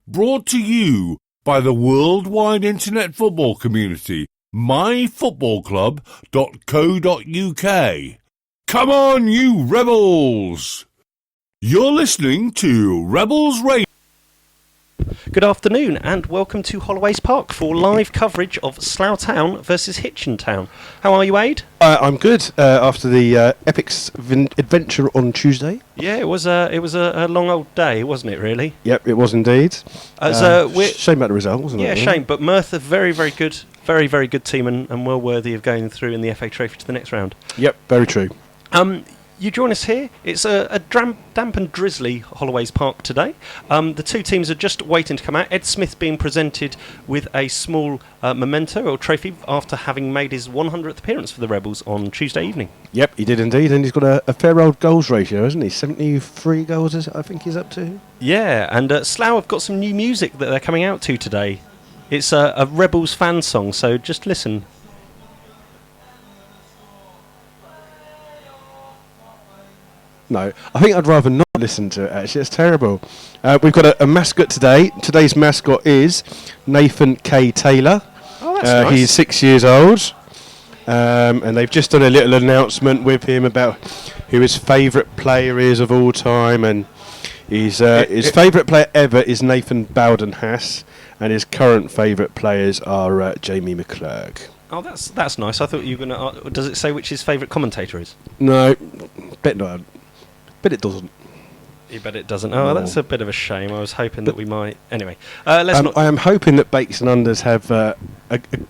Brought to you by the worldwide internet football community, MyFootballClub.co.uk. Come on, you rebels! You're listening to Rebels Radio. Good afternoon and welcome to Holloway's Park for live coverage of Slough Town versus Hitchin Town. How are you, Ade? I'm good. After the epic adventure on Tuesday. Yeah, it was a long old day, wasn't it? Really? Yep, it was indeed. Shame about the result, wasn't it? Yeah, shame. But Merthyr, very good, very good team and well worthy of going through in the FA Trophy to the next round. Yep, very true. You join us here. It's a damp and drizzly Holloway's Park today. The two teams are just waiting to come out. Ed Smith being presented with a small memento or trophy after having made his 100th appearance for the Rebels on Tuesday evening. Yep, he did indeed, and he's got a fair old goals ratio, hasn't he? 73 goals, I think he's up to. Yeah, and Slough have got some new music that they're coming out to today. It's a Rebels fan song, so just listen. No, I think I'd rather not listen to it, actually. It's terrible. We've got a mascot today. Today's mascot is Nathan K. Taylor. Oh, that's nice. He's 6 years old. And they've just done a little announcement with him about who his favourite player is of all time. And his favourite player ever is Nathan Bowden-Hass. And his current favourite players are Jamie McClurg. Oh, that's nice. I thought you were going to... does it say which his favourite commentator is? No, bet not. But it doesn't. You bet it doesn't. Oh, no. That's a bit of a shame. I was hoping that we might... Anyway, let's not... I am hoping that Bakes and Unders have a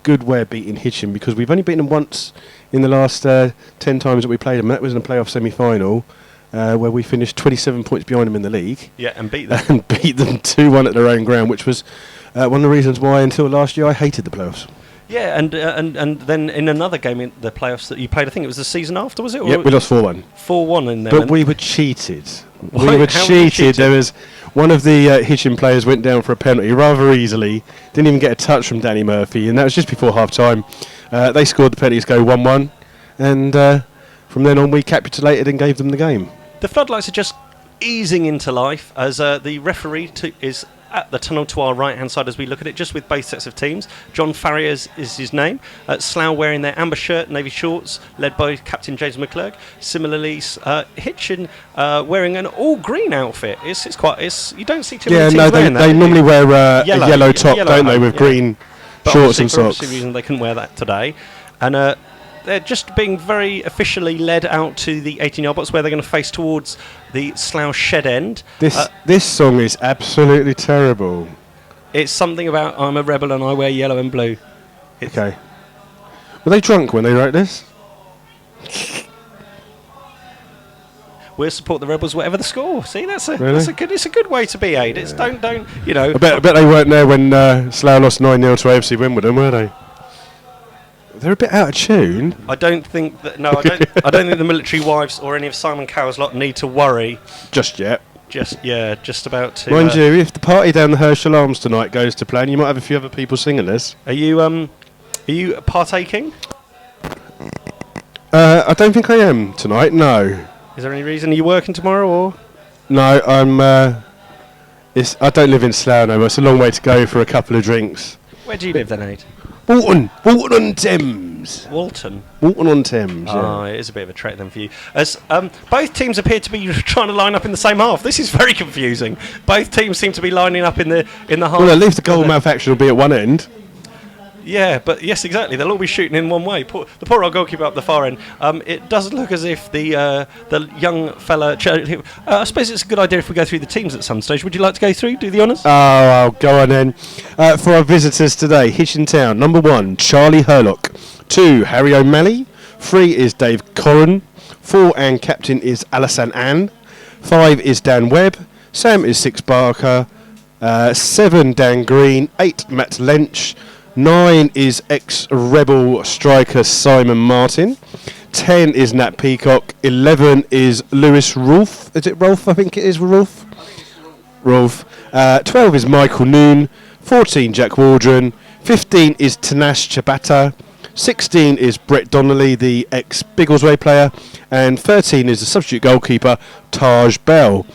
good way of beating Hitchin, because we've only beaten them once in the last 10 times that we played them. That was in a playoff semi-final where we finished 27 points behind them in the league. Yeah, and beat them. And beat them 2-1 at their own ground, which was one of the reasons why until last year I hated the playoffs. Yeah, and then in another game in the playoffs that you played, I think it was the season after, was it? Yep, we lost 4-1. 4-1 in there. But we were cheated. We were cheated. There was one of the Hitchin players went down for a penalty rather easily. Didn't even get a touch from Danny Murphy, and that was just before half-time. They scored the penalty to go 1-1, and from then on we capitulated and gave them the game. The floodlights are just easing into life as the referee is at the tunnel to our right-hand side as we look at it, just with both sets of teams. John Farrier is his name. Slough wearing their amber shirt, navy shorts, led by Captain James McClurg. Similarly, Hitchin wearing an all-green outfit. It's you don't see too many teams wearing that. They normally wear a yellow top, don't they, with green shorts and socks. For reason they couldn't wear that today. And they're just being very officially led out to the 18-yard box where they're going to face towards the Slough shed end. This song is absolutely terrible. It's something about I'm a rebel and I wear yellow and blue. Okay. Were they drunk when they wrote this? We'll support the Rebels whatever the score. See, it's a good way to be, Ade. It's don't you know. I bet they weren't there when Slough lost 9-0 to AFC Wimbledon, were they? They're a bit out of tune. I don't think that. No, I don't think the military wives or any of Simon Cowell's lot need to worry just yet. Just about to. Mind you, if the party down the Herschel Arms tonight goes to plan, you might have a few other people singing this. Are you partaking? I don't think I am tonight. No. Is there any reason? Are you working tomorrow or? No, I'm. I don't live in Slough no more. It's a long way to go for a couple of drinks. Where do you live then, Ade? Walton-on-Thames. Walton-on-Thames, yeah. Oh, it is a bit of a trek then for you. As both teams appear to be trying to line up in the same half. This is very confusing. Both teams seem to be lining up in the half. Well, at least the goal mouth action will be at one end. Yeah, but yes, exactly. They'll all be shooting in one way. The poor old goalkeeper up the far end. It does look as if the young fella... I suppose it's a good idea if we go through the teams at some stage. Would you like to go through, do the honours? Oh, I'll go on then. For our visitors today, Hitchin Town, number 1, Charlie Hurlock. 2, Harry O'Malley. 3 is Dave Corran. 4 and captain is Alison Ann. 5 is Dan Webb. Sam is 6 Barker. 7, Dan Green. 8, Matt Lench. 9 is ex-Rebel striker Simon Martin. 10 is Nat Peacock. 11 is Lewis Rolfe. Is it Rolfe? I think it is Rolfe. 12 is Michael Noon. 14 Jack Waldron. 15 is Tanash Chabata. 16 is Brett Donnelly, the ex-Biggleswade player. And 13 is the substitute goalkeeper Taj Bell.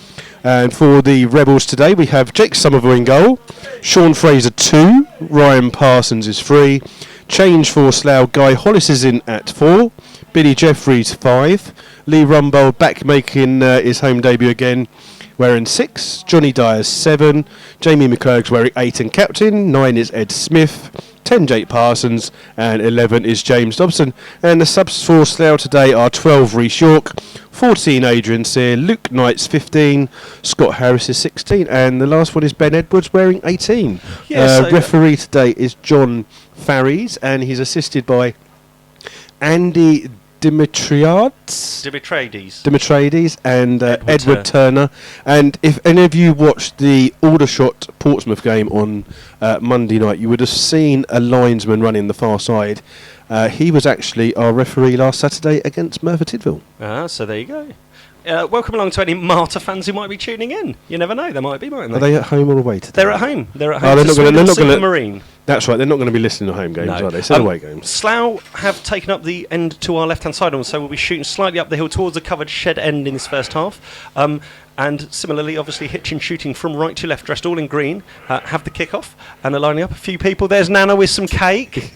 And for the Rebels today, we have Jake Somerville in goal, Sean Fraser 2, Ryan Parsons is 3, change for Slough, Guy Hollis is in at 4, Billy Jeffries 5, Lee Rumbold back making his home debut again, wearing 6, Johnny Dyers 7, Jamie McClurg's wearing 8 and captain, 9 is Ed Smith, 10 Jake Parsons, and 11 is James Dobson. And the subs for Slough today are 12 Rhys York, 14 Adrian Sear, Luke Knight's 15, Scott Harris is 16, and the last one is Ben Edwards wearing 18. Referee today is John Farries, and he's assisted by Andy Dimitriades and Edward Turner. And if any of you watched the Aldershot Portsmouth game on Monday night, you would have seen a linesman running the far side. He was actually our referee last Saturday against Merthyr Tydfil. So there you go. Welcome along to any Martyr fans who might be tuning in. You never know, they might be, mightn't they? Are they at home or away today? They're at home. They're at home. Oh, they're not going to. Marine. That's right. They're not going to be listening to home games, are they? It's away games. Slough have taken up the end to our left-hand side, and so we'll be shooting slightly up the hill towards the covered shed end in this first half. And similarly, obviously, Hitchin shooting from right to left, dressed all in green, have the kick-off, and they're lining up a few people. There's Nana with some cake.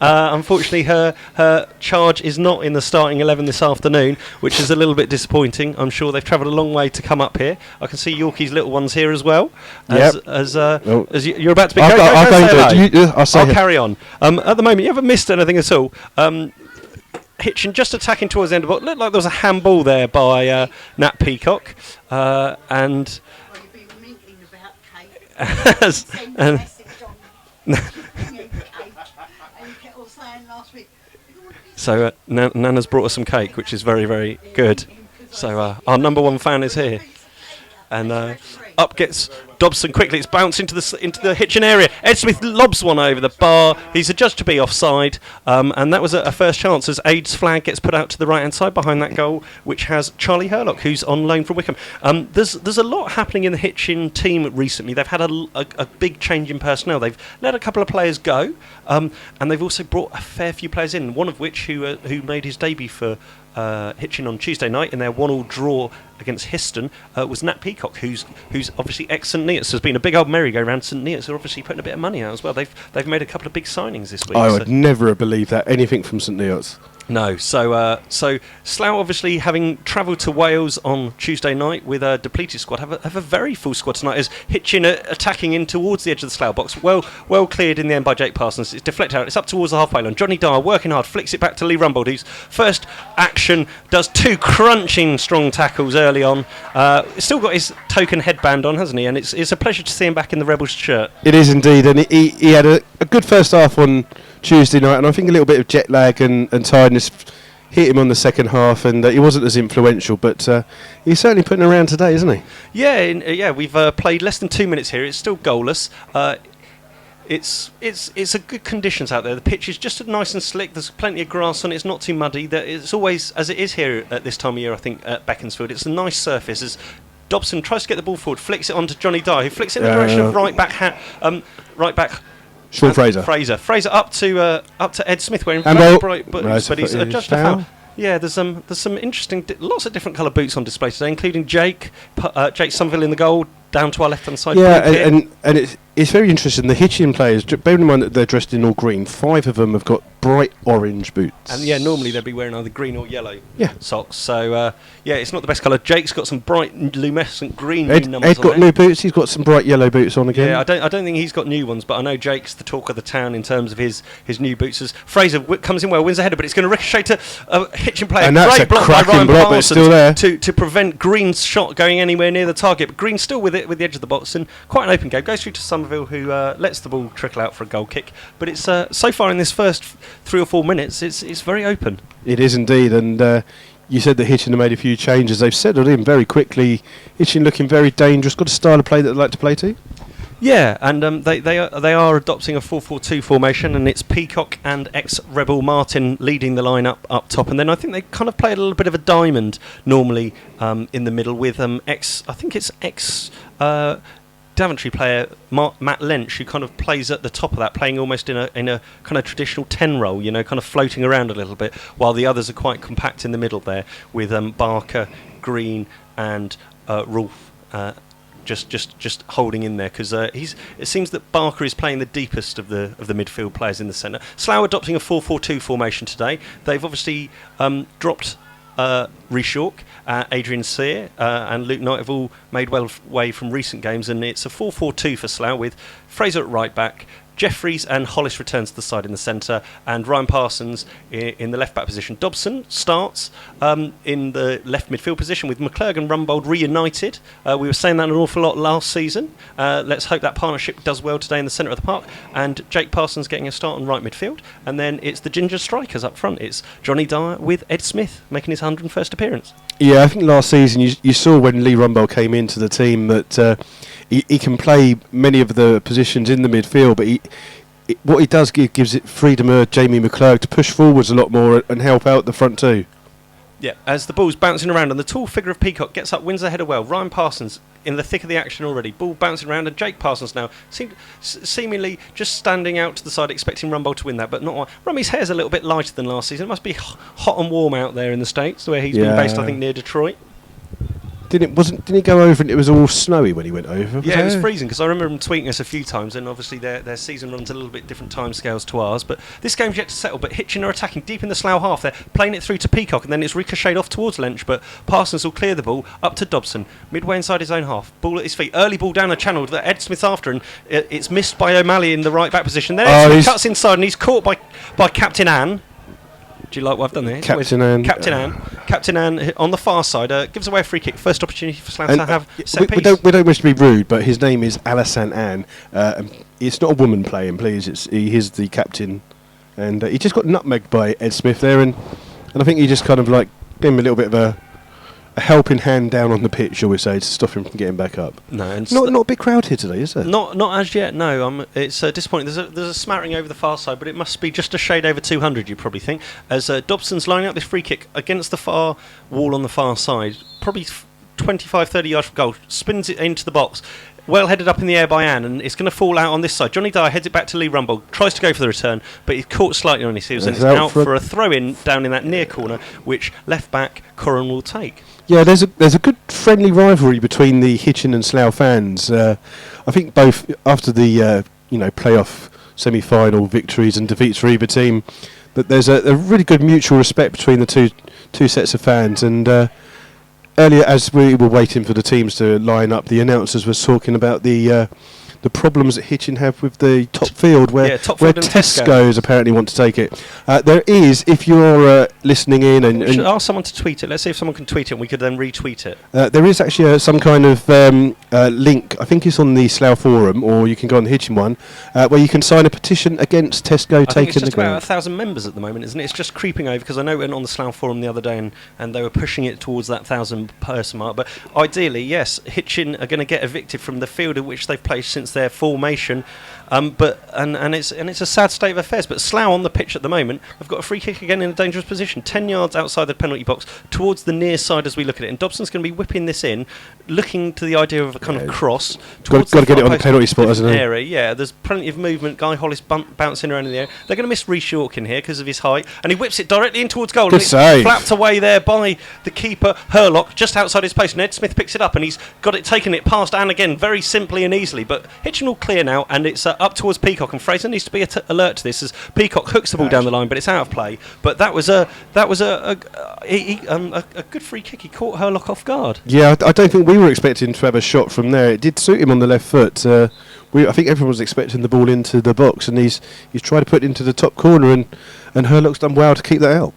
Unfortunately, her charge is not in the starting 11 this afternoon, which is a little bit disappointing. I'm sure they've travelled a long way to come up here. I can see Yorkie's little ones here as well. As you're about to be... I'll carry on. At the moment, you haven't missed anything at all. Hitchin just attacking towards the end of the ball. Looked like there was a handball there by Nat Peacock. And so Nana's brought us some cake, which is very, very good. So our number one fan is here. And up gets Dobson quickly. It's bounced into the Hitchin area. Ed Smith lobs one over the bar. He's adjudged to be offside. And that was a first chance as Ade's flag gets put out to the right-hand side behind that goal, which has Charlie Hurlock, who's on loan from Wickham. There's a lot happening in the Hitchin team recently. They've had a big change in personnel. They've let a couple of players go, and they've also brought a fair few players in, one of which who made his debut for Hitchin on Tuesday night in their 1-1 draw against Histon was Nat Peacock, who's obviously ex-St Neots. There's been a big old merry-go-round. St Neots are obviously putting a bit of money out as well. They've made a couple of big signings this week. I would never have believed that, anything from St Neots. No, so Slough obviously having travelled to Wales on Tuesday night with a depleted squad have a very full squad tonight as Hitchin attacking in towards the edge of the Slough box. Well cleared in the end by Jake Parsons. It's deflected out. It's up towards the halfway line. Johnny Dyer working hard, flicks it back to Lee Rumbold, whose first action does 2 crunching strong tackles early on. Still got his token headband on, hasn't he? And it's a pleasure to see him back in the Rebels shirt. It is indeed, and he had a good first half on Tuesday night, and I think a little bit of jet lag and tiredness hit him on the second half, and he wasn't as influential, but he's certainly putting around today, isn't he? Yeah, we've played less than 2 minutes here. It's still goalless. It's a good conditions out there. The pitch is just nice and slick. There's plenty of grass on it. It's not too muddy. It's always, as it is here at this time of year, I think, at Beaconsfield, it's a nice surface. As Dobson tries to get the ball forward, flicks it on to Johnny Dyer, who flicks it in the direction of right back Sean Fraser. Fraser up to Ed Smith wearing bright boots, but he's adjudged a foul. Yeah, there's some interesting, lots of different colour boots on display today, including Jake Somerville in the goal, down to our left-hand side. Yeah, and it's very interesting. The Hitchin players, bearing in mind that they're dressed in all green, 5 of them have got bright orange boots. And normally they'd be wearing either green or yellow socks. So it's not the best colour. Jake's got some bright luminescent green numbers. Ed got new boots. He's got some bright yellow boots on again. Yeah, I don't think he's got new ones, but I know Jake's the talk of the town in terms of his new boots. As Fraser comes in well, wins the header, but it's going to ricochet to a Hitchin player. And that's great a cracking block, but it's still there to prevent Green's shot going anywhere near the target. But Green's still with it with the edge of the box, and quite an open game. Goes through to Somerville, who lets the ball trickle out for a goal kick. But it's so far in this first 3 or 4 minutes, it's very open. It is indeed, and you said that Hitchin have made a few changes. They've settled in very quickly. Hitchin looking very dangerous. Got a style of play that they like to play to. Yeah, and they are adopting a 4-4-2 formation, and it's Peacock and ex-Rebel Martin leading the line up top, and then I think they kind of play a little bit of a diamond normally in the middle with ex Daventry player Matt Lynch, who kind of plays at the top of that, playing almost in a kind of traditional 10 role, kind of floating around a little bit, while the others are quite compact in the middle there with Barker, Green, and Rolfe just holding in there, because it seems that Barker is playing the deepest of the midfield players in the centre. Slough adopting a 4-4-2 formation today. They've obviously dropped Rhys York, Adrian Sear and Luke Knight have all made way from recent games, and it's a 4-4-2 for Slough with Fraser at right back, Jeffries and Hollis returns to the side in the centre, and Ryan Parsons in the left back position. Dobson starts in the left midfield position with McClurg and Rumbold reunited. We were saying that an awful lot last season. Let's hope that partnership does well today in the centre of the park. And Jake Parsons getting a start on right midfield. And then it's the Ginger Strikers up front. It's Johnny Dyer with Ed Smith making his 101st appearance. Yeah, I think last season you saw when Lee Rumbold came into the team that he can play many of the positions in the midfield, but what he does gives it freedom to Jamie McClurg to push forwards a lot more and help out the front too. Yeah, as the ball's bouncing around and the tall figure of Peacock gets up, wins the header well. Ryan Parsons in the thick of the action already. Ball bouncing around, and Jake Parsons now seemingly just standing out to the side, expecting Rumbold to win that, but not one. Rummy's hair's a little bit lighter than last season. It must be hot and warm out there in the States, where he's been based, I think, near Detroit. Didn't he go over and it was all snowy when he went over? Yeah, it was freezing, because I remember him tweeting us a few times, and obviously their season runs a little bit different timescales to ours, but this game's yet to settle. But Hitchin are attacking deep in the Slough half there, playing it through to Peacock, and then it's ricocheted off towards Lench, but Parsons will clear the ball up to Dobson, midway inside his own half, ball at his feet, early ball down the channel that Ed Smith's after, and it's missed by O'Malley in the right back position. Then he cuts inside, and he's caught by Captain Anne. Do you like what I've done there? Captain Anne on the far side gives away a free kick. First opportunity for Slough to have set piece. We don't wish to be rude, but his name is Alassane Anne. It's not a woman playing, please. He is the captain, and he just got nutmegged by Ed Smith there, and I think he just kind of like gave him a little bit of a helping hand down on the pitch, shall we say, to stop him from getting back up. No, and not a big crowd here today, is there? Not as yet. No, it's disappointing. There's a smattering over the far side, but it must be just a shade over 200. You probably think, as Dobson's lining up this free kick against the far wall on the far side, probably 25-30 yards from goal, spins it into the box. Well headed up in the air by Anne, and it's going to fall out on this side. Johnny Dyer heads it back to Lee Rumbold, tries to go for the return, but he's caught slightly on his heels, and it's out for a throw-in down in that near corner, which left back Corran will take. Yeah, there's a good friendly rivalry between the Hitchin and Slough fans. I think both after the playoff semi-final victories and defeats for either team, that there's a really good mutual respect between the two sets of fans. And earlier, as we were waiting for the teams to line up, the announcers was talking about the problems that Hitchin have with the top field, where Tesco's apparently want to take it. There is, if you're listening in, and should ask someone to tweet it. Let's see if someone can tweet it, and we could then retweet it. There is actually some kind of link. I think it's on the Slough forum, or you can go on the Hitchin one, where you can sign a petition against Tesco taking the ground. It's just about 1,000 members at the moment, isn't it? It's just creeping over, because I know it went on the Slough forum the other day, and they were pushing it towards that 1,000 person mark. But ideally, yes, Hitchin are going to get evicted from the field in which they've played since their formation, but it's a sad state of affairs. But Slough on the pitch at the moment have got a free kick again in a dangerous position, 10 yards outside the penalty box, towards the near side as we look at it. And Dobson's going to be whipping this in, looking to the idea of a kind of cross. Got to get it on the penalty spot, hasn't it? Area, yeah. There's plenty of movement. Guy Hollis bouncing around in the air. They're going to miss Rhys York in here because of his height, and he whips it directly in towards goal. Good save. Flapped away there by the keeper Herlock, just outside his post. And Ed Smith picks it up, and he's got it taken it past Anne again, very simply and easily. But Hitchin will clear now, and it's up towards Peacock, and Fraser needs to be alert to this as Peacock hooks the ball down the line, but it's out of play. But that was a good free kick. He caught Herlock off guard. Yeah, I don't think we were expecting to have a shot from there. It did suit him on the left foot. I think everyone was expecting the ball into the box, and he's tried to put it into the top corner, and Herlock's done well to keep that out.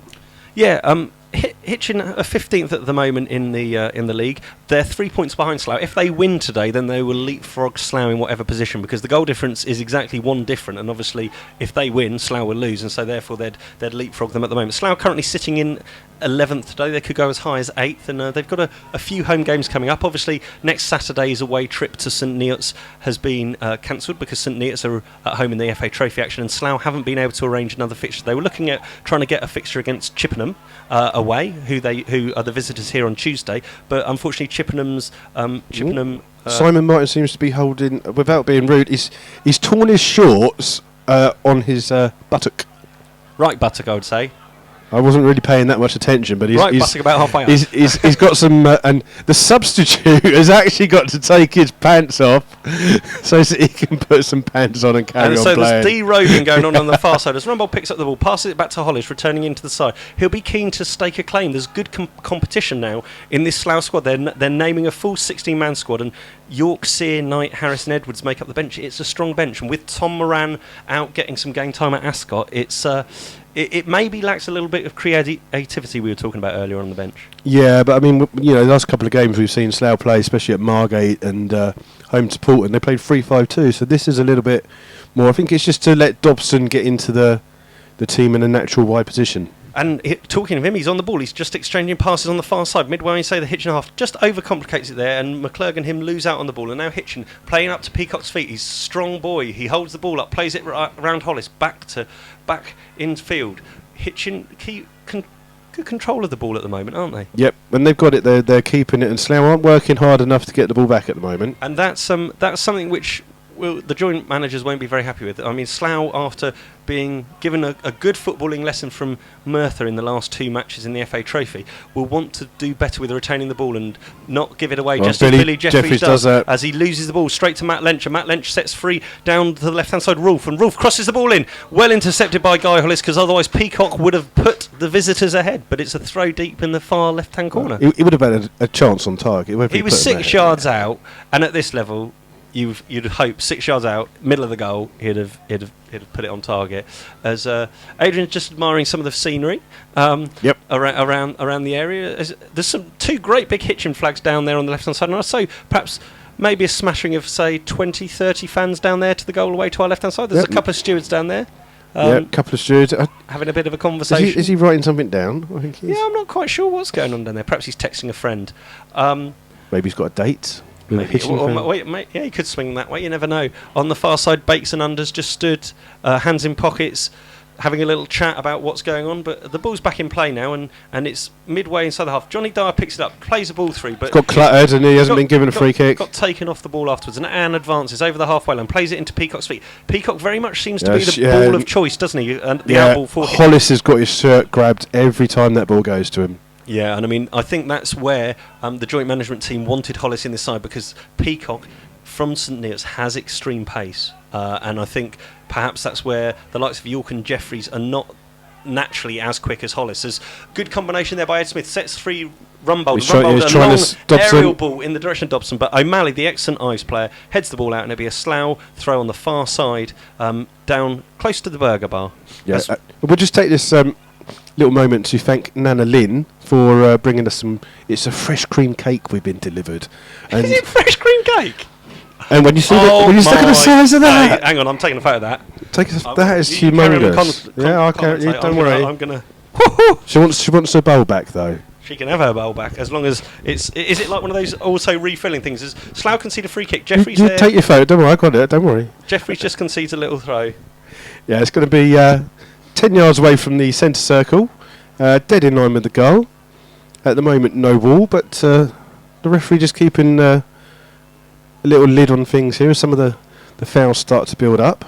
Yeah, Hitchin are 15th at the moment in the league. They're 3 points behind Slough. If they win today, then they will leapfrog Slough in whatever position, because the goal difference is exactly one different, and obviously if they win, Slough will lose, and so therefore they'd leapfrog them at the moment. Slough currently sitting in 11th today. They could go as high as 8th, and they've got a few home games coming up. Obviously next Saturday's away trip to St Neots has been cancelled because St Neots are at home in the FA Trophy action, and Slough haven't been able to arrange another fixture. They were looking at trying to get a fixture against Chippenham away, who are the visitors here on Tuesday, but unfortunately Chippenham's Simon Martin seems to be holding, without being rude, he's torn his shorts on his buttock. Right buttock, I would say. I wasn't really paying that much attention, but he's busting about halfway up. He's got some, and the substitute has actually got to take his pants off so that he can put some pants on and carry on so playing. there's de-roving going on the far side. As Rumbold picks up the ball, passes it back to Hollis, returning into the side. He'll be keen to stake a claim. There's good competition now in this Slough squad. They're naming a full 16-man squad, and York, Sear, Knight, Harris and Edwards make up the bench. It's a strong bench, and with Tom Moran out getting some game time at Ascot, it maybe lacks a little bit of creativity we were talking about earlier on the bench. Yeah, but I mean, the last couple of games we've seen Slough play, especially at Margate and home to Portland, they played 3-5-2, so this is a little bit more. I think it's just to let Dobson get into the team in a natural wide position. And talking of him, he's on the ball. He's just exchanging passes on the far side. Midway, say the Hitchin half just overcomplicates it there, and McClurg and him lose out on the ball. And now Hitchin playing up to Peacock's feet. He's a strong boy. He holds the ball up, plays it around Hollis, back in field. Hitchin good control of the ball at the moment, aren't they? Yep, when they've got it, they're keeping it, and Slough aren't working hard enough to get the ball back at the moment. And that's something which the joint managers won't be very happy with. I mean, Slough, after being given a good footballing lesson from Merthyr in the last 2 matches in the FA Trophy, will want to do better with retaining the ball and not give it away, just as Billy Jeffries does as he loses the ball straight to Matt Lench, and Matt Lench sets free down to the left-hand side Rolf, and Rolf crosses the ball in, well intercepted by Guy Hollis, because otherwise Peacock would have put the visitors ahead, but it's a throw deep in the far left-hand corner. He would have had a chance on target. He was 6 yards out, and at this level you'd hope 6 yards out, middle of the goal, he'd have put it on target. As Adrian's just admiring some of the scenery around the area. There's some 2 great big Hitchin flags down there on the left hand side, and I'd say perhaps maybe a smashing of say 20-30 fans down there to the goal away to our left hand side. There's a couple of stewards down there. A couple of stewards having a bit of a conversation. Is he writing something down? I think I'm not quite sure what's going on down there. Perhaps he's texting a friend. Maybe he's got a date. Maybe. He could swing that way, you never know. On the far side, Bakes and Unders just stood, hands in pockets, having a little chat about what's going on, but the ball's back in play now, and it's midway inside the half. Johnny Dyer picks it up, plays the ball through, but... got cluttered and he hasn't been given a free kick. Got taken off the ball afterwards, and Anne advances over the halfway line, plays it into Peacock's feet. Peacock very much seems to be the ball of choice, doesn't he? And the outball for him. Hollis has got his shirt grabbed every time that ball goes to him. Yeah, and I mean, I think that's where the joint management team wanted Hollis in this side, because Peacock from St Neots has extreme pace, and I think perhaps that's where the likes of York and Jeffries are not naturally as quick as Hollis. There's good combination there by Ed Smith, sets free Rumbold. He's trying long aerial ball in the direction of Dobson, but O'Malley, the excellent Ives player, heads the ball out, and it'll be a Slough throw on the far side, down close to the burger bar. Yeah, we'll just take this little moment to thank Nana Lynn for bringing us some. It's a fresh cream cake we've been delivered. Is it fresh cream cake? And when you see when you look at the size of that, hang on, I'm taking a photo of that. That is humongous. I can't. Don't worry. I'm gonna. She wants her bowl back though. She can have her bowl back as long as it's. Is it like one of those also refilling things? As Slough concede a free kick, Jeffries you there. Take your photo. Don't worry, I got it. Don't worry. Jeffries just concedes a little throw. Yeah, it's going to be 10 yards away from the centre circle, dead in line with the goal. At the moment, no wall, but the referee just keeping a little lid on things here as some of the fouls start to build up.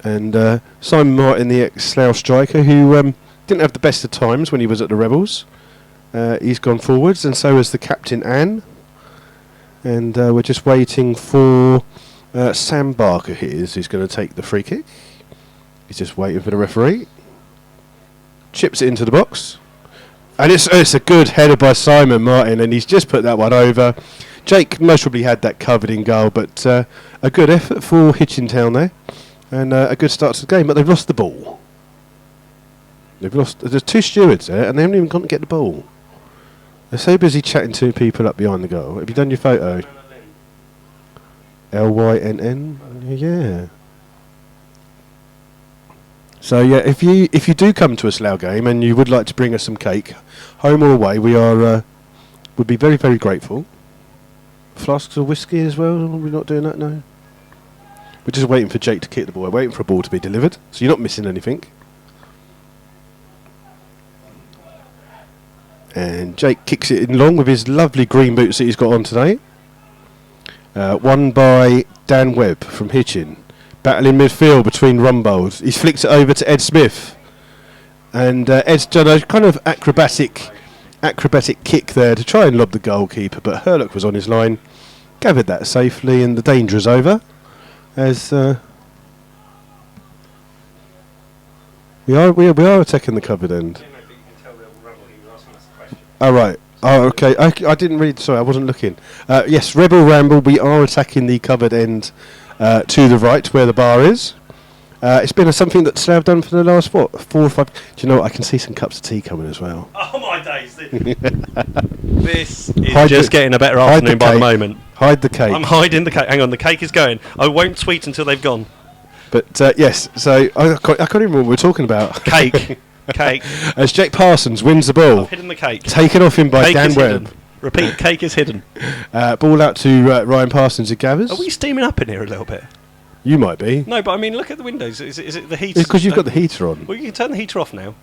And Simon Martin, the ex-Slough striker, who didn't have the best of times when he was at the Rebels, he's gone forwards, and so has the captain, Anne. And we're just waiting for Sam Barker who's going to take the free kick. He's just waiting for the referee. Chips it into the box. And it's a good header by Simon Martin, and he's just put that one over. Jake most probably had that covered in goal, but a good effort for Hitchin Town there. And a good start to the game, but they've lost the ball. There's 2 stewards there, and they haven't even gone to get the ball. They're so busy chatting to people up behind the goal. Have you done your photo? Lynn? Yeah. So yeah, if you do come to a Slough game and you would like to bring us some cake, home or away, we would be very, very grateful. Flasks of whiskey as well. We're not doing that now. We're just waiting for Jake to kick the ball. We're waiting for a ball to be delivered, so you're not missing anything. And Jake kicks it in long with his lovely green boots that he's got on today. Won by Dan Webb from Hitchin. Battling midfield between Rumbold. He's flicked it over to Ed Smith. And Ed's done a kind of acrobatic kick there to try and lob the goalkeeper, but Hurlock was on his line, gathered that safely, and the danger is over. As we are attacking the covered end. Oh right. Oh okay. I didn't read. Sorry, I wasn't looking. Yes, Rebel Ramble. We are attacking the covered end to the right where the bar is. It's been something that Slough have done for the last 4 or 5. Do you know what? I can see some cups of tea coming as well. Oh my days! This is just getting a better afternoon by the moment. Hide the cake. I'm hiding the cake. Hang on, the cake is going. I won't tweet until they've gone. But yes, so I can't even remember what we're talking about. Cake. Cake. As Jake Parsons wins the ball. I've hidden the cake. Taken off him by Cake Dan is Webb. hidden. Repeat, cake is hidden. Ball out to Ryan Parsons who gathers. Are we steaming up in here a little bit? You might be. No, but I mean, look at the windows. Is it the heater? It's because you've got the heater on. Well, you can turn the heater off now.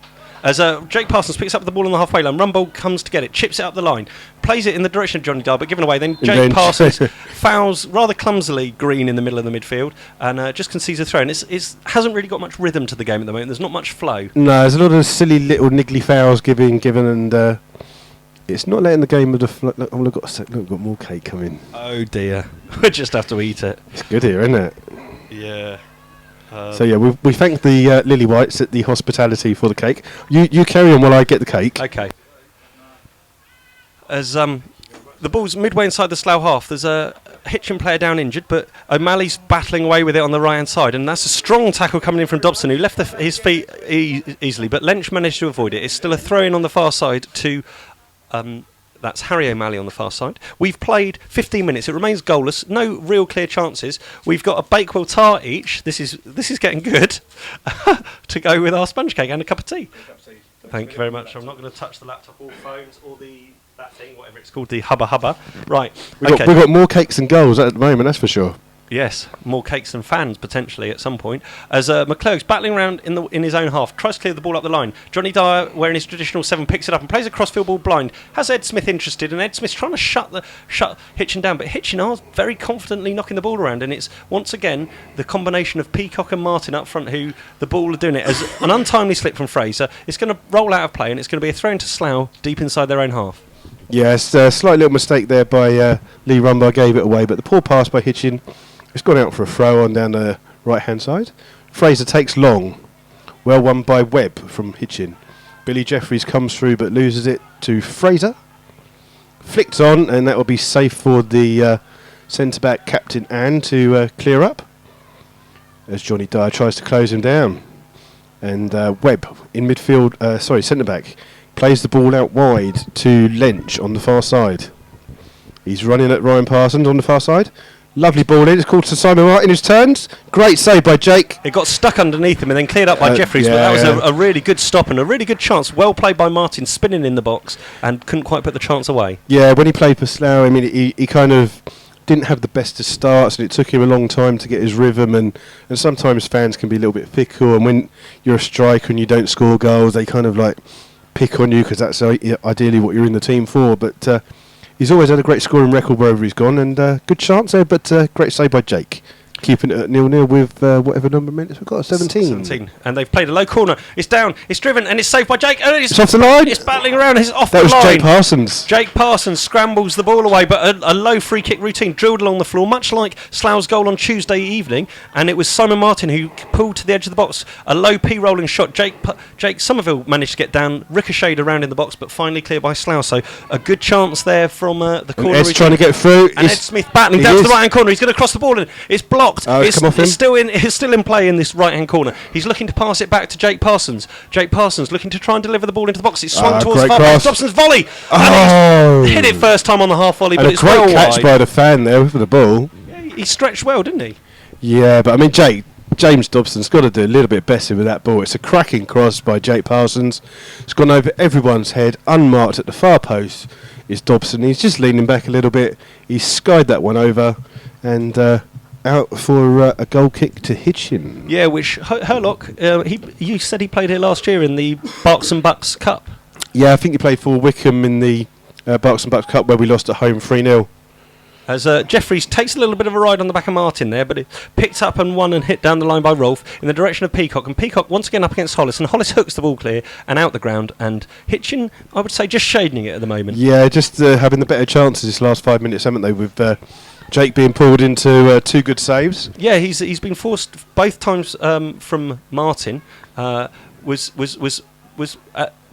As Jake Parsons picks up the ball on the halfway line, Rumble comes to get it, chips it up the line, plays it in the direction of John and Ade, but given away. Then Jake Parsons fouls rather clumsily Green in the middle of the midfield and just concedes a throw. And it hasn't really got much rhythm to the game at the moment. There's not much flow. No, there's a lot of silly little niggly fouls given, and it's not letting the game of the flow. Look, we've got more cake coming. Oh dear, we just have to eat it. It's good here, isn't it? Yeah. So yeah, we thank the Lily Whites at the hospitality for the cake. You carry on while I get the cake. Okay. As the ball's midway inside the Slough half, there's a Hitchin player down injured, but O'Malley's battling away with it on the right hand side, and that's a strong tackle coming in from Dobson, who left his feet easily, but Lench managed to avoid it. It's still a throw in on the far side to. That's Harry O'Malley on the far side. We've played 15 minutes. It remains goalless. No real clear chances. We've got a Bakewell tart each. This is getting good to go with our sponge cake and a cup of tea. Thank you very much. I'm not going to touch the laptop or phones or that thing, whatever it's called, the hubba. Right. We've got more cakes and goals at the moment. That's for sure. Yes, more cakes than fans potentially at some point. As McClurg's battling around in his own half, tries to clear the ball up the line. Johnny Dyer, wearing his traditional 7, picks it up and plays a crossfield ball blind. Has Ed Smith interested, and Ed Smith's trying to shut Hitchin down, but Hitchin are very confidently knocking the ball around, and it's once again the combination of Peacock and Martin up front who the ball are doing it as an untimely slip from Fraser. It's going to roll out of play, and it's going to be a throw into Slough deep inside their own half. Yes, a slight little mistake there by Lee Rumbar, gave it away, but the poor pass by Hitchin. It's gone out for a throw on down the right-hand side. Fraser takes long. Well won by Webb from Hitchin. Billy Jeffries comes through but loses it to Fraser. Flicked on, and that will be safe for the centre-back, Captain Anne, to clear up. As Johnny Dyer tries to close him down. And Webb in midfield, centre-back, plays the ball out wide to Lench on the far side. He's running at Ryan Parsons on the far side. Lovely ball in. It's called to Simon Martin, who's turns. Great save by Jake. It got stuck underneath him and then cleared up by Jeffries, but that was a really good stop and a really good chance. Well played by Martin, spinning in the box and couldn't quite put the chance away. Yeah, when he played for Slough, I mean, he kind of didn't have the best of starts, and it took him a long time to get his rhythm, and sometimes fans can be a little bit fickle, and when you're a striker and you don't score goals, they kind of like pick on you because that's ideally what you're in the team for, but he's always had a great scoring record wherever he's gone, and good chance there, but great save by Jake. Keeping it at 0-0 with whatever number of minutes we've got, 17. 17. And they've played a low corner. It's down, it's driven, and it's saved by Jake. And it's off the line. It's battling around, it's off the line. That was line. Jake Parsons. Jake Parsons scrambles the ball away, but a low free kick routine drilled along the floor, much like Slough's goal on Tuesday evening. And it was Simon Martin who pulled to the edge of the box. A low P-rolling shot. Jake Somerville managed to get down, ricocheted around in the box, but finally cleared by Slough. So a good chance there from the corner. Ed's trying to get through. And Ed Smith battling down to the right-hand corner. He's going to cross the ball, and it's blocked. It's still in play in this right-hand corner. He's looking to pass it back to Jake Parsons. Jake Parsons looking to try and deliver the ball into the box. It's swung towards far back. Dobson's volley. And hit it first time on the half volley, but it's well wide. A great catch by the fan there for the ball. Yeah, he stretched well, didn't he? Yeah, but I mean, James Dobson's got to do a little bit better with that ball. It's a cracking cross by Jake Parsons. It's gone over everyone's head, unmarked at the far post. Is Dobson. He's just leaning back a little bit. He's skied that one over, and out for a goal kick to Hitchin. Yeah, which Hurlock, you said he played here last year in the Berks and Bucks Cup. Yeah, I think he played for Wickham in the Berks and Bucks Cup where we lost at home 3-0. as Jeffries takes a little bit of a ride on the back of Martin there, but it picked up and won and hit down the line by Rolf in the direction of Peacock, and Peacock once again up against Hollis, and Hollis hooks the ball clear and out the ground, and Hitchin, I would say, just shading it at the moment. Yeah, just having the better chances this last 5 minutes, haven't they, with Jake being pulled into 2 good saves. Yeah, he's been forced both times from Martin, was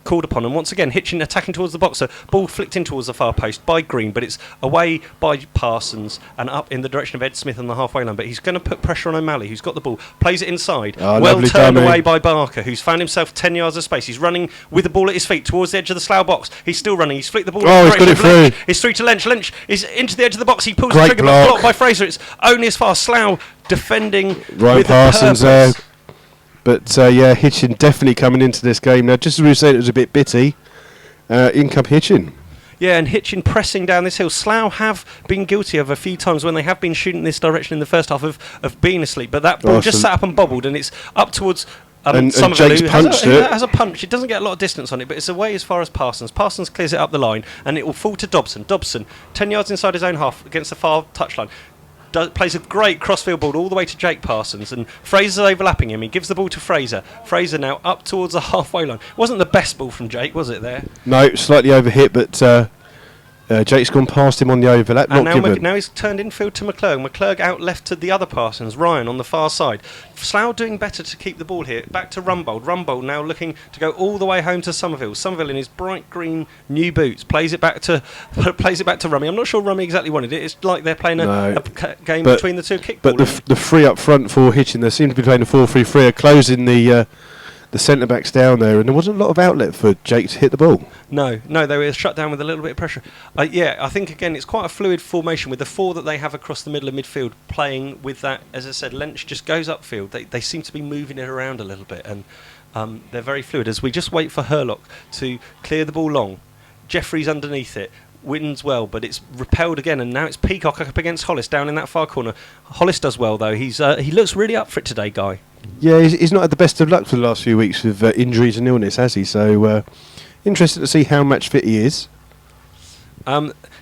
called upon, and once again Hitchin attacking towards the box, so ball flicked in towards the far post by Green, but it's away by Parsons and up in the direction of Ed Smith on the halfway line, but he's going to put pressure on O'Malley, who's got the ball, plays it inside, well turned away by Barker, who's found himself 10 yards of space. He's running with the ball at his feet towards the edge of the Slough box. He's still running, he's flicked the ball he's got it through. It's through to Lynch is into the edge of the box, he pulls the trigger, but blocked by Fraser. It's only as far as Slough defending Ryan with Parsons there. But Hitchin definitely coming into this game now, just as we were saying, it was a bit bitty. In come Hitchin. Yeah, and Hitchin pressing down this hill. Slough have been guilty of a few times when they have been shooting this direction in the first half of being asleep, but that ball just sat up and bobbled, and it's up towards Somerville, Jake's who punched it. has a punch. It doesn't get a lot of distance on it, but it's away as far as Parsons. Parsons clears it up the line, and it will fall to Dobson. Dobson, 10 yards inside his own half against the far touchline. Plays a great crossfield ball all the way to Jake Parsons, and Fraser's overlapping him. He gives the ball to Fraser. Fraser now up towards the halfway line. Wasn't the best ball from Jake, was it there? No, slightly overhit, but Jake's gone past him on the overlap. And now he's turned infield to McClurg. McClurg out left to the other Parsons, Ryan on the far side. Slough doing better to keep the ball here. Back to Rumbold. Rumbold now looking to go all the way home to Somerville. Somerville in his bright green new boots plays it back to Rummy. I'm not sure Rummy exactly wanted it. It's like they're playing a game between the two kickballers. But the free up front for Hitchin, they seem to be playing a 4-3-3, closing the centre backs down there, and there wasn't a lot of outlet for Jake to hit the ball. No, they were shut down with a little bit of pressure. I think again it's quite a fluid formation with the 4 that they have across the middle of midfield playing with that. As I said, Lynch just goes upfield. They seem to be moving it around a little bit, and they're very fluid. As we just wait for Herlock to clear the ball long, Jeffries underneath it. Wins well, but it's repelled again, and now it's Peacock up against Hollis down in that far corner. Hollis does well though. He looks really up for it today, Guy. Yeah, he's not had the best of luck for the last few weeks with injuries and illness, has he? So interested to see how match fit he is.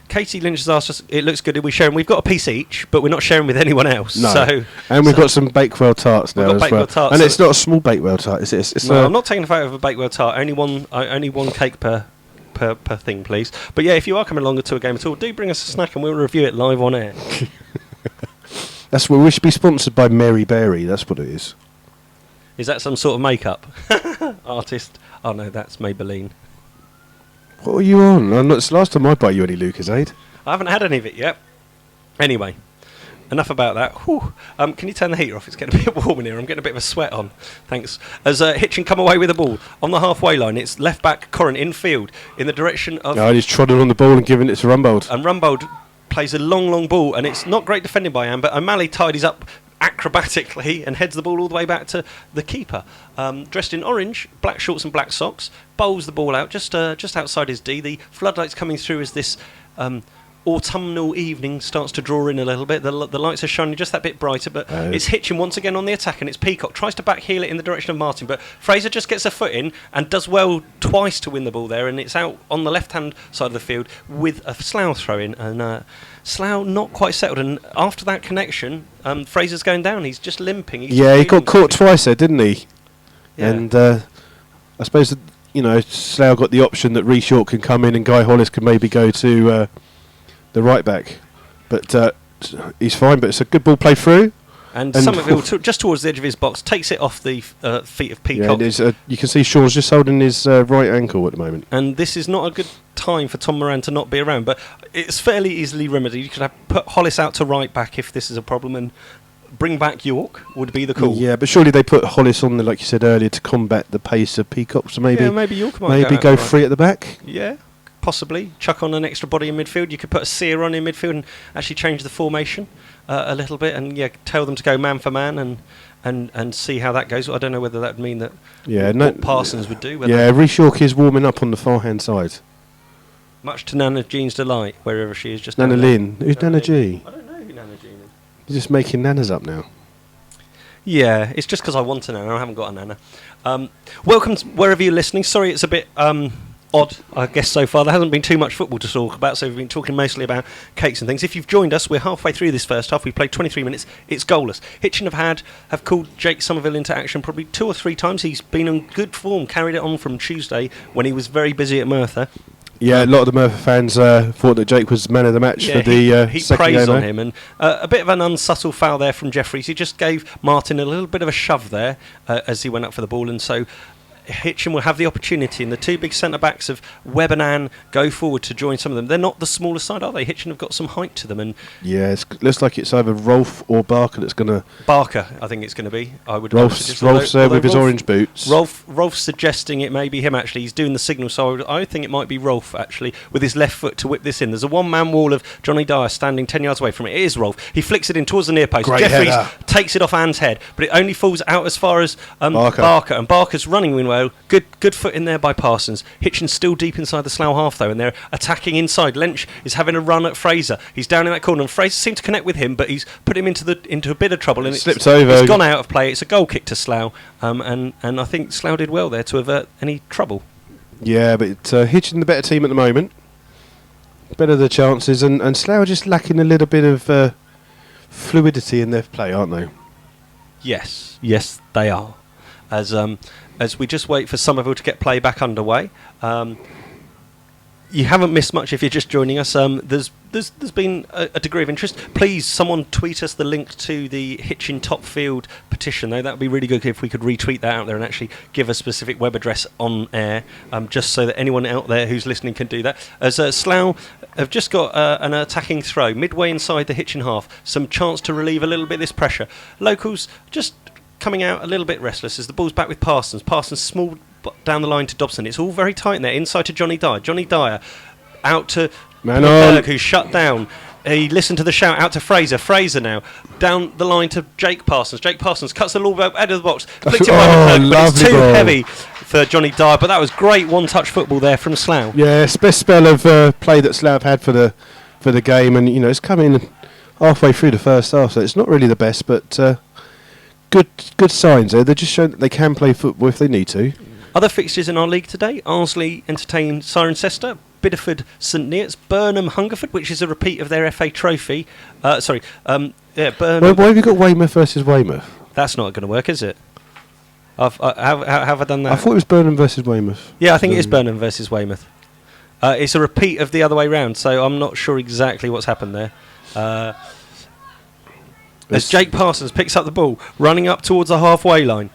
Katie Lynch has asked us, it looks good, are we sharing? We've got a piece each, but we're not sharing with anyone else. No. And we've got some Bakewell tarts now as well. And it's not a small Bakewell tart, is it? No, I'm not taking a photo of a Bakewell tart. Only one cake per thing, please. But yeah, if you are coming along to a game at all, do bring us a snack and we'll review it live on air. That's where we should be sponsored by Mary Berry. That's what it is. Is that some sort of makeup artist? Oh no, that's Maybelline. What are you on? It's the last time I buy you any Lucozade. I haven't had any of it yet. Anyway, enough about that. Can you turn the heater off? It's getting a bit warm in here. I'm getting a bit of a sweat on. Thanks. As Hitchin come away with the ball on the halfway line, it's left back Corrin infield in the direction of. No, he's trotting on the ball and giving it to Rumbold. And Rumbold plays a long ball, and it's not great defending by Anne, but O'Malley tidies up acrobatically and heads the ball all the way back to the keeper, dressed in orange, black shorts and black socks, bowls the ball out just outside his D. The floodlights coming through as this autumnal evening starts to draw in a little bit. The lights are shining just that bit brighter, but it's Hitchin once again on the attack, and it's Peacock tries to back heel it in the direction of Martin, but Fraser just gets a foot in and does well twice to win the ball there, and it's out on the left hand side of the field with a Slough throw in, and Slough not quite settled, and after that connection Fraser's going down. He's just limping. He got caught twice there, didn't he? Yeah. And I suppose that, Slough got the option that Rhys York can come in and Guy Hollis can maybe go to the right back, but he's fine. But it's a good ball play through, and Somerville just towards the edge of his box takes it off the feet of Peacock. Yeah, you can see Sean's just holding his right ankle at the moment, and this is not a good time for Tom Moran to not be around, but it's fairly easily remedied. You could put Hollis out to right back if this is a problem, and bring back York would be the call. Yeah, but surely they put Hollis on there, like you said earlier, to combat the pace of Peacock. So maybe York might go free at the back. Yeah, possibly chuck on an extra body in midfield. You could put a seer on in midfield and actually change the formation a little bit, and tell them to go man for man and see how that goes. I don't know whether that would mean that what Parsons would do. Rhys York is warming up on the far hand side. Much to Nana Jean's delight, wherever she is. Just Nana Lynn. Who's Nana G? I don't know who Nana Jean is. You're just making nanas up now. Yeah, it's just because I want a nana. I haven't got a nana. Welcome to wherever you're listening. Sorry, it's a bit odd, I guess, so far. There hasn't been too much football to talk about, so we've been talking mostly about cakes and things. If you've joined us, we're halfway through this first half. We've played 23 minutes. It's goalless. Hitchin have called Jake Somerville into action probably 2 or 3 times. He's been in good form, carried it on from Tuesday when he was very busy at Merthyr. Yeah, a lot of the Merthyr fans thought that Jake was man of the match for the he second praised game. on him, and a bit of an unsubtle foul there from Jeffries. He just gave Martin a little bit of a shove there as he went up for the ball, and so Hitchin will have the opportunity, and the 2 big centre-backs of Webb and Ann go forward to join some of them. They're not the smaller side, are they? Hitchin have got some height to them. And yeah, it looks like it's either Rolf or Barker that's going to... Barker, I think it's going to be. Rolf's there with his orange boots. Rolf's suggesting it may be him, actually. He's doing the signal, so I think it might be Rolf, actually, with his left foot to whip this in. There's a one-man wall of Johnny Dyer standing 10 yards away from it. It is Rolf. He flicks it in towards the near post. Great Jeffries header. takes it off Ann's head, but it only falls out as far as Barker. And Barker's running well. Good foot in there by Parsons. Hitchin's still deep inside the Slough half, though, and they're attacking inside. Lynch is having a run at Fraser. He's down in that corner, and Fraser seemed to connect with him, but he's put him into a bit of trouble, and slipped over. It's gone out of play. It's a goal kick to Slough, and I think Slough did well there to avert any trouble. Yeah, but Hitchin the better team at the moment. Better the chances, and Slough are just lacking a little bit of fluidity in their play, aren't they? Yes, they are. As we just wait for Somerville to get play back underway. You haven't missed much if you're just joining us. There's been a degree of interest. Please, someone tweet us the link to the Hitchin Top Field petition, though. That would be really good if we could retweet that out there and actually give a specific web address on air, just so that anyone out there who's listening can do that. As Slough have just got an attacking throw midway inside the Hitchin half, some chance to relieve a little bit of this pressure. Locals just coming out a little bit restless as the ball's back with Parsons. Parsons small down the line to Dobson. It's all very tight in there. Inside to Johnny Dyer. Johnny Dyer out to McClurg, who's shut down. He listened to the shout out to Fraser. Fraser now down the line to Jake Parsons. Jake Parsons cuts the ball out of the box. Flicked it by McClurg, but it's too heavy for Johnny Dyer. But that was great one-touch football there from Slough. Yeah, it's the best spell of play that Slough have had for the game, and it's coming halfway through the first half, so it's not really the best, but good signs there. They're just showing that they can play football if they need to. Other fixtures in our league today: Arsley entertain Cirencester, Bideford St Neots, Burnham Hungerford, which is a repeat of their FA Trophy. Burnham. Why have you got Weymouth versus Weymouth? That's not going to work, is it? Have I done that? I thought it was Burnham versus Weymouth. Yeah, I think it is Burnham versus Weymouth. It's a repeat of the other way round, so I'm not sure exactly what's happened there. As Jake Parsons picks up the ball, running up towards the halfway line.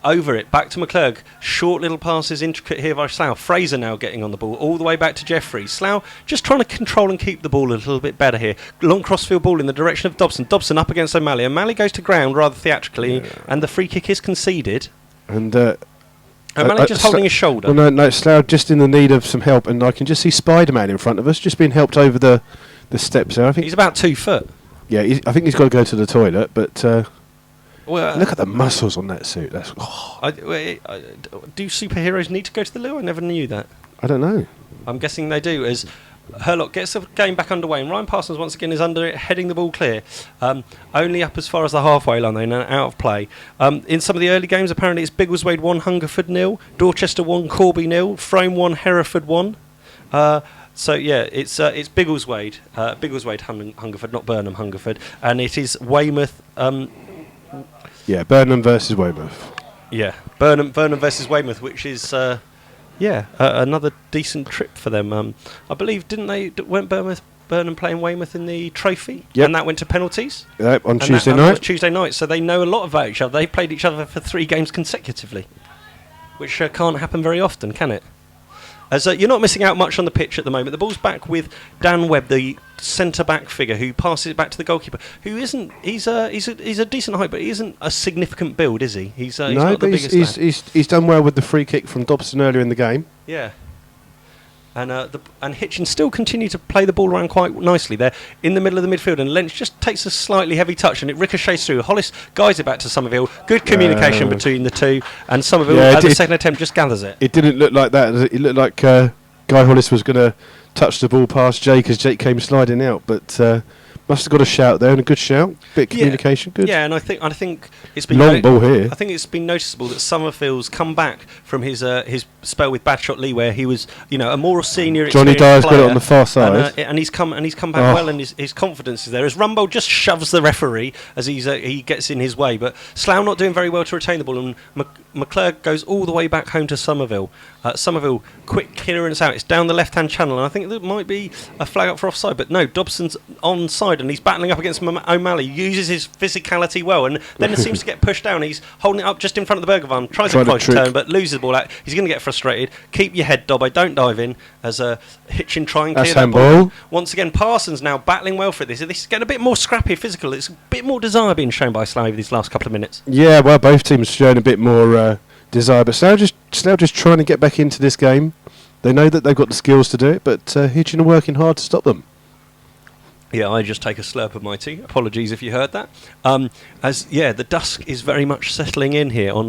Over it, back to McClurg. Short little passes, intricate here by Slough. Fraser now getting on the ball, all the way back to Jeffries. Slough just trying to control and keep the ball a little bit better here. Long crossfield ball in the direction of Dobson. Dobson up against O'Malley. O'Malley goes to ground rather theatrically, and the free kick is conceded. And O'Malley just holding his shoulder. Well, no, Slough just in the need of some help, and I can just see Spider-Man in front of us, just being helped over the steps there. I think he's about 2 foot. Yeah, I think he's got to go to the toilet, but well, look at the muscles on that suit. That's do superheroes need to go to the loo? I never knew that. I don't know. I'm guessing they do, as Herlock gets the game back underway, and Ryan Parsons once again is under it, heading the ball clear. Only up as far as the halfway line, though, and out of play. In some of the early games, apparently it's Biggleswade 1, Hungerford 0, Dorchester 1, Corby 0, Frome 1, Hereford 1. So yeah, it's Biggleswade, Hungerford, not Burnham Hungerford, and it is Weymouth. Burnham versus Weymouth. Yeah, Burnham versus Weymouth, which is another decent trip for them. I believe weren't Burnham playing Weymouth in the trophy? Yep. And that went to penalties? Yep, on Tuesday night. So they know a lot about each other. They've played each other for 3 games consecutively, which can't happen very often, can it? As you're not missing out much on the pitch at the moment. The ball's back with Dan Webb, the centre-back figure, who passes it back to the goalkeeper, who isn't... He's a decent height, but he isn't a significant build, is he? He's not the biggest lad. He's done well with the free kick from Dobson earlier in the game. Yeah. And Hitchin still continue to play the ball around quite nicely. They're in the middle of the midfield, and Lynch just takes a slightly heavy touch, and it ricochets through. Hollis guides it back to Somerville. Good communication between the two, and Somerville at the second attempt just gathers it. It didn't look like that. It looked like Guy Hollis was going to touch the ball past Jake as Jake came sliding out, but Must have got a shout there, and a good shout. Bit of communication, good. Yeah, and I think it's been long ball here. I think it's been noticeable that Summerfield's come back from his spell with Badshot Lee, where he was, a more senior. Johnny Dyer's got it on the far side, and he's come back well, and his confidence is there. As Rumbold just shoves the referee as he gets in his way, but Slough not doing very well to retain the ball, and McClure goes all the way back home to Somerville. Somerville, quick clearance out. It's down the left-hand channel, and I think there might be a flag up for offside, but no, Dobson's onside, and he's battling up against O'Malley. Uses his physicality well, and then it seems to get pushed down. He's holding it up just in front of the Bergervan, tries to push turn, but loses the ball out. He's going to get frustrated. Keep your head, Dobbo. Don't dive in. As Hitchin try and clear that ball. Once again, Parsons now battling well for this. This is getting a bit more scrappy, physical. It's a bit more desire being shown by Slough these last couple of minutes. Yeah, well, both teams showing a bit more desire, but Slough just trying to get back into this game. They know that they've got the skills to do it, but Hitchin are working hard to stop them. Yeah, I just take a slurp of my tea. Apologies if you heard that. The dusk is very much settling in here on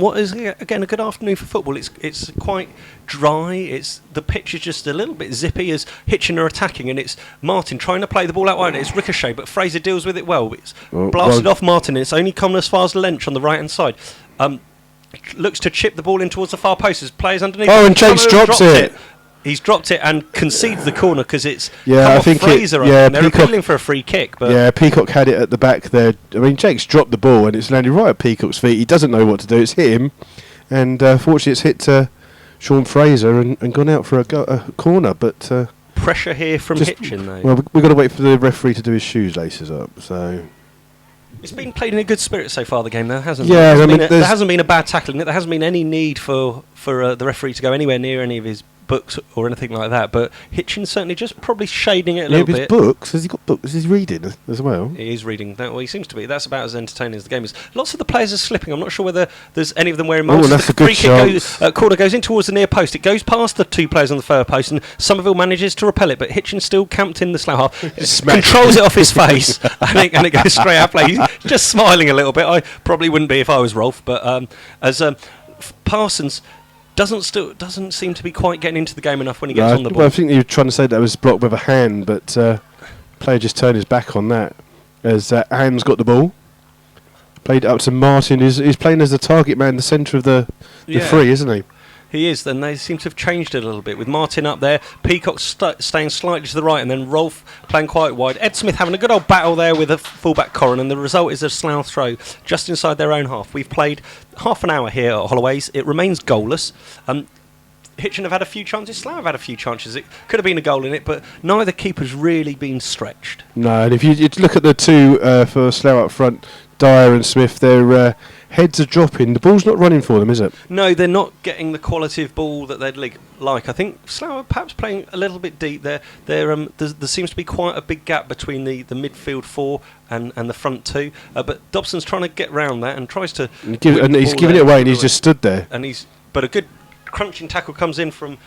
what is again a good afternoon for football. It's quite dry. The pitch is just a little bit zippy as Hitchin are attacking, and it's Martin trying to play the ball out wide. It's ricochet, but Fraser deals with it well. It's blasted off Martin. And it's only come as far as Lench on the right hand side. Looks to chip the ball in towards the far post as players underneath. Oh, and Chase drops it. He's dropped it and concedes the corner because it's I think Fraser. They're appealing for a free kick. But Peacock had it at the back there. I mean, Jake's dropped the ball and it's landed right at Peacock's feet. He doesn't know what to do. It's hit him, and fortunately, it's hit Sean Fraser and gone out for a corner. But pressure here from Hitchin, though. Well, we've got to wait for the referee to do his shoelaces up. So. It's been played in a good spirit so far, the game, though, hasn't it? Yeah, there hasn't been a bad tackling. There hasn't been any need for the referee to go anywhere near any of his books or anything like that. But Hitchin's certainly just probably shading it a little bit. His books? Has he got books? Is he reading as well? He is reading. Well, he seems to be. That's about as entertaining as the game is. Lots of the players are slipping. I'm not sure whether there's any of them wearing masks. Oh, that's a good shot. Corner goes in towards the near post. It goes past the two players on the far post, and Somerville manages to repel it, but Hitchin still camped in the Slough half. Controls it off his face, and it goes straight out play. He's just smiling a little bit. I probably wouldn't be if I was Rolf, but as Parsons doesn't seem to be quite getting into the game enough when he gets on the ball. Well, I think you were trying to say that was blocked with a hand, but player just turned his back on that as Hans got the ball. Played it up to Martin. He's playing as the target man, the centre of the free, isn't he? He is, and they seem to have changed it a little bit with Martin up there, Peacock staying slightly to the right, and then Rolf playing quite wide. Ed Smith having a good old battle there with a fullback Corrin, and the result is a Slough throw just inside their own half. We've played half an hour here at Holloway's. It remains goalless. Hitchin have had a few chances. Slough have had a few chances. It could have been a goal in it, but neither keeper's really been stretched. No, and if you look at the two for Slough up front, Dyer and Smith, their heads are dropping. The ball's not running for them, is it? No, they're not getting the quality of ball that they'd like. I think Slough are perhaps playing a little bit deep there. There seems to be quite a big gap between the midfield four and the front two. But Dobson's trying to get round that and tries to... And he's giving it away and he's just stood there. But a good crunching tackle comes in from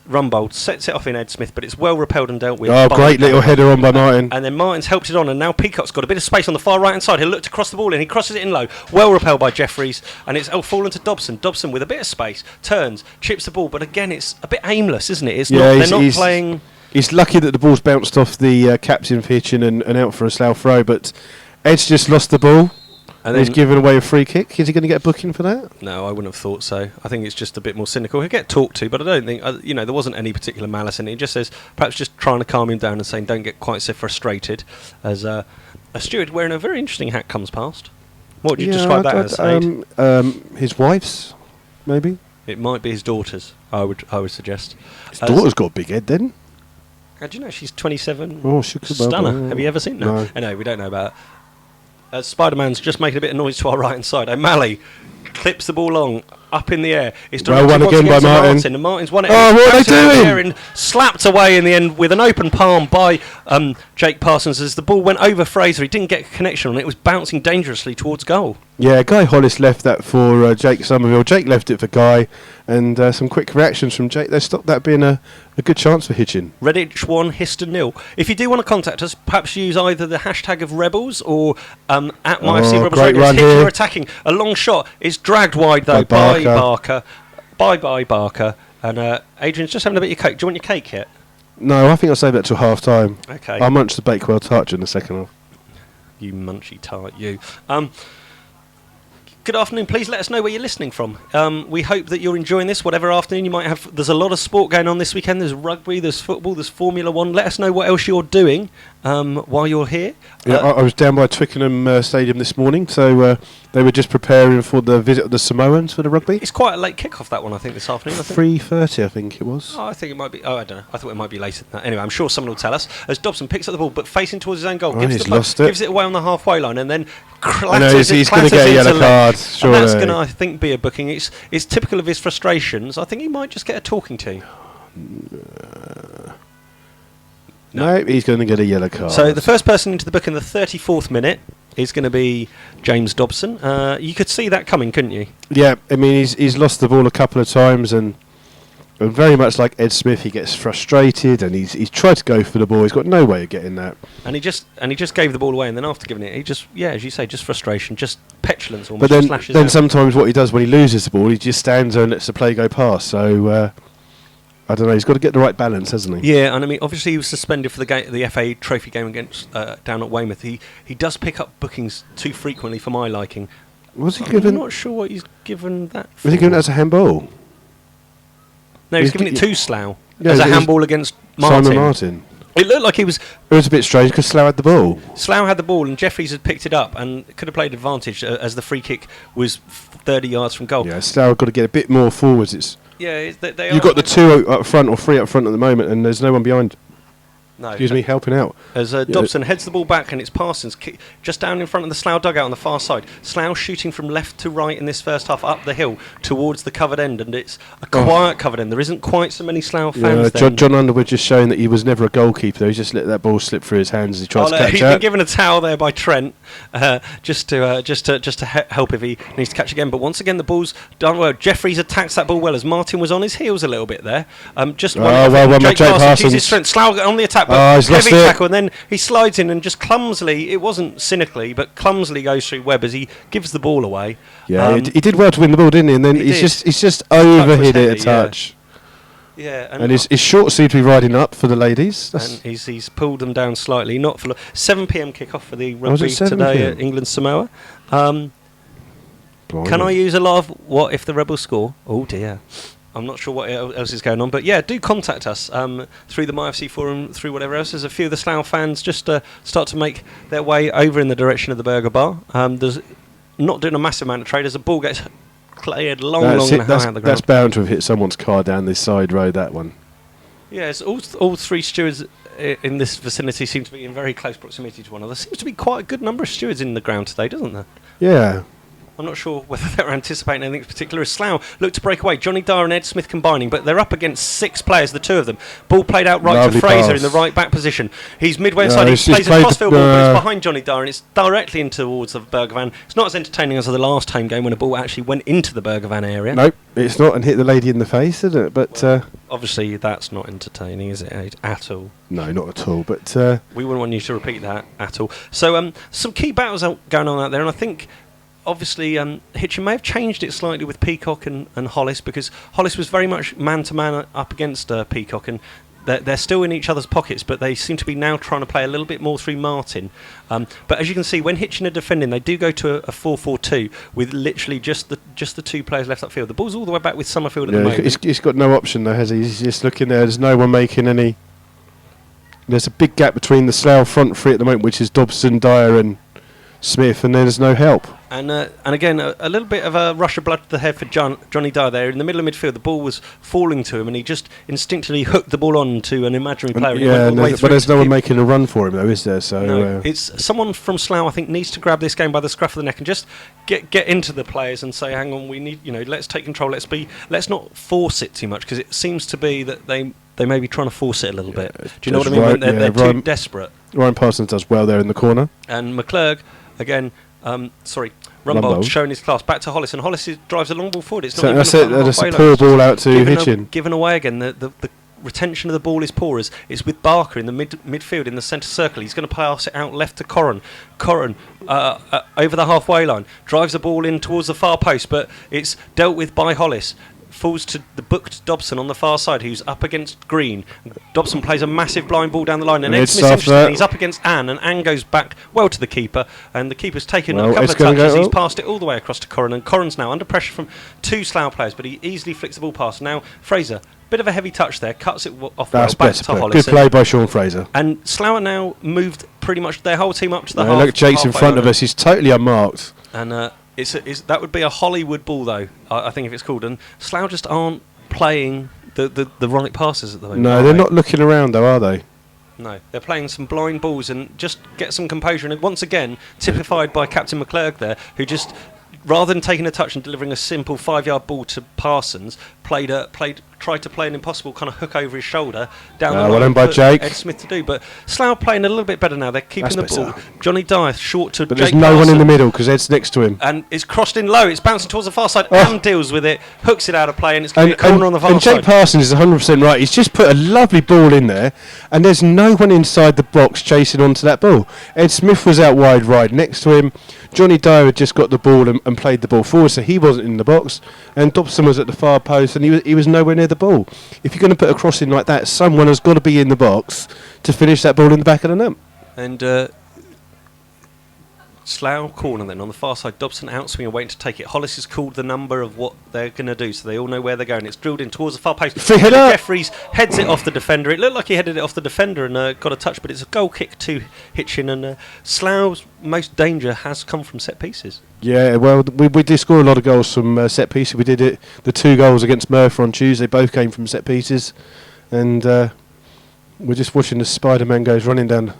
Rumbold, sets it off in Ed Smith, but it's well repelled and dealt with. Oh, great little header on by Martin. And then Martin's helped it on, and now Peacock's got a bit of space on the far right hand side. He'll look to cross the ball in. He crosses it in low. Well repelled by Jeffries, and it's fallen to Dobson. Dobson with a bit of space, turns, chips the ball, but again, it's a bit aimless, isn't it? They're not playing... He's lucky that the ball's bounced off the captain for Hitchin and out for a Slough throw, but Ed's just lost the ball. And he's given away a free kick. Is he going to get a booking for that? No, I wouldn't have thought so. I think it's just a bit more cynical. He'll get talked to, but I don't think, there wasn't any particular malice in it. He just says, perhaps just trying to calm him down and saying, don't get quite so frustrated. As a steward wearing a very interesting hat comes past. What would you describe that as, Ade? His wife's, maybe? It might be his daughter's, I would suggest. His daughter's got a big head then. How do you know she's 27? Oh, she could Stunner. Have you ever seen that? No. I know, we don't know about her. Spider-Man's just making a bit of noise to our right hand side. O'Malley clips the ball long, up in the air. It's well won again by Martin. And Martin's won it. Oh, what are they doing? And slapped away in the end with an open palm by Jake Parsons as the ball went over Fraser. He didn't get a connection on it. It was bouncing dangerously towards goal. Yeah, Guy Hollis left that for Jake Somerville. Jake left it for Guy, and some quick reactions from Jake. They stopped that being a good chance for Hitchin. Redditch 1, Histon 0. If you do want to contact us, perhaps use either the hashtag of Rebels or at MyFC Rebels. Great run Hitchin here. are attacking. A long shot. It's dragged wide though by Barker. Bye Barker. And Adrian's just having a bit of your cake. Do you want your cake yet? No, I think I'll save that till half time. Okay. I'll munch the Bakewell tart in the second half. You munchy tart, you. Good afternoon. Please let us know where you're listening from. We hope that you're enjoying this, whatever afternoon you might have. There's a lot of sport going on this weekend. There's rugby, there's football, there's Formula 1. Let us know what else you're doing while you're here. Yeah, I was down by Twickenham Stadium this morning, so they were just preparing for the visit of the Samoans for the rugby. It's quite a late kick-off, that one, I think, this afternoon. 3:30, I think it was. Oh, I think it might be. Oh, I don't know. I thought it might be later than that. Anyway, I'm sure someone will tell us. As Dobson picks up the ball, but facing towards his own goal, He's lost it. gives it away on the halfway line, and then he's going to get a yellow card. And that's going to, I think, be a booking. It's typical of his frustrations. I think he might just get a talking to. No, he's going to get a yellow card. So the first person into the book in the 34th minute is going to be James Dobson. You could see that coming, couldn't you? Yeah, I mean, he's lost the ball a couple of times, and very much like Ed Smith, he gets frustrated, and he's tried to go for the ball. He's got no way of getting that. And he just gave the ball away, and then after giving it, he just, as you say, just frustration, just petulance almost. But slashes then out. sometimes what he does when he loses the ball, he just stands there and lets the play go past. So I don't know. He's got to get the right balance, hasn't he? Yeah, and I mean, obviously he was suspended for the FA Trophy game against down at Weymouth. He does pick up bookings too frequently for my liking. Was he given? I'm not sure what he's given that for. Was he given it as a handball? No, he's given it to Slough Yeah, as a it was handball against Martin. Simon Martin. It looked like he was. It was a bit strange because Slough had the ball. Slough had the ball and Jeffries had picked it up and could have played advantage as the free kick was 30 yards from goal. Yeah, Slough got to get a bit more forwards. They You've got the two up front or three up front at the moment, and there's no one behind. No, Excuse me, helping out. As Dobson heads the ball back, and it's Parsons just down in front of the Slough dugout on the far side. Slough shooting from left to right in this first half, up the hill towards the covered end, and it's a quiet covered end. There isn't quite so many Slough fans there. John Underwood just showing that he was never a goalkeeper. He just let that ball slip through his hands as he tries to catch He's it. been given a towel there by Trent, just to help if he needs to catch again. But once again, the ball's done well. Jeffries attacks that ball well as Martin was on his heels a little bit there. Jake Parsons uses his strength. Slough on the attack, but he's lost heavy it. tackle, and then he slides in and just clumsily, it wasn't cynically, but clumsily goes through Webb as he gives the ball away. Yeah, he did well to win the ball, didn't he? And then he's just overhit it a touch. Yeah, and his shorts seem to be riding up for the ladies. And he's pulled them down slightly. Not for 7 p.m. kick-off for the rugby today at England Samoa. Can I use a lot of what if the Rebels score? Oh dear. I'm not sure what else is going on, but yeah, do contact us through the MyFC forum, through whatever else. There's a few of the Slough fans just start to make their way over in the direction of the Burger Bar. There's not doing a massive amount of trade as the ball gets cleared long and high out the ground. That's bound to have hit someone's car down this side road, that one. Yes, all three stewards in this vicinity seem to be in very close proximity to one another. There seems to be quite a good number of stewards in the ground today, doesn't there? Yeah. I'm not sure whether they're anticipating anything particular. As Slough look to break away, Johnny Dyer and Ed Smith combining, but they're up against 6 players, the two of them. Ball played out right Lovely to Fraser pass. in the right back position. He's midway inside, he plays a crossfield ball, but it's behind Johnny Dyer and it's directly in towards the Burger Van. It's not as entertaining as the last home game when a ball actually went into the Burger Van area. Nope, it's not, and hit the lady in the face, is it? But obviously that's not entertaining, is it, at all? No, not at all. But we wouldn't want you to repeat that at all. So some key battles going on out there, and I think obviously Hitchin may have changed it slightly with Peacock and Hollis, because Hollis was very much man-to-man up against Peacock, and they're still in each other's pockets, but they seem to be now trying to play a little bit more through Martin. But as you can see, when Hitchin are defending, they do go to a 4-4-2 with literally just the 2 players left upfield. The ball's all the way back with Summerfield at the moment. He's got no option though, has he? He's just looking there. There's no one making any. There's a big gap between the Slough front three at the moment, which is Dobson, Dyer and Smith, and there's no help. And again, a little bit of a rush of blood to the head for Johnny Dyer there. In the middle of midfield, the ball was falling to him, and he just instinctively hooked the ball on to an imaginary player. But there's no one making a run for him, though, is there? So no, it's someone from Slough, I think, needs to grab this game by the scruff of the neck and just get into the players and say, hang on, we need, let's take control. Let's not force it too much, because it seems to be that they may be trying to force it a little bit. Do you know what I mean? When they're too desperate. Ryan Parsons does well there in the corner. And McClurg, again, Rumbold showing his class. Back to Hollis, and Hollis drives a long ball forward. It's not that's a poor ball out to Hitchin. Given away again. The retention of the ball is poor. It's with Barker in the midfield in the centre circle. He's going to pass it out left to Corran. Corran over the halfway line drives the ball in towards the far post, but it's dealt with by Hollis. falls to the booked Dobson on the far side, who's up against Green. Dobson plays a massive blind ball down the line, and Ed Smith's interesting. He's up against Anne, and Anne goes back well to the keeper, and the keeper's taken a couple of touches. He's passed it all the way across to Corrin, and Corrin's now under pressure from 2 Slough players, but he easily flicks the ball past. Now Fraser, bit of a heavy touch there, cuts it off well, back to Hollis. Good play by Sean Fraser. And Slough are now moved pretty much their whole team up to the half. Look, Jake's in front of us. He's totally unmarked. And that would be a Hollywood ball, though, I think, if it's called. And Slough just aren't playing the right passes at the moment. No, they're not looking around, though, are they? No, they're playing some blind balls and just get some composure. And once again, typified by Captain McClurg there, who just, rather than taking a touch and delivering a simple 5-yard ball to Parsons, tried to play an impossible kind of hook over his shoulder down the line. Well done by Jake. Ed Smith to do, but Slough playing a little bit better now. They're keeping the ball. Johnny Dye short to but Jake there's no Parson, one in the middle because Ed's next to him. and it's crossed in low. It's bouncing towards the far side. And deals with it, hooks it out of play, and it's going to be a corner on the far side. And Jake Parsons is 100% right. He's just put a lovely ball in there, and there's no one inside the box chasing onto that ball. Ed Smith was out wide right next to him. Johnny Dyer had just got the ball and played the ball forward, so he wasn't in the box. And Dobson was at the far post, and he was nowhere near the ball. If you're going to put a cross in like that, someone has got to be in the box to finish that ball in the back of the net. And Slough corner then on the far side. Dobson outswinger waiting to take it. Hollis has called the number of what they're going to do, so they all know where they're going. It's drilled in towards the far post. Free header. Jeffries heads it off the defender. It looked like he headed it off the defender and got a touch, but it's a goal kick to Hitchin. And Slough's most danger has come from set pieces. Yeah, well, we did score a lot of goals from set pieces. We did it. The 2 goals against Merthyr on Tuesday both came from set pieces, and we're just watching the Spider-Man goes running down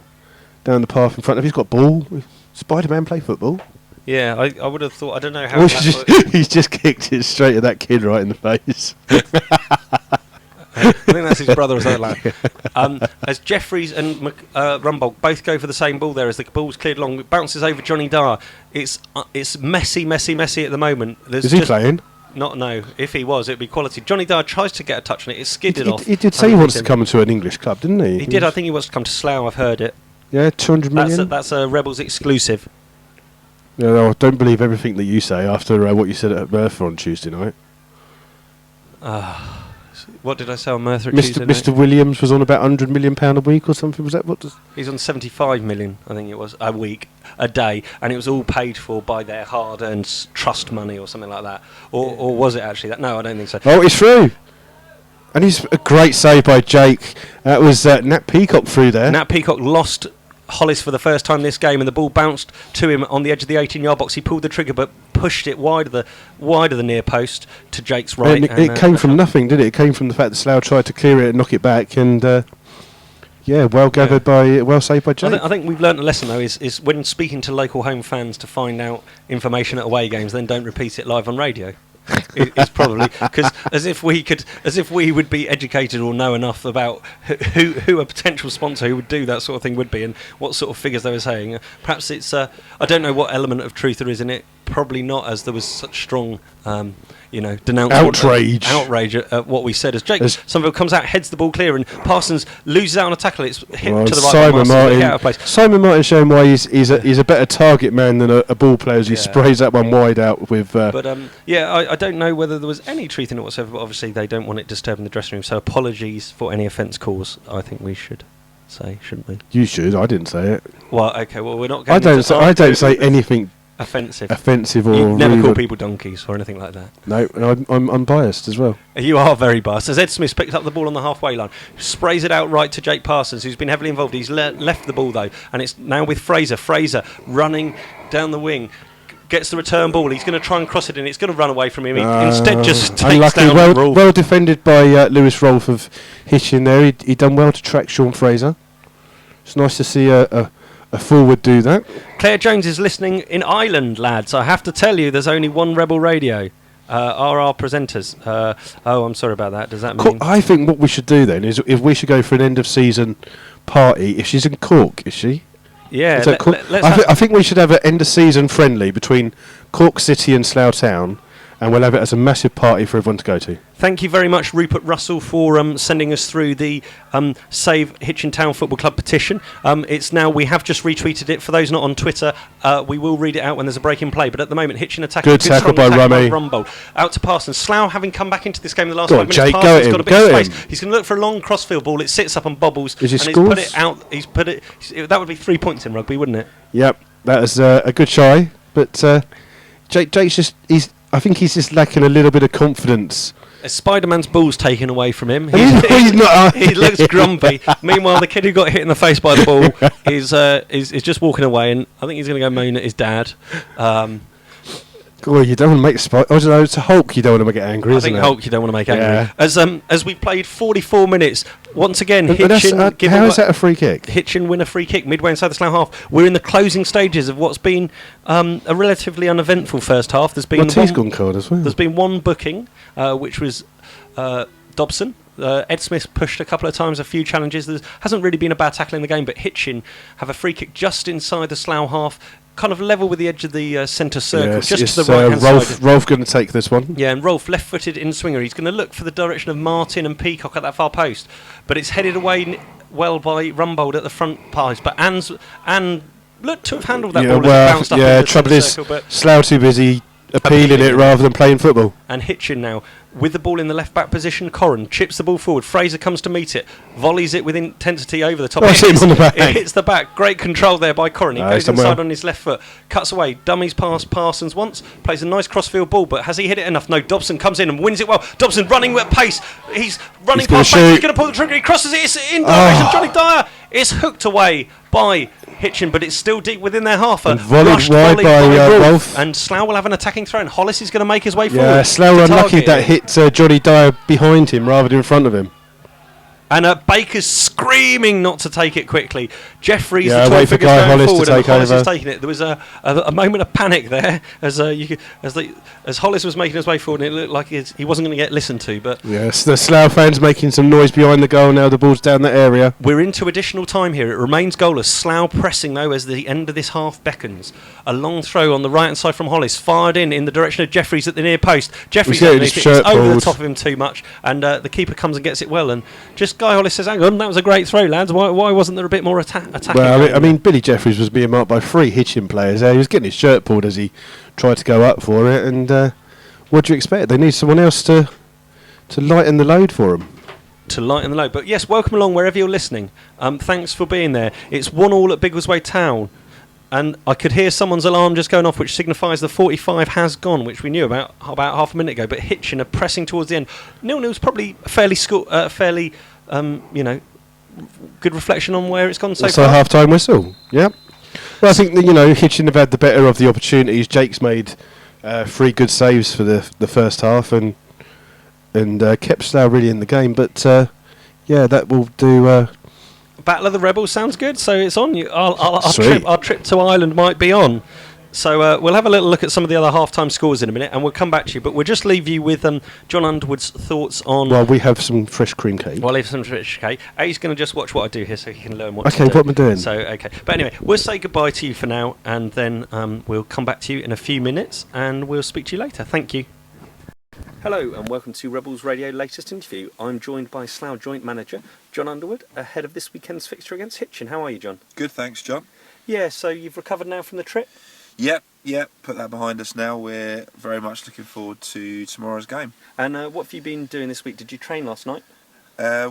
the path in front of. He's got ball. Spider-Man play football? Yeah, I would have thought. I don't know how. He's just kicked it straight at that kid right in the face. I think that's his brother or something like that. As Jeffries and Rumbold both go for the same ball there, as the ball's cleared long, it bounces over Johnny Dyer. It's messy at the moment. Is he playing? No. If he was, it'd be quality. Johnny Dyer tries to get a touch on it. It's skidded off. He did say he wants to come to an English club, didn't he? He did. I think he wants to come to Slough. I've heard it. Yeah, 200 million. That's a Rebels exclusive. No, I don't believe everything that you say after what you said at Merthyr on Tuesday night. What did I say on Merthyr Tuesday night? Mr. Williams was on about £100 million a week or something. Was that what? He's on 75 million, I think it was, a week, a day, and it was all paid for by their hard-earned trust money or something like that. Or was it actually that? No, I don't think so. Oh, it's through. And he's a great save by Jake. That was Nat Peacock through there. Nat Peacock lost Hollis for the first time this game, and the ball bounced to him on the edge of the 18-yard box. He pulled the trigger, but pushed it wide of the near post to Jake's right. And it came from nothing, did it? It came from the fact that Slough tried to clear it and knock it back, and well saved by Jake. I think we've learnt a lesson though. Is when speaking to local home fans to find out information at away games, then don't repeat it live on radio. It's probably because as if we would be educated or know enough about who a potential sponsor who would do that sort of thing would be and what sort of figures they were saying. Perhaps it's I don't know what element of truth there is in it. Probably not, as there was such strong denouncement, outrage at what we said. As Jake Somerville comes out, heads the ball clear, and Parsons loses out on a tackle. It's hit to the right. Simon Martin showing why he's a better target man than a ball player as he sprays that one wide out with. I don't know whether there was any truth in it whatsoever. But obviously they don't want it disturbing the dressing room. So apologies for any offence caused. I think we should say, shouldn't we? You should. I didn't say it. Well, okay. Well, we're not. I don't say anything. Offensive or you never call people donkeys or anything like that. No, I'm unbiased as well. You are very biased. As Ed Smith picks up the ball on the halfway line, sprays it out right to Jake Parsons, who's been heavily involved. He's left the ball though, and it's now with Fraser. Fraser running down the wing, gets the return ball. He's going to try and cross it, and it's going to run away from him. He instead just takes down Rolfe. Well defended by Lewis Rolfe of Hitchin there. He done well to track Sean Fraser. It's nice to see a forward do that. Claire Jones is listening in Ireland, lads. I have to tell you, there's only one Rebel Radio. Are our presenters. I'm sorry about that. Does that mean... I think what we should do then is if we should go for an end-of-season party. If she's in Cork, is she? Yeah. I think we should have an end-of-season friendly between Cork City and Slough Town, and we'll have it as a massive party for everyone to go to. Thank you very much, Rupert Russell, for sending us through the Save Hitchin Town Football Club petition. It's now, we have just retweeted it. For those not on Twitter, we will read it out when there's a break in play. But at the moment, Hitchin attacking. Good tackle by Rummy. Rumbold. Out to Parsons. Slough having come back into this game in the last 5 Go on, minutes. Jake, Parsons go got a bit of space. He's going to look for a long crossfield ball. It sits up and bobbles. Is he and scores? he's put it out. He's put it. That would be 3 points in rugby, wouldn't it? Yep, that is a good try. But Jake's just, I think he's just lacking a little bit of confidence. Spider-Man's ball's taken away from him. He's not. He looks grumpy. Meanwhile, the kid who got hit in the face by the ball is just walking away, and I think he's going to go moan at his dad. God, you don't want to make I don't know, it's a Hulk you don't want to make it angry, isn't it? I think Hulk you don't want to make angry. Yeah. As we played 44 minutes, once again, But Hitchin... how is that a free kick? Hitchin win a free kick midway inside the Slough half. We're in the closing stages of what's been a relatively uneventful first half. There's been He's gone cold as well. There's been one booking, which was Dobson. Ed Smith pushed a couple of times, a few challenges. There hasn't really been a bad tackle in the game, but Hitchin have a free kick just inside the Slough half, kind of level with the edge of the centre circle, just to the right-hand side. Rolf going to take this one. Yeah, and Rolf, left-footed in-swinger. He's going to look for the direction of Martin and Peacock at that far post, but it's headed away well by Rumbold at the front post. But Anne looked to have handled that ball as it bounced up into the trouble is, circle, but Slough too busy appealing it rather than playing football. And Hitchin now, with the ball in the left-back position, Corrin chips the ball forward. Fraser comes to meet it, volleys it with intensity over the top. It hits the back. Great control there by Corrin. He goes inside on his left foot, cuts away, dummies past Parsons once, plays a nice crossfield ball, but has he hit it enough? No, Dobson comes in and wins it well. Dobson running with pace. He's running past pace. He's going to pull the trigger. He crosses it. It's in direction of Johnny Dyer. It's hooked away by Hitchin, but it's still deep within their half. Volleyed wide by Rolf. And Slough will have an attacking throw, and Hollis is going to make his way forward. Yeah, Slough unlucky that hit Johnny Dyer behind him rather than in front of him. And Baker's screaming not to take it quickly. Jeffries, the 12 wait for figures Guy going Hollis forward, to take and Hollis over. is taking it. There was a moment of panic there as Hollis was making his way forward, and it looked like he wasn't going to get listened to. But yes, the Slough fans making some noise behind the goal now. The ball's down that area. We're into additional time here. It remains goalless. Slough pressing though as the end of this half beckons. A long throw on the right hand side from Hollis, fired in the direction of Jeffries at the near post. Jeffries it's over the top of him too much, and the keeper comes and gets it well. And just Guy Hollis says, "Hang on, that was a great throw, lads. Why wasn't there a bit more attacking?" Well, I mean, Billy Jeffries was being marked by 3 Hitchin players there. He was getting his shirt pulled as he tried to go up for it. And what do you expect? They need someone else to lighten the load for them. To lighten the load. But yes, welcome along wherever you're listening. Thanks for being there. It's 1-1 at Biggleswade Town. And I could hear someone's alarm just going off, which signifies the 45 has gone, which we knew about half a minute ago. But Hitchin are pressing towards the end. 0-0's probably fairly good reflection on where it's gone so far. So half-time whistle, yeah. Well, I think that, Hitchin have had the better of the opportunities. Jake's made 3 good saves for the first half and kept Slough really in the game. But that will do. Battle of the Rebels sounds good. So it's on. Our trip to Ireland might be on. So we'll have a little look at some of the other half-time scores in a minute, and we'll come back to you. But we'll just leave you with John Underwood's thoughts on... Well, we have some fresh cream cake. Well, we have some fresh cake. He's going to just watch what I do here so he can learn what to do. Okay, what am I doing? So, okay. But anyway, we'll say goodbye to you for now, and then we'll come back to you in a few minutes, and we'll speak to you later. Thank you. Hello, and welcome to Rebels Radio latest interview. I'm joined by Slough Joint Manager John Underwood, ahead of this weekend's fixture against Hitchin. How are you, John? Good, thanks, John. Yeah, so you've recovered now from the trip? Yep, put that behind us now. We're very much looking forward to tomorrow's game. And what have you been doing this week? Did you train last night?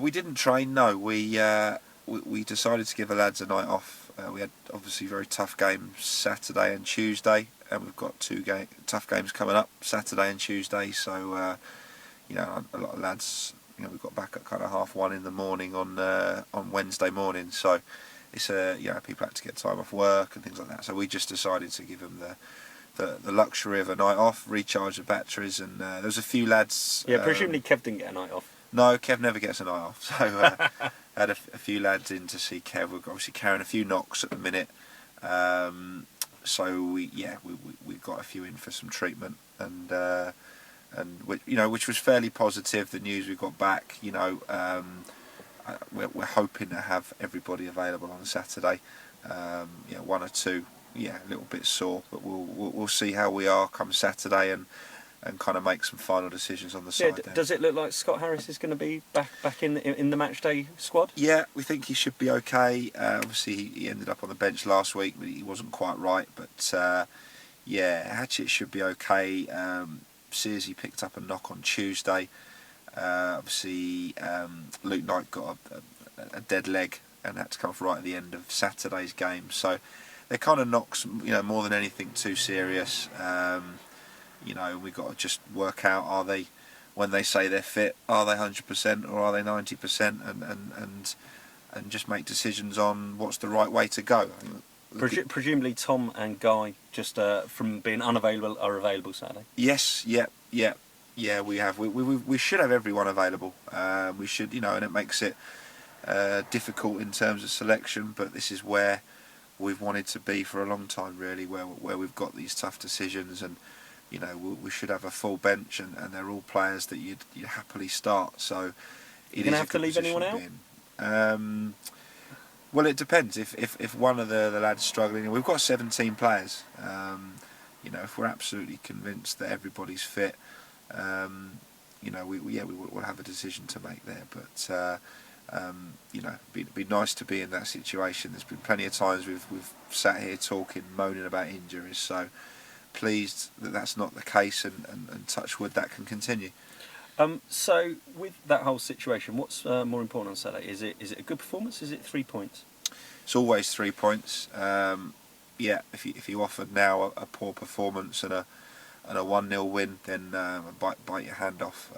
We didn't train, no. We decided to give the lads a night off. We had obviously very tough games Saturday and Tuesday, and we've got 2 tough games coming up Saturday and Tuesday. So, a lot of lads, we got back at kind of 1:30 in the morning on Wednesday morning. So it's people had to get time off work and things like that. So we just decided to give them the luxury of a night off, recharge the batteries, and there was a few lads. Yeah, presumably Kev didn't get a night off. No, Kev never gets a night off. So had a few lads in to see Kev. We're obviously carrying a few knocks at the minute. So we got a few in for some treatment, and which was fairly positive. The news we got back, we're hoping to have everybody available on Saturday. 1 or 2, a little bit sore, but we'll see how we are come Saturday, and kind of make some final decisions on the Yeah, side. There. does it look like Scott Harris is going to be back in the match day squad? Yeah, we think he should be okay. Obviously, he ended up on the bench last week, but he wasn't quite right. But yeah, Hatchett should be okay. Searsy picked up a knock on Tuesday. Obviously, Luke Knight got a dead leg and had to come off right at the end of Saturday's game. So they're kind of knocks, more than anything too serious. We've got to just work out, are they, when they say they're fit, are they 100% or are they 90%, and just make decisions on what's the right way to go. Presumably Tom and Guy, just from being unavailable, are available Saturday. Yes, yeah, we have. We should have everyone available. We should, and it makes it difficult in terms of selection, but this is where we've wanted to be for a long time, really, where we've got these tough decisions, and we should have a full bench, and they're all players that you'd happily start. So you're going to have to leave anyone out? Well, it depends. If one of the lads struggling, we've got 17 players. If we're absolutely convinced that everybody's fit, we'll have a decision to make there. But it'd be nice to be in that situation. There's been plenty of times we've sat here talking, moaning about injuries. So pleased that that's not the case, and touch wood that can continue. So with that whole situation, what's more important on Saturday? Is it a good performance? Is it 3 points? It's always 3 points. If you offered now a poor performance and a 1-0 win, then bite your hand off.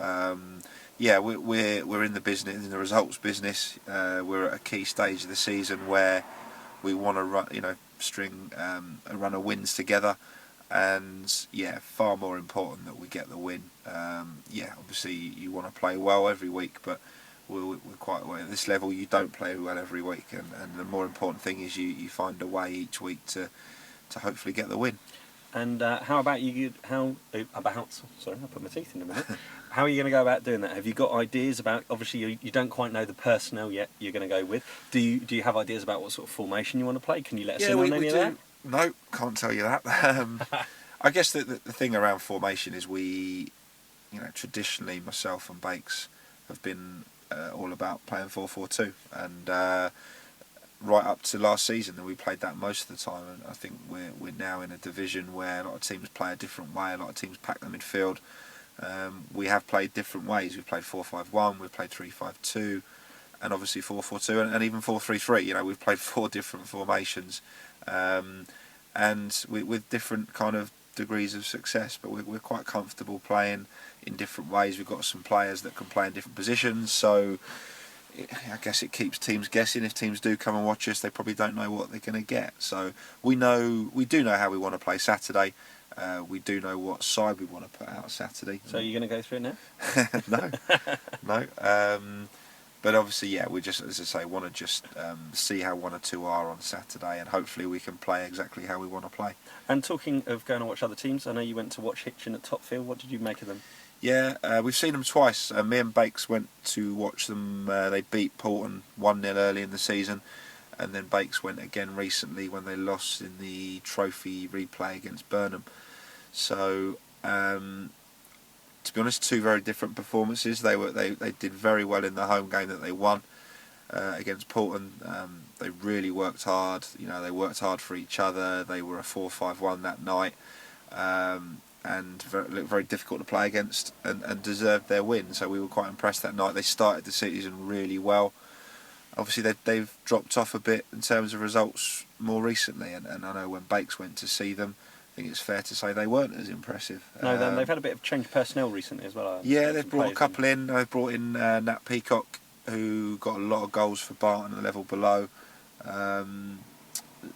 We're in the business, in the results business. We're at a key stage of the season where we want to run, string a run of wins together. And far more important that we get the win. Obviously you want to play well every week, but we're quite well at this level. You don't play well every week, and the more important thing is you find a way each week to hopefully get the win. And how about you? Sorry, I put my teeth in a minute. How are you going to go about doing that? Have you got ideas about? Obviously, you don't quite know the personnel yet you're going to go with. Do you have ideas about what sort of formation you want to play? Can you let us in on any of that? No, can't tell you that. I guess the thing around formation is we, traditionally myself and Bakes have been all about playing 4-4-2, and right up to last season, and we played that most of the time. And I think we're now in a division where a lot of teams play a different way. A lot of teams pack the midfield. We have played different ways. We've played 4-5-1, we've played 3-5-2, and obviously 4-4-2, and even 4-3-3. We've played 4 different formations. And with different kind of degrees of success, but we're quite comfortable playing in different ways. We've got some players that can play in different positions, so I guess it keeps teams guessing. If teams do come and watch us, they probably don't know what they're going to get. So we do know how we want to play Saturday. We do know what side we want to put out Saturday. So you're going to go through it now? No. But obviously, we just, as I say, want to just see how 1 or 2 are on Saturday, and hopefully we can play exactly how we want to play. And talking of going to watch other teams, I know you went to watch Hitchin at Topfield. What did you make of them? Yeah, we've seen them twice. Me and Bakes went to watch them. They beat Porton 1-0 early in the season, and then Bakes went again recently when they lost in the trophy replay against Burnham. So, to be honest, 2 very different performances. They did very well in the home game that they won against Porton. They really worked hard. They worked hard for each other. They were a 4-5-1 that night, and looked very difficult to play against, and deserved their win. So we were quite impressed that night. They started the season really well. Obviously, they've dropped off a bit in terms of results more recently, and I know when Bakes went to see them, I think it's fair to say they weren't as impressive. No, they've had a bit of change of personnel recently as well. They've brought a couple in. They've brought in Nat Peacock, who got a lot of goals for Barton at the level below. And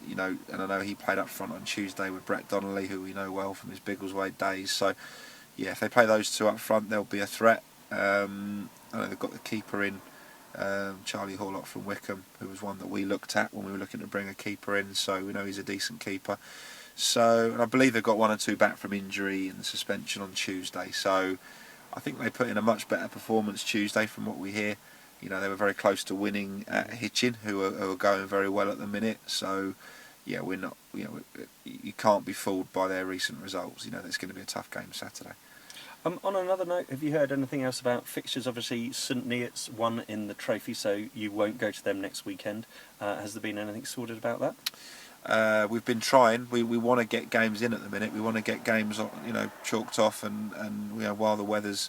I know he played up front on Tuesday with Brett Donnelly, who we know well from his Biggleswade days. So, if they play those 2 up front, they'll be a threat. I know they've got the keeper in, Charlie Horlock from Wickham, who was one that we looked at when we were looking to bring a keeper in. So we know he's a decent keeper. So, and I believe they've got 1 or 2 back from injury and suspension on Tuesday. So, I think they put in a much better performance Tuesday from what we hear. They were very close to winning at Hitchin, who are going very well at the minute. So, we're not. You can't be fooled by their recent results. It's going to be a tough game Saturday. On another note, have you heard anything else about fixtures? Obviously, St Neots won in the trophy, so you won't go to them next weekend. Has there been anything sorted about that? We've been trying. We want to get games in at the minute. We want to get games, chalked off, and while the weather's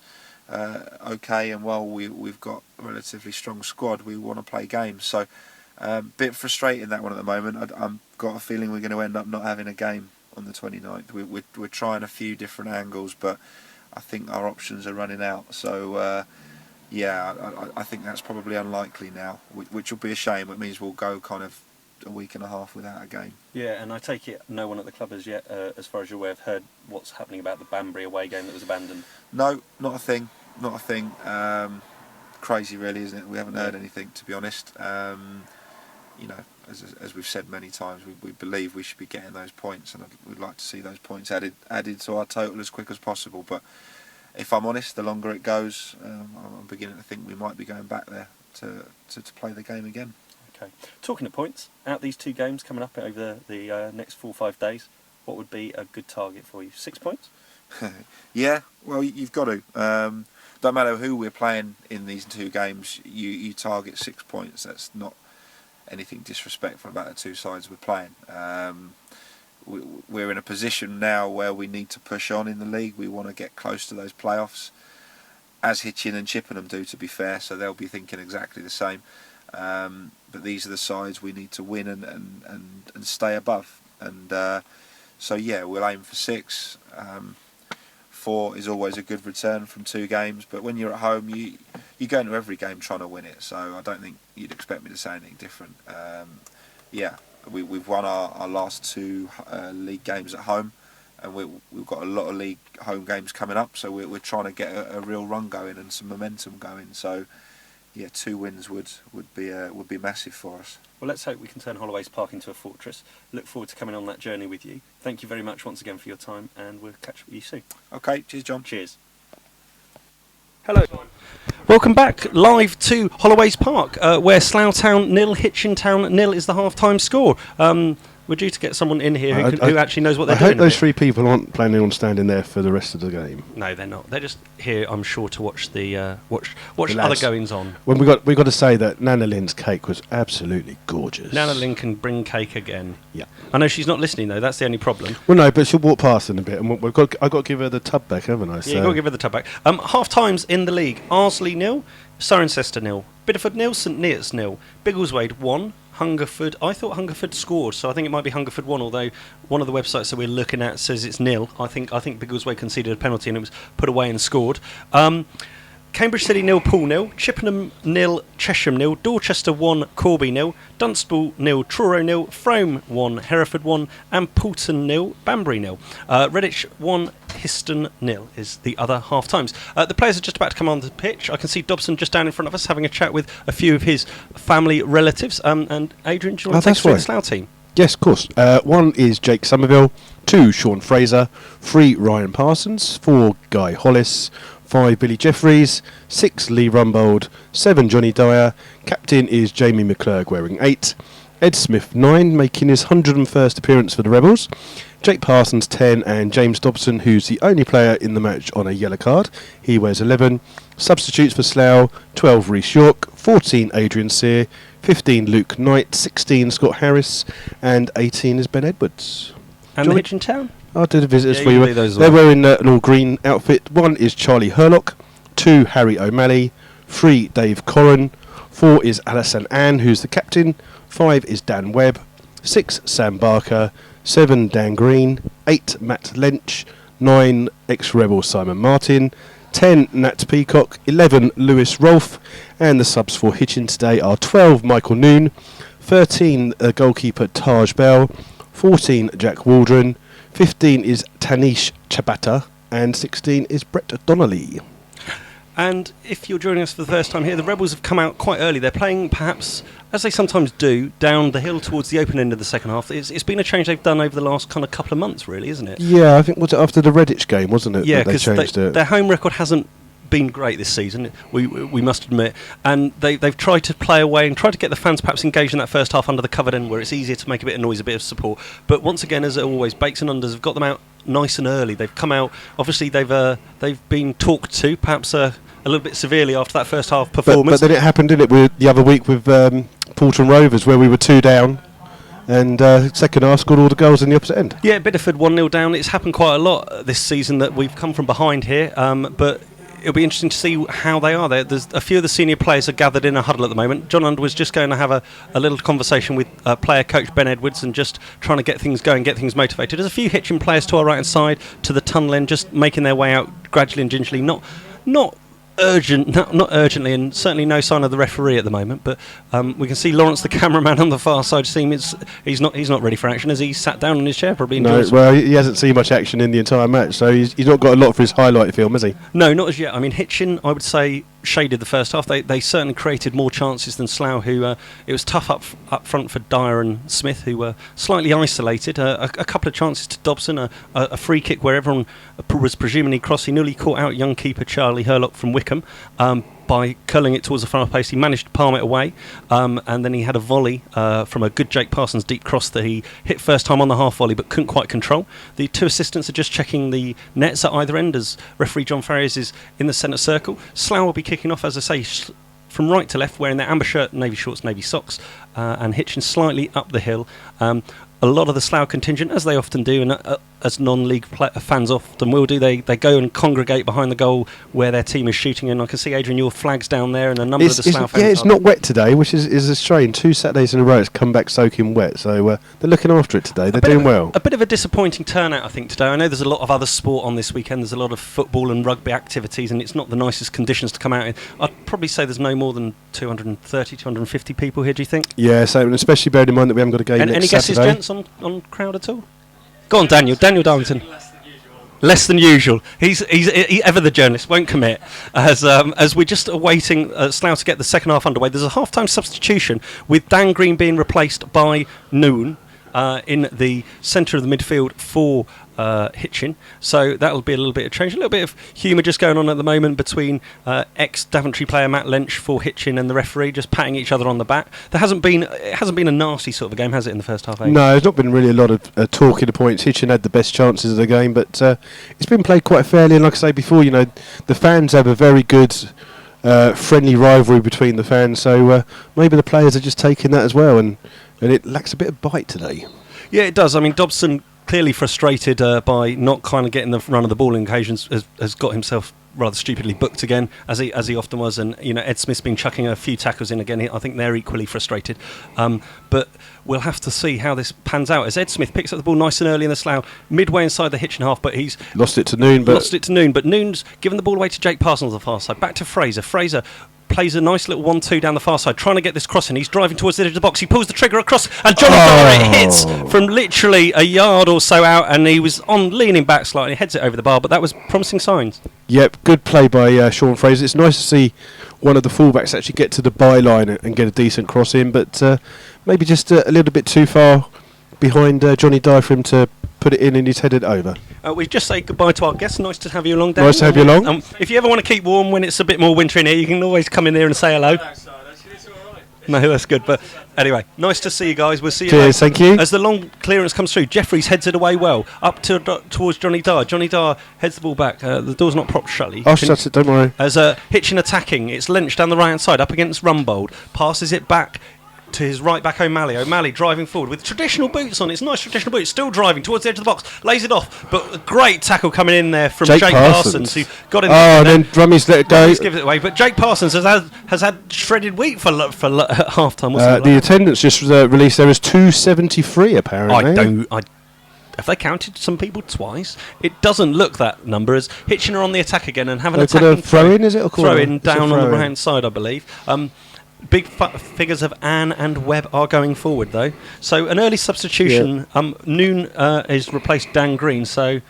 okay and while we've got a relatively strong squad, we want to play games. So, bit frustrating that one at the moment. I've got a feeling we're going to end up not having a game on the 29th. We're trying a few different angles, but I think our options are running out. So, I think that's probably unlikely now, which will be a shame. It means we'll go kind of a week and a half without a game. Yeah, and I take it no one at the club has yet, as far as you're aware, have heard what's happening about the Banbury away game that was abandoned? No, not a thing. Crazy really, isn't it? We haven't heard anything, to be honest. As we've said many times, we believe we should be getting those points, and we'd like to see those points added to our total as quick as possible. But if I'm honest, the longer it goes, I'm beginning to think we might be going back there to play the game again. Okay. Talking of points, out these two games coming up over the next 4 or 5 days, what would be a good target for you? 6 points? Yeah, well, you've got to. Don't matter who we're playing in these two games, you target 6 points. That's not anything disrespectful about the two sides we're playing. We're in a position now where we need to push on in the league. We want to get close to those playoffs, as Hitchin and Chippenham do, to be fair, so they'll be thinking exactly the same. But these are the sides we need to win and stay above. And we'll aim for 6. 4 is always a good return from 2 games, but when you're at home, you go into every game trying to win it. So I don't think you'd expect me to say anything different. We've won our last 2 league games at home, and we've got a lot of league home games coming up. So we're trying to get a real run going and some momentum going. So 2 wins would be massive for us. Well, let's hope we can turn Holloway's Park into a fortress. Look forward to coming on that journey with you. Thank you very much once again for your time, and we'll catch up with you soon. Okay, cheers, John. Cheers. Hello. Welcome back live to Holloway's Park, where Slough Town 0, Hitchin Town 0 is the half-time score. We're due to get someone in here who actually knows what they're doing. I hope those 3 people aren't planning on standing there for the rest of the game. No, they're not. They're just here, I'm sure, to watch the other goings on. Well, we got to say that Nana Lynn's cake was absolutely gorgeous. Nana Lynn can bring cake again. Yeah. I know she's not listening though. That's the only problem. Well, no, but she'll walk past in a bit, and I've got to give her the tub back, haven't I? Yeah, you've got to give her the tub back. Half times in the league: Arsley 0, Cirencester 0, Bideford 0, St Neots 0, Biggleswade 1. Hungerford. I thought Hungerford scored, so I think it might be Hungerford 1. Although one of the websites that we're looking at says it's 0. I think Biggleswade conceded a penalty and it was put away and scored. Cambridge City 0, Poole 0, Chippenham 0, Chesham 0, Dorchester 1, Corby 0, Dunstable 0, Truro 0, Frome 1, Hereford 1, and Poulton 0, Banbury 0. Redditch 1, Histon 0 is the other half times. The players are just about to come on the pitch. I can see Dobson just down in front of us having a chat with a few of his family relatives. And Adrian, do you want to take us through the Slough team? Yes, of course. 1 is Jake Somerville, 2 Sean Fraser, 3 Ryan Parsons, 4 Guy Hollis, 5 Billy Jeffries, 6 Lee Rumbold, 7 Johnny Dyer. Captain is Jamie McClurg wearing 8. Ed Smith 9, making his 101st appearance for the Rebels. Jake Parsons 10, and James Dobson, who's the only player in the match on a yellow card. He wears 11. Substitutes for Slough: 12 Rhys York, 14 Adrian Sear, 15 Luke Knight, 16 Scott Harris, and 18 is Ben Edwards. And the Hitchin Town? I'll do the visitors for you. They're well. Wearing an all green outfit. 1 is Charlie Hurlock, 2 Harry O'Malley, 3 Dave Corran, 4 is Alison Ann, who's the captain, 5 is Dan Webb, 6 Sam Barker, 7 Dan Green, 8 Matt Lench, 9 ex-Rebel Simon Martin, 10 Nat Peacock, 11 Lewis Rolfe, and the subs for Hitchin today are 12 Michael Noon, 13 goalkeeper Taj Bell, 14 Jack Waldron, 15 is Tanish Chabata, and 16 is Brett Donnelly. And if you're joining us for the first time here, the Rebels have come out quite early. They're playing, perhaps, as they sometimes do, down the hill towards the open end of the second half. It's been a change they've done over the last kind of couple of months, really, isn't it? Yeah, I think was it after the Redditch game, wasn't it? Yeah, because their home record hasn't been great this season, we must admit, and they've tried to play away and try to get the fans perhaps engaged in that first half under the covered end where it's easier to make a bit of noise, a bit of support. But once again, as always, Bakes and Unders have got them out nice and early. They've come out, obviously they've been talked to, perhaps a little bit severely after that first half performance. But then it happened, didn't it, the other week with Porton Rovers, where we were 2 down. And second half scored all the goals in the opposite end. Yeah, Bideford 1-0 down. It's happened quite a lot this season that we've come from behind here. But it'll be interesting to see how they are. There's a few of the senior players are gathered in a huddle at the moment. John Underwood's just going to have a little conversation with player coach Ben Edwards and just trying to get things going, get things motivated. There's a few Hitchin players to our right hand side, to the tunnel end, just making their way out gradually and gingerly. Not urgently, and certainly no sign of the referee at the moment. But we can see Lawrence, the cameraman on the far side, he's not ready for action as he sat down in his chair, probably. Well, he hasn't seen much action in the entire match, so he's not got a lot for his highlight film, has he? No, not as yet. I mean, Hitchin, I would say, shaded the first half. They certainly created more chances than Slough, who it was tough up front for Dyer and Smith, who were slightly isolated. A couple of chances to Dobson, a free kick where everyone was presumably crossing. He nearly caught out young keeper Charlie Hurlock from Wickham. By curling it towards the far post, he managed to palm it away, and then he had a volley from a good Jake Parsons deep cross that he hit first time on the half volley but couldn't quite control. The two assistants are just checking the nets at either end as referee John Farriers is in the centre circle. Slough will be kicking off, as I say, from right to left, wearing their amber shirt, navy shorts, navy socks, and Hitchin slightly up the hill. A lot of the Slough contingent, as they often do, and as non-league fans often will do, they go and congregate behind the goal where their team is shooting. And I can see, Adrian, your flag's down there, and a number of the Slough fans. Yeah, it's not wet today, which is a strain. 2 Saturdays in a row, it's come back soaking wet. So they're looking after it today. They're doing well. A bit of a disappointing turnout, I think, today. I know there's a lot of other sport on this weekend. There's a lot of football and rugby activities, and it's not the nicest conditions to come out in. I'd probably say there's no more than 230, 250 people here, do you think? Yeah, so especially bearing in mind that we haven't got a game next Any guesses, Saturday. gents, on crowd at all? Go on, Daniel Darlington. Less than usual. He's ever the journalist, won't commit. As we're just awaiting Slough to get the second half underway, there's a half-time substitution with Dan Green being replaced by Noon in the centre of the midfield for Hitchin. So that'll be a little bit of change, a little bit of humour just going on at the moment between ex-Daventry player Matt Lynch for Hitchin and the referee, just patting each other on the back. It hasn't been a nasty sort of a game, has it, in the first half? No, there's not been really a lot of talking points. Hitchin had the best chances of the game, but it's been played quite fairly. And like I say before, the fans have a very good friendly rivalry between the fans. So maybe the players are just taking that as well, and it lacks a bit of bite today. Yeah, it does. I mean, Dobson, clearly frustrated by not kind of getting the run of the ball in occasions, has got himself rather stupidly booked again, as he often was. And Ed Smith's been chucking a few tackles in again. I think they're equally frustrated. But we'll have to see how this pans out as Ed Smith picks up the ball nice and early in the Slough, midway inside the Hitchin half, but he's lost it to Noon. But Noon's given the ball away to Jake Parsons on the far side. Back to Fraser. Fraser plays a nice little 1-2 down the far side, trying to get this cross in. He's driving towards the edge of the box. He pulls the trigger across, and John and Ade hits from literally a yard or so out, and he was leaning back slightly, heads it over the bar, but that was promising signs. Yep, good play by Sean Fraser. It's nice to see one of the fullbacks actually get to the byline and get a decent cross in, but maybe just a little bit too far behind Johnny Dyer for him to put it in, and he's headed over. We just say goodbye to our guests. Nice to have you along, Dan. Nice to have you along. If you ever want to keep warm when it's a bit more winter in here, you can always come in here and say hello. No, that's good. But anyway, nice to see you guys. We'll see you Cheers, later. thank you. As the long clearance comes through, Jeffries heads it away well, up towards Johnny Dyer. Johnny Dyer heads the ball back. The door's not propped shut. I'll shut it, don't worry. As Hitchin attacking, it's Lynch down the right-hand side, up against Rumbold. Passes it back to his right back O'Malley. O'Malley driving forward with traditional boots on. It's nice traditional boots, still driving towards the edge of the box, lays it off, but a great tackle coming in there from Jake Parsons, who got in there. And then Drummy's let it go. Drummy's gives it away, but Jake Parsons has had shredded wheat for half time. The attendance just released there is 273 apparently. Have they counted some people twice? It doesn't look that number, as Hitchin are on the attack again and have an attacking attacking throw-in, is it? Or throw-in down on the right-hand side, I believe. Big figures of Anne and Webb are going forward, though. So an early substitution. Yeah. Noon has replaced Dan Green. So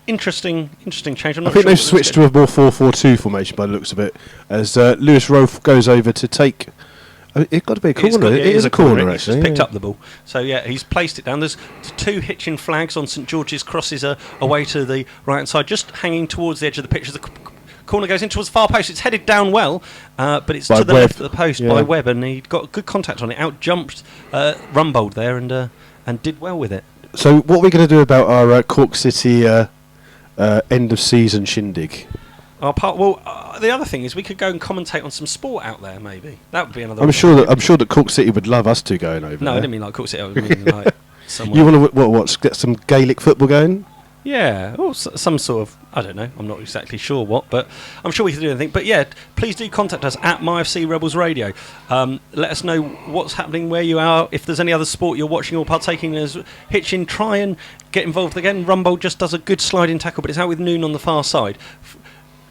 interesting change. I think they've switched to a more 4-4-2 formation by the looks of it, as Lewis Rolfe goes over to take. It's got to be a corner. It is a corner, actually. He's picked up the ball. So, yeah, he's placed it down. There's 2 Hitchin flags on St George's. Crosses away to the right-hand side, just hanging towards the edge of the pitch. The Corner goes in towards the far post. It's headed down well, but it's By to the Webb. left of the post by Yeah. Webb, and he got good contact on it. Out jumped Rumbold there and did well with it. So what are we going to do about our Cork City end of season shindig? The other thing is we could go and commentate on some sport out there. Maybe that would be another. I'm sure that Cork City would love us two going over No, I there. didn't mean like Cork City. I mean like somewhere. You want to what? Get some Gaelic football going? Yeah, or some sort of, I don't know, I'm not exactly sure what, but I'm sure we can do anything. But yeah, please do contact us at MyFC Rebels Radio. Let us know what's happening, where you are, if there's any other sport you're watching or partaking in. As Hitchin, try and get involved again. Rumbold just does a good sliding tackle, but it's out with Noon on the far side.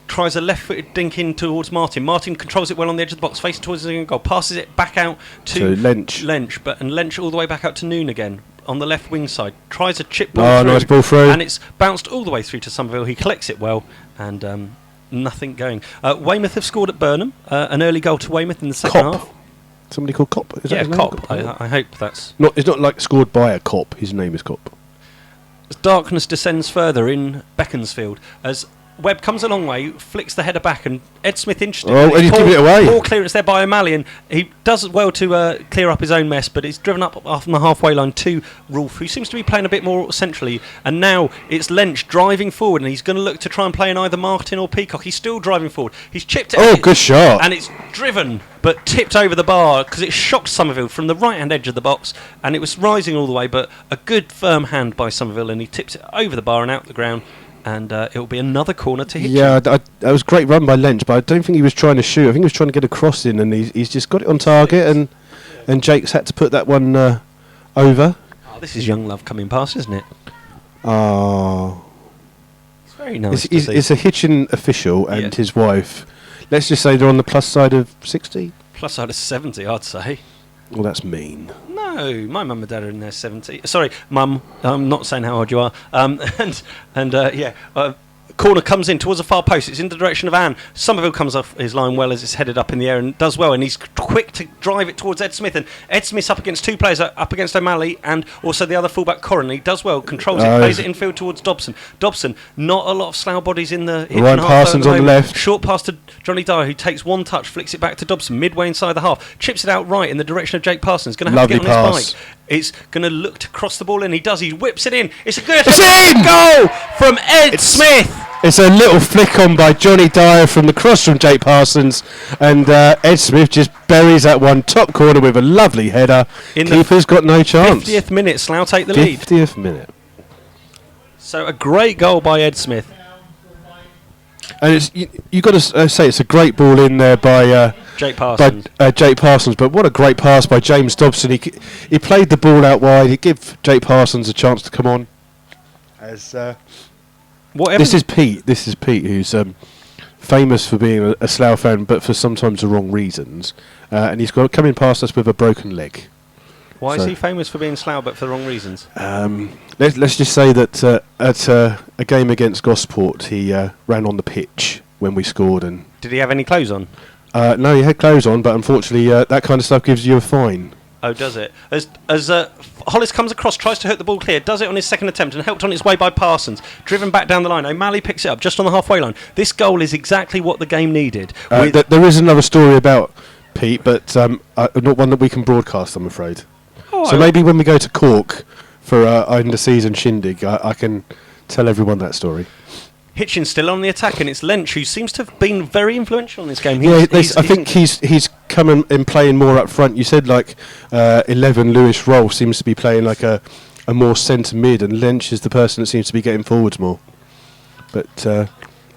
Tries a left-footed dink in towards Martin. Martin controls it well on the edge of the box, facing towards the goal, passes it back out to Lench. and Lench all the way back out to Noon again. On the left wing side, tries a chip ball Oh, through, nice ball through. and it's bounced all the way through to Somerville. He collects it well, and nothing going. Weymouth have scored at Burnham, an early goal to Weymouth in the second Cop. half. Somebody called Cop. Is that Yeah, his name? Cop. I hope that's. It's not like scored by a cop. His name is Cop. As darkness descends further in Beaconsfield, as Webb comes a long way, flicks the header back, and Ed Smith interested. Oh, and he's giving it away. Poor clearance there by O'Malley, and he does well to clear up his own mess, but he's driven up from the halfway line to Rolfe, who seems to be playing a bit more centrally. And now it's Lench driving forward, and he's going to look to try and play in either Martin or Peacock. He's still driving forward. He's chipped it. Oh, good shot. And it's driven, but tipped over the bar because it shocked Somerville from the right-hand edge of the box, and it was rising all the way, but a good firm hand by Somerville, and he tips it over the bar and out the ground. And it'll be another corner to Hitchin. Yeah, that was a great run by Lench, but I don't think he was trying to shoot. I think he was trying to get a cross in, and he's just got it on target, and Jake's had to put that one over. Oh, this is young love coming past, isn't it? Oh, It's very nice to see. it's a Hitchin official and Yeah. his wife. Let's just say they're on the plus side of 60. Plus side of 70, I'd say. Well, that's mean. No, my mum and dad are in their 70. Sorry, mum, I'm not saying how old you are. Corner comes in towards the far post. It's in the direction of Anne. Somerville comes off his line well as it's headed up in the air and does well. And he's quick to drive it towards Ed Smith. And Ed Smith's up against two players, up against O'Malley and also the other fullback, Corrin. He does well, controls it, plays it infield towards Dobson. Dobson, not a lot of Slough bodies in the Ryan Parsons on the left. Short pass to Johnny Dyer, who takes one touch, flicks it back to Dobson, midway inside the half. Chips it out right in the direction of Jake Parsons. Going to have to Lovely get on pass. his bike. It's going to look to cross the ball in. He does. He whips it in. It's a good It's in! goal from Ed Smith. It's a little flick on by Johnny Dyer from the cross from Jake Parsons, and Ed Smith just buries that one top corner with a lovely header. In the Keeper's got no chance. 50th minute, Slough take the lead. 50th minute. So a great goal by Ed Smith. And it's you got to say it's a great ball in there by Jake Parsons. Jake Parsons, but what a great pass by James Dobson. He played the ball out wide. He gave Jake Parsons a chance to come on. As this is Pete. This is Pete, who's famous for being a Slough fan, but for sometimes the wrong reasons. And he's got coming past us with a broken leg. Why is he famous for being Slough, but for the wrong reasons? Let's just say that at a game against Gosport, he ran on the pitch when we scored. And Did he have any clothes on? no, he had clothes on, but unfortunately, that kind of stuff gives you a fine. Oh, does it? As Hollis comes across, tries to hit the ball clear, does it on his second attempt, and helped on its way by Parsons. Driven back down the line, O'Malley picks it up just on the halfway line. This goal is exactly what the game needed. There is another story about Pete, but not one that we can broadcast, I'm afraid. So maybe when we go to Cork for our end of season shindig, I can tell everyone that story. Hitchin still on the attack, and it's Lench who seems to have been very influential in this game. I think he's come and playing more up front. You said 11 Lewis Roll seems to be playing like a more centre mid, and Lench is the person that seems to be getting forwards more. But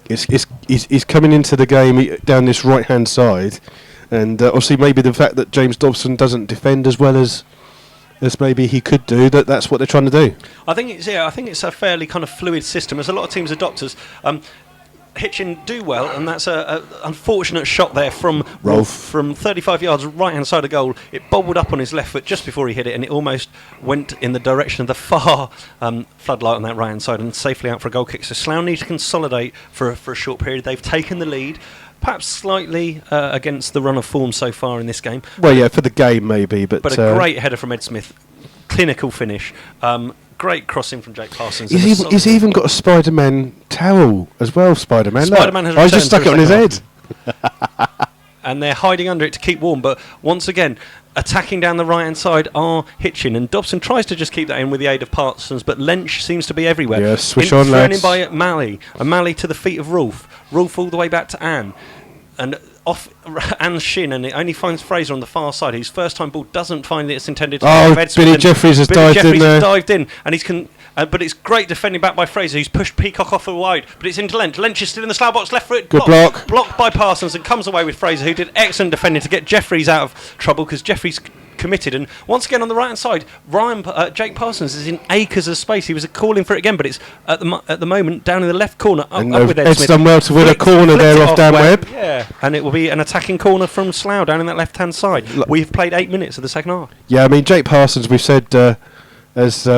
he's coming into the game down this right hand side, and obviously maybe the fact that James Dobson doesn't defend as well as maybe he could do, that's what they're trying to do. I think it's a fairly kind of fluid system, as a lot of teams adopt us. Hitchin do well, and that's a unfortunate shot there from Rolfe. from 35 yards right hand side of goal. It bobbled up on his left foot just before he hit it, and it almost went in the direction of the far floodlight on that right hand side and safely out for a goal kick. So Slough need to consolidate for a short period. They've taken the lead, perhaps slightly against the run of form so far in this game. Well, yeah, for the game maybe, but a great header from Ed Smith, clinical finish. great crossing from Jake Parsons. He's even got a Spider-Man towel as well, Spider-Man. Spider-Man has I just stuck it on his head. And they're hiding under it to keep warm, but once again, attacking down the right-hand side are Hitchin, and Dobson tries to just keep that in with the aid of Parsons, but Lench seems to be everywhere. Yeah, swish on, thrown lads. in by Malley, and Malley to the feet of Rolf all the way back to Anne, and off Anne's shin, and it only finds Fraser on the far side, whose first-time ball doesn't find its intended target. Billy Jeffries has dived in, and he's but it's great defending back by Fraser, who's pushed Peacock off the wide, but it's into Lench. Lench is still in the Slough box, left foot. Good block. Blocked by Parsons, and comes away with Fraser, who did excellent defending to get Jeffries out of trouble, because Jeffries committed. And once again on the right hand side, Jake Parsons is in acres of space. He was calling for it again, but it's at the moment down in the left corner. Up with Ed's done well to win a corner there off Dan Webb. Yeah, and it will be an attacking corner from Slough down in that left hand side. We've played 8 minutes of the second half. Yeah, I mean, Jake Parsons, we've said as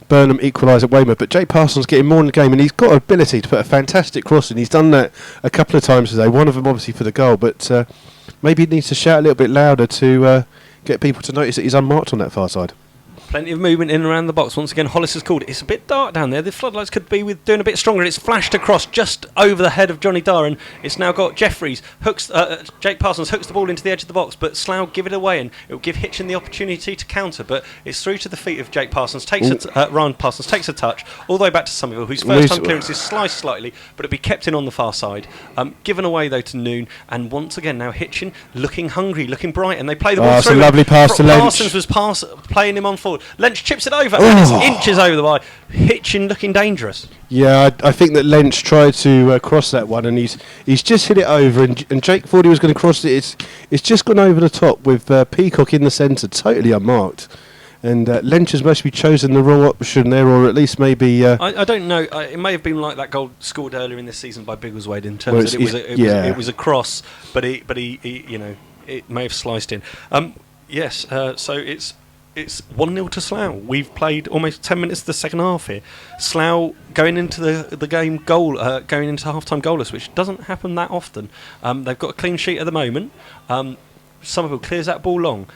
Burnham equalised at Weymouth, but Jake Parsons getting more in the game, and he's got ability to put a fantastic cross in. He's done that a couple of times today, one of them obviously for the goal, but maybe he needs to shout a little bit louder to get people to notice that he's unmarked on that far side. Plenty of movement in and around the box. Once again, Hollis has called it. It's a bit dark down there. The floodlights could be with doing a bit stronger. It's flashed across just over the head of John Ade, and it's now got Jeffries. Jake Parsons hooks the ball into the edge of the box, but Slough give it away, and it will give Hitchin the opportunity to counter. But it's through to the feet of Jake Parsons. Ryan Parsons takes a touch all the way back to Somerville, whose first-time clearance is sliced slightly, but it'll be kept in on the far side. Given away, though, to Noon. And once again, now Hitchin looking hungry, looking bright, and they play the ball through. It's a lovely pass to Lench. Parsons was playing him on forward. Lench chips it over, and it's inches over the line. Hitchin looking dangerous. Yeah, I think that Lench tried to cross that one, and he's just hit it over, and Jake thought he was going to cross it. It's just gone over the top with Peacock in the centre, totally unmarked. And Lench has mostly chosen the wrong option there, or at least maybe... I don't know. It may have been like that goal scored earlier in this season by Biggleswade in terms that it was a cross, but he it may have sliced in. Yes, so it's 1-0 to Slough. We've played almost 10 minutes of the second half here. Slough going into the game going into half-time goalless, which doesn't happen that often. They've got a clean sheet at the moment. Somerville clears that ball long.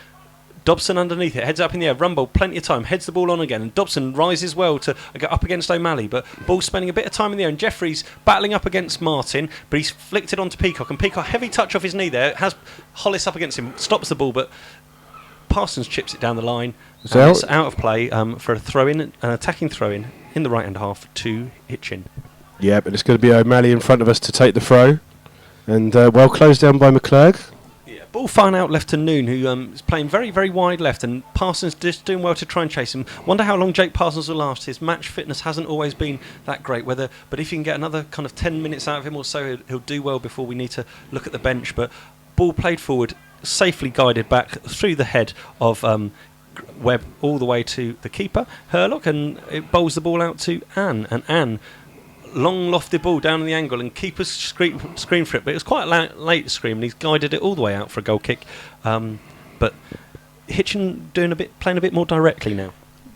Dobson underneath it, heads up in the air, Rumble, plenty of time, heads the ball on again, and Dobson rises well to go up against O'Malley, but ball spending a bit of time in the air, and Jeffries battling up against Martin, but he's flicked it onto Peacock, and Peacock, heavy touch off his knee there, has Hollis up against him, stops the ball, but Parsons chips it down the line, and it's out of play for a throw-in, an attacking throw-in in the right-hand half to Hitchin. Yeah, but it's going to be O'Malley in front of us to take the throw, and well closed down by McClurg. Ball far out left to Noon, who is playing very, very wide left, and Parsons just doing well to try and chase him. Wonder how long Jake Parsons will last. His match fitness hasn't always been that great, but if you can get another kind of 10 minutes out of him or so, he'll do well before we need to look at the bench. But ball played forward, safely guided back through the head of Webb all the way to the keeper, Herlock, and it bowls the ball out to Anne, and Anne, long lofted ball down in the angle, and keepers scream for it, but it was quite a late scream, and he's guided it all the way out for a goal kick. But Hitchin playing a bit more directly now.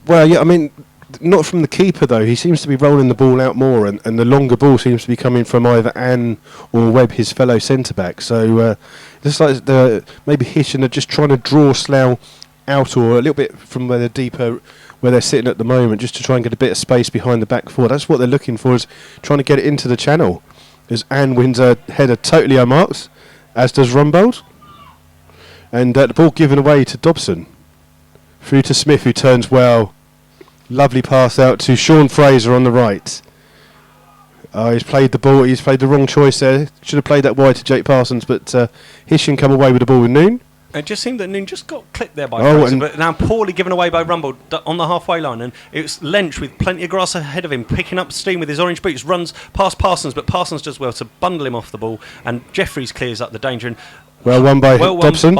Well, yeah, I mean, not from the keeper though. He seems to be rolling the ball out more, and the longer ball seems to be coming from either Anne or Webb, his fellow centre back. So just like maybe Hitchin are just trying to draw Slough out, or a little bit from where they're sitting at the moment, just to try and get a bit of space behind the back four. That's what they're looking for, is trying to get it into the channel. As Anne wins a header totally unmarked, as does Rumbold. And the ball given away to Dobson. Through to Smith, who turns well. Lovely pass out to Sean Fraser on the right. He's played the wrong choice there. Should have played that wide to Jake Parsons, but Histon come away with the ball with Noon. It just seemed that Noon just got clipped there by Fraser, but now poorly given away by Rumble on the halfway line, and it was Lench with plenty of grass ahead of him, picking up steam with his orange boots, runs past Parsons, but Parsons does well to bundle him off the ball, and Jeffries clears up the danger. And well won by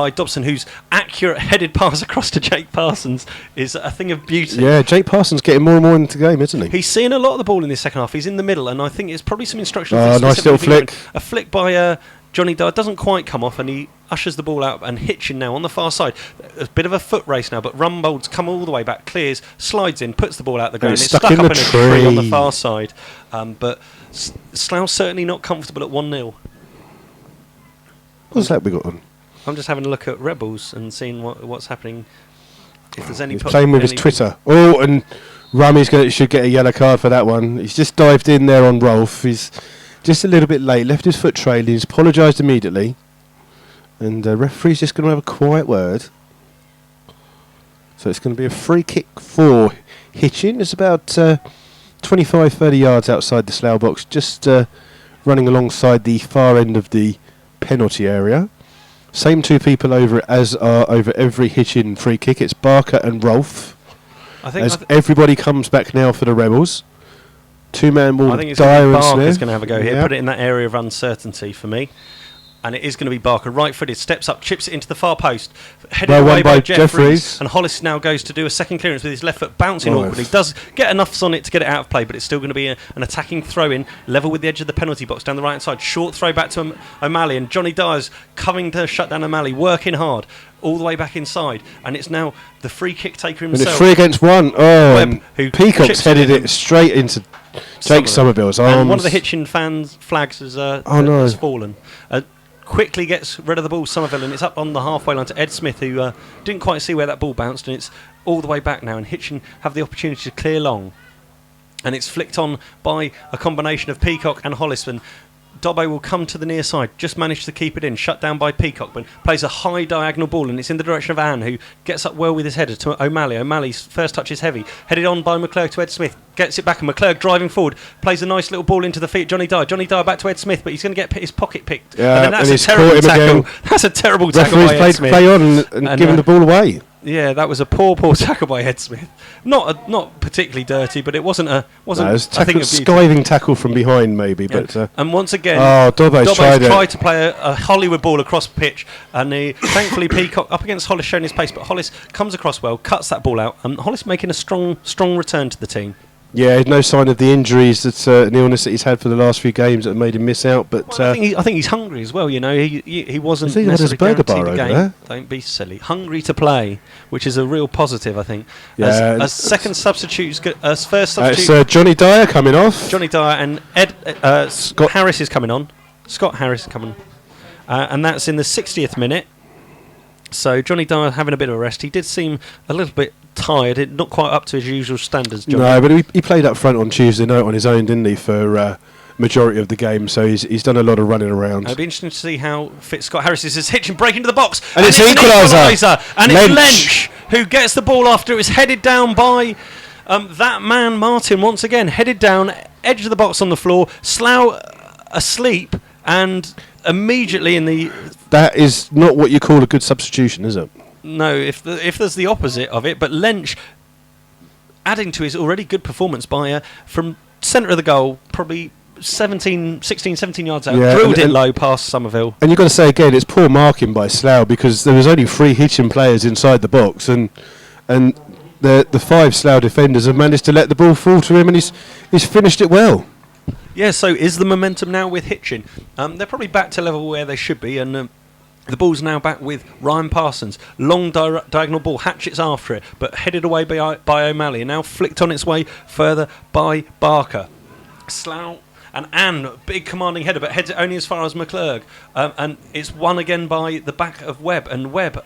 Dobson, whose accurate headed pass across to Jake Parsons is a thing of beauty. Yeah, Jake Parsons getting more and more into the game, isn't he? He's seeing a lot of the ball in this second half. He's in the middle, and I think it's probably some instructions. Nice little flick. A flick by Johnny Dye doesn't quite come off, and he ushers the ball out, and Hitchin now on the far side. A bit of a foot race now, but Rumbold's come all the way back, clears, slides in, puts the ball out the ground. It's stuck up in a tree on the far side. But Slough's certainly not comfortable at 1-0. What's that we got on? I'm just having a look at Rebels and seeing what's happening. If there's any he's playing with his Twitter. Rummy should get a yellow card for that one. He's just dived in there on Rolf. He's just a little bit late, left his foot trailing. He's apologised immediately. And the referee's just going to have a quiet word. So it's going to be a free kick for Hitchin. It's about 25-30 yards outside the Slough box, just running alongside the far end of the penalty area. Same two people over it as are over every Hitchin free kick. It's Barker and Rolf. Everybody comes back now for the Rebels. Two-man ball. I think it's Barker's going to have a go here. Put it in that area of uncertainty for me. And it is going to be Barker, right-footed, steps up, chips it into the far post, headed away by Jeffries. And Hollis now goes to do a second clearance with his left foot, bouncing awkwardly. Does get enough on it to get it out of play, but it's still going to be an attacking throw-in, level with the edge of the penalty box down the right-hand side. Short throw back to O'Malley, and Johnny Dyer's coming to shut down O'Malley, working hard, all the way back inside. And it's now the free kick taker himself. And it's 3 against 1. Oh, Webb, who Peacock's headed it straight into Jake Somerville's arms. And one of the Hitchin fans' flags has fallen. Quickly gets rid of the ball, Somerville, and it's up on the halfway line to Ed Smith, who didn't quite see where that ball bounced, and it's all the way back now, and Hitchin have the opportunity to clear long. And it's flicked on by a combination of Peacock and Hollis, and Dobbo will come to the near side, just managed to keep it in, shut down by Peacock, but plays a high diagonal ball, and it's in the direction of Anne, who gets up well with his header to O'Malley. O'Malley's first touch is heavy, headed on by McClurg to Ed Smith, gets it back, and McClurg driving forward, plays a nice little ball into the feet of Johnny Dyer. Johnny Dyer back to Ed Smith, but he's going to get his pocket picked. Yeah, and then that's a terrible tackle. That's a terrible tackle by Ed Smith. Play on and given the ball away. Yeah, that was a poor tackle by Ed Smith. Not particularly dirty, but it wasn't. It was a skiving tackle from behind, maybe. Yeah. But and once again, Dobbo's tried to play a Hollywood ball across pitch, and thankfully Peacock up against Hollis showing his pace, but Hollis comes across well, cuts that ball out, and Hollis making a strong return to the team. Yeah, no sign of the injuries an illness that he's had for the last few games that made him miss out. But I think he's hungry as well. You know, he wasn't necessarily guaranteed the game. Don't be silly. Hungry to play, which is a real positive, I think. Yeah, as second substitute, as first substitute, it's Johnny Dyer coming off. Johnny Dyer and Scott Harris is coming on. Scott Harris is coming, and that's in the 60th minute. So Johnny Dyer having a bit of a rest. He did seem a little bit tired, not quite up to his usual standards, Johnny. No, but he played up front on Tuesday night on his own, didn't he, for majority of the game, so he's done a lot of running around. It'll be interesting to see how fit Scott Harris is as Hitchin break into the box. And it's equaliser. And it's Lench who gets the ball after it was headed down by that man Martin once again, headed down, edge of the box on the floor, Slough asleep, and immediately in the... That is not what you call a good substitution, is it? No, if there's the opposite of it, but Lench adding to his already good performance by from centre of the goal, probably 16, 17 yards out, drilled it low past Somerville. And you've got to say again, it's poor marking by Slough because there was only 3 Hitchin players inside the box, and the 5 Slough defenders have managed to let the ball fall to him, and he's finished it well. Yeah, so is the momentum now with Hitchin? They're probably back to level where they should be, and the ball's now back with Ryan Parsons. Long diagonal ball, Hatchett's after it, but headed away by O'Malley, and now flicked on its way further by Barker. Slough and Anne, big commanding header, but heads it only as far as McClurg. And it's won again by the back of Webb, and Webb...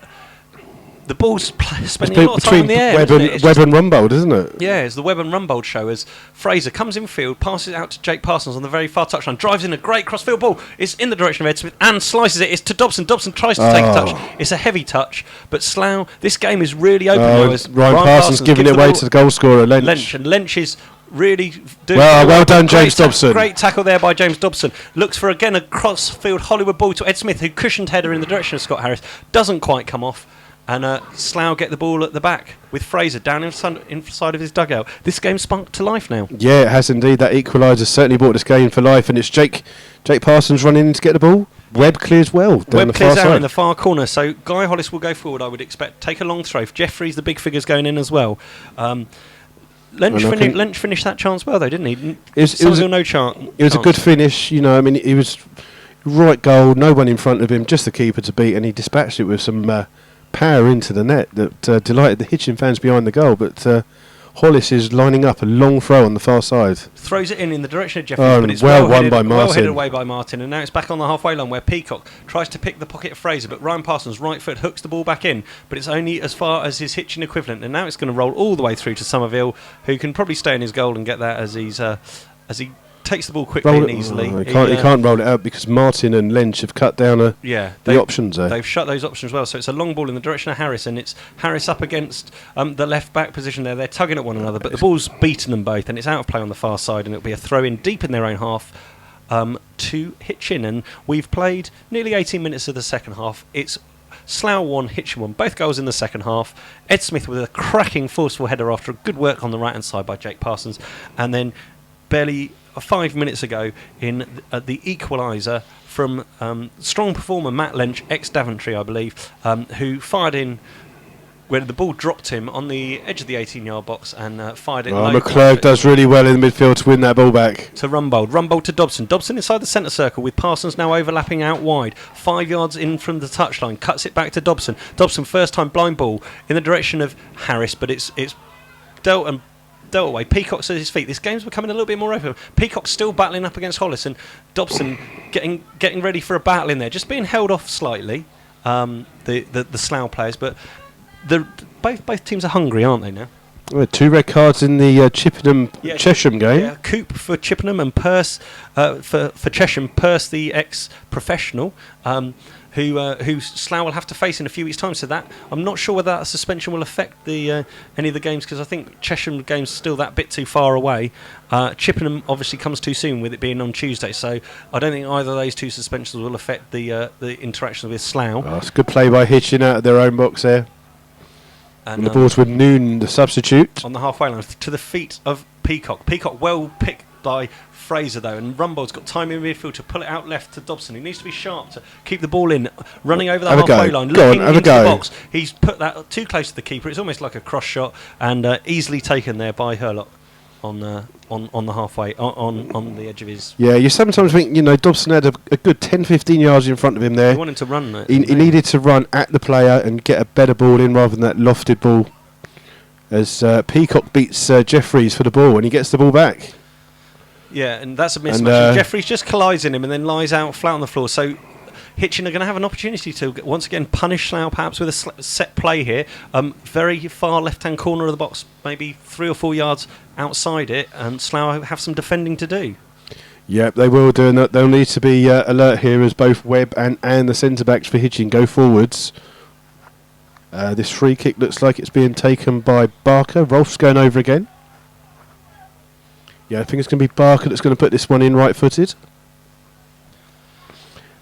The ball's spending a lot of time in the air. Webb and Rumbold, isn't it? Yeah, it's the Webb and Rumbold show as Fraser comes in field, passes it out to Jake Parsons on the very far touchline, drives in a great crossfield ball. It's in the direction of Ed Smith and slices it. It's to Dobson. Dobson tries to take a touch. It's a heavy touch, but Slough, this game is really open now. As Ryan Parsons giving it away to the goal scorer, Lench. And Lench is really doing well done, James Dobson. Great tackle there by James Dobson. Looks for again a crossfield Hollywood ball to Ed Smith, who cushioned header in the direction of Scott Harris. Doesn't quite come off. And Slough get the ball at the back with Fraser down inside of his dugout. This game's spunk to life now. Yeah, it has indeed. That equaliser certainly brought this game for life, and it's Jake Parsons running in to get the ball. Webb clears well. Webb clears out in the far corner, so Guy Hollis will go forward, I would expect. Take a long throw. Jeffries, the big figure's going in as well. Lench finished that chance well, though, didn't he? It was no chance. It was a good finish. You know, I mean, he was right goal, no one in front of him, just the keeper to beat, and he dispatched it with some... power into the net that delighted the Hitchin fans behind the goal, but Hollis is lining up a long throw on the far side. Throws it in the direction of Jeffries, Oh, but it's well well won by well headed Martin. away by Martin, and now it's back on the halfway line where Peacock tries to pick the pocket of Fraser, but Ryan Parsons' right foot hooks the ball back in, but it's only as far as his Hitchin equivalent, and now it's going to roll all the way through to Somerville, who can probably stay in his goal and get that as he takes the ball quickly and easily. He can't roll it out because Martin and Lynch have cut down the options there. They've shut those options well, so it's a long ball in the direction of Harris, and it's Harris up against the left back position there. They're tugging at one another, but the ball's beaten them both, and it's out of play on the far side, and it'll be a throw in deep in their own half to Hitchin. And we've played nearly 18 minutes of the second half. It's Slough 1, Hitchin 1, both goals in the second half. Ed Smith with a cracking, forceful header after good work on the right hand side by Jake Parsons, and then barely 5 minutes ago in the equaliser from strong performer Matt Lynch, ex-Daventry I believe, who fired in where the ball dropped him on the edge of the 18-yard box and fired it low. McClurg does really well in the midfield to win that ball back. To Rumbold to Dobson. Dobson inside the centre circle with Parsons now overlapping out wide. 5 yards in from the touchline. Cuts it back to Dobson. Dobson first time blind ball in the direction of Harris, but it's dealt away. Peacock's at his feet. This game's becoming a little bit more open. Peacock's still battling up against Hollis, and Dobson getting ready for a battle in there, just being held off slightly. The Slough players, but both teams are hungry, aren't they now? 2 red cards in the Chippenham-Chesham game. Yeah, Coop for Chippenham and Pearce for Chesham. Pearce, the ex-professional, who Slough will have to face in a few weeks' time. So that I'm not sure whether that suspension will affect any of the games, because I think Chesham game's still that bit too far away. Chippenham obviously comes too soon with it being on Tuesday, so I don't think either of those 2 suspensions will affect the interaction with Slough. It's good play by Hitchin out of their own box there. And the ball's with Noon, the substitute. On the halfway line, to the feet of Peacock. Peacock well picked by Fraser though, and Rumbold's got time in midfield to pull it out left to Dobson. He needs to be sharp to keep the ball in, running over the halfway line, looking into the box. He's put that too close to the keeper. It's almost like a cross shot, and easily taken there by Herlock on the halfway, on the edge of his. Yeah, you sometimes think, Dobson had a good 10-15 yards in front of him there. He wanted to run. He needed to run at the player and get a better ball in rather than that lofted ball. As Peacock beats Jeffries for the ball and he gets the ball back. Yeah, and that's a mismatch. Jeffries just collides in him and then lies out flat on the floor. So Hitchin are going to have an opportunity to once again punish Slough, perhaps with a set play here. Very far left-hand corner of the box, maybe 3 or 4 yards outside it, and Slough have some defending to do. Yep, they will do, and they'll need to be alert here as both Webb and the centre-backs for Hitchin go forwards. This free kick looks like it's being taken by Barker. Rolf's going over again. Yeah, I think it's going to be Barker that's going to put this one in right-footed.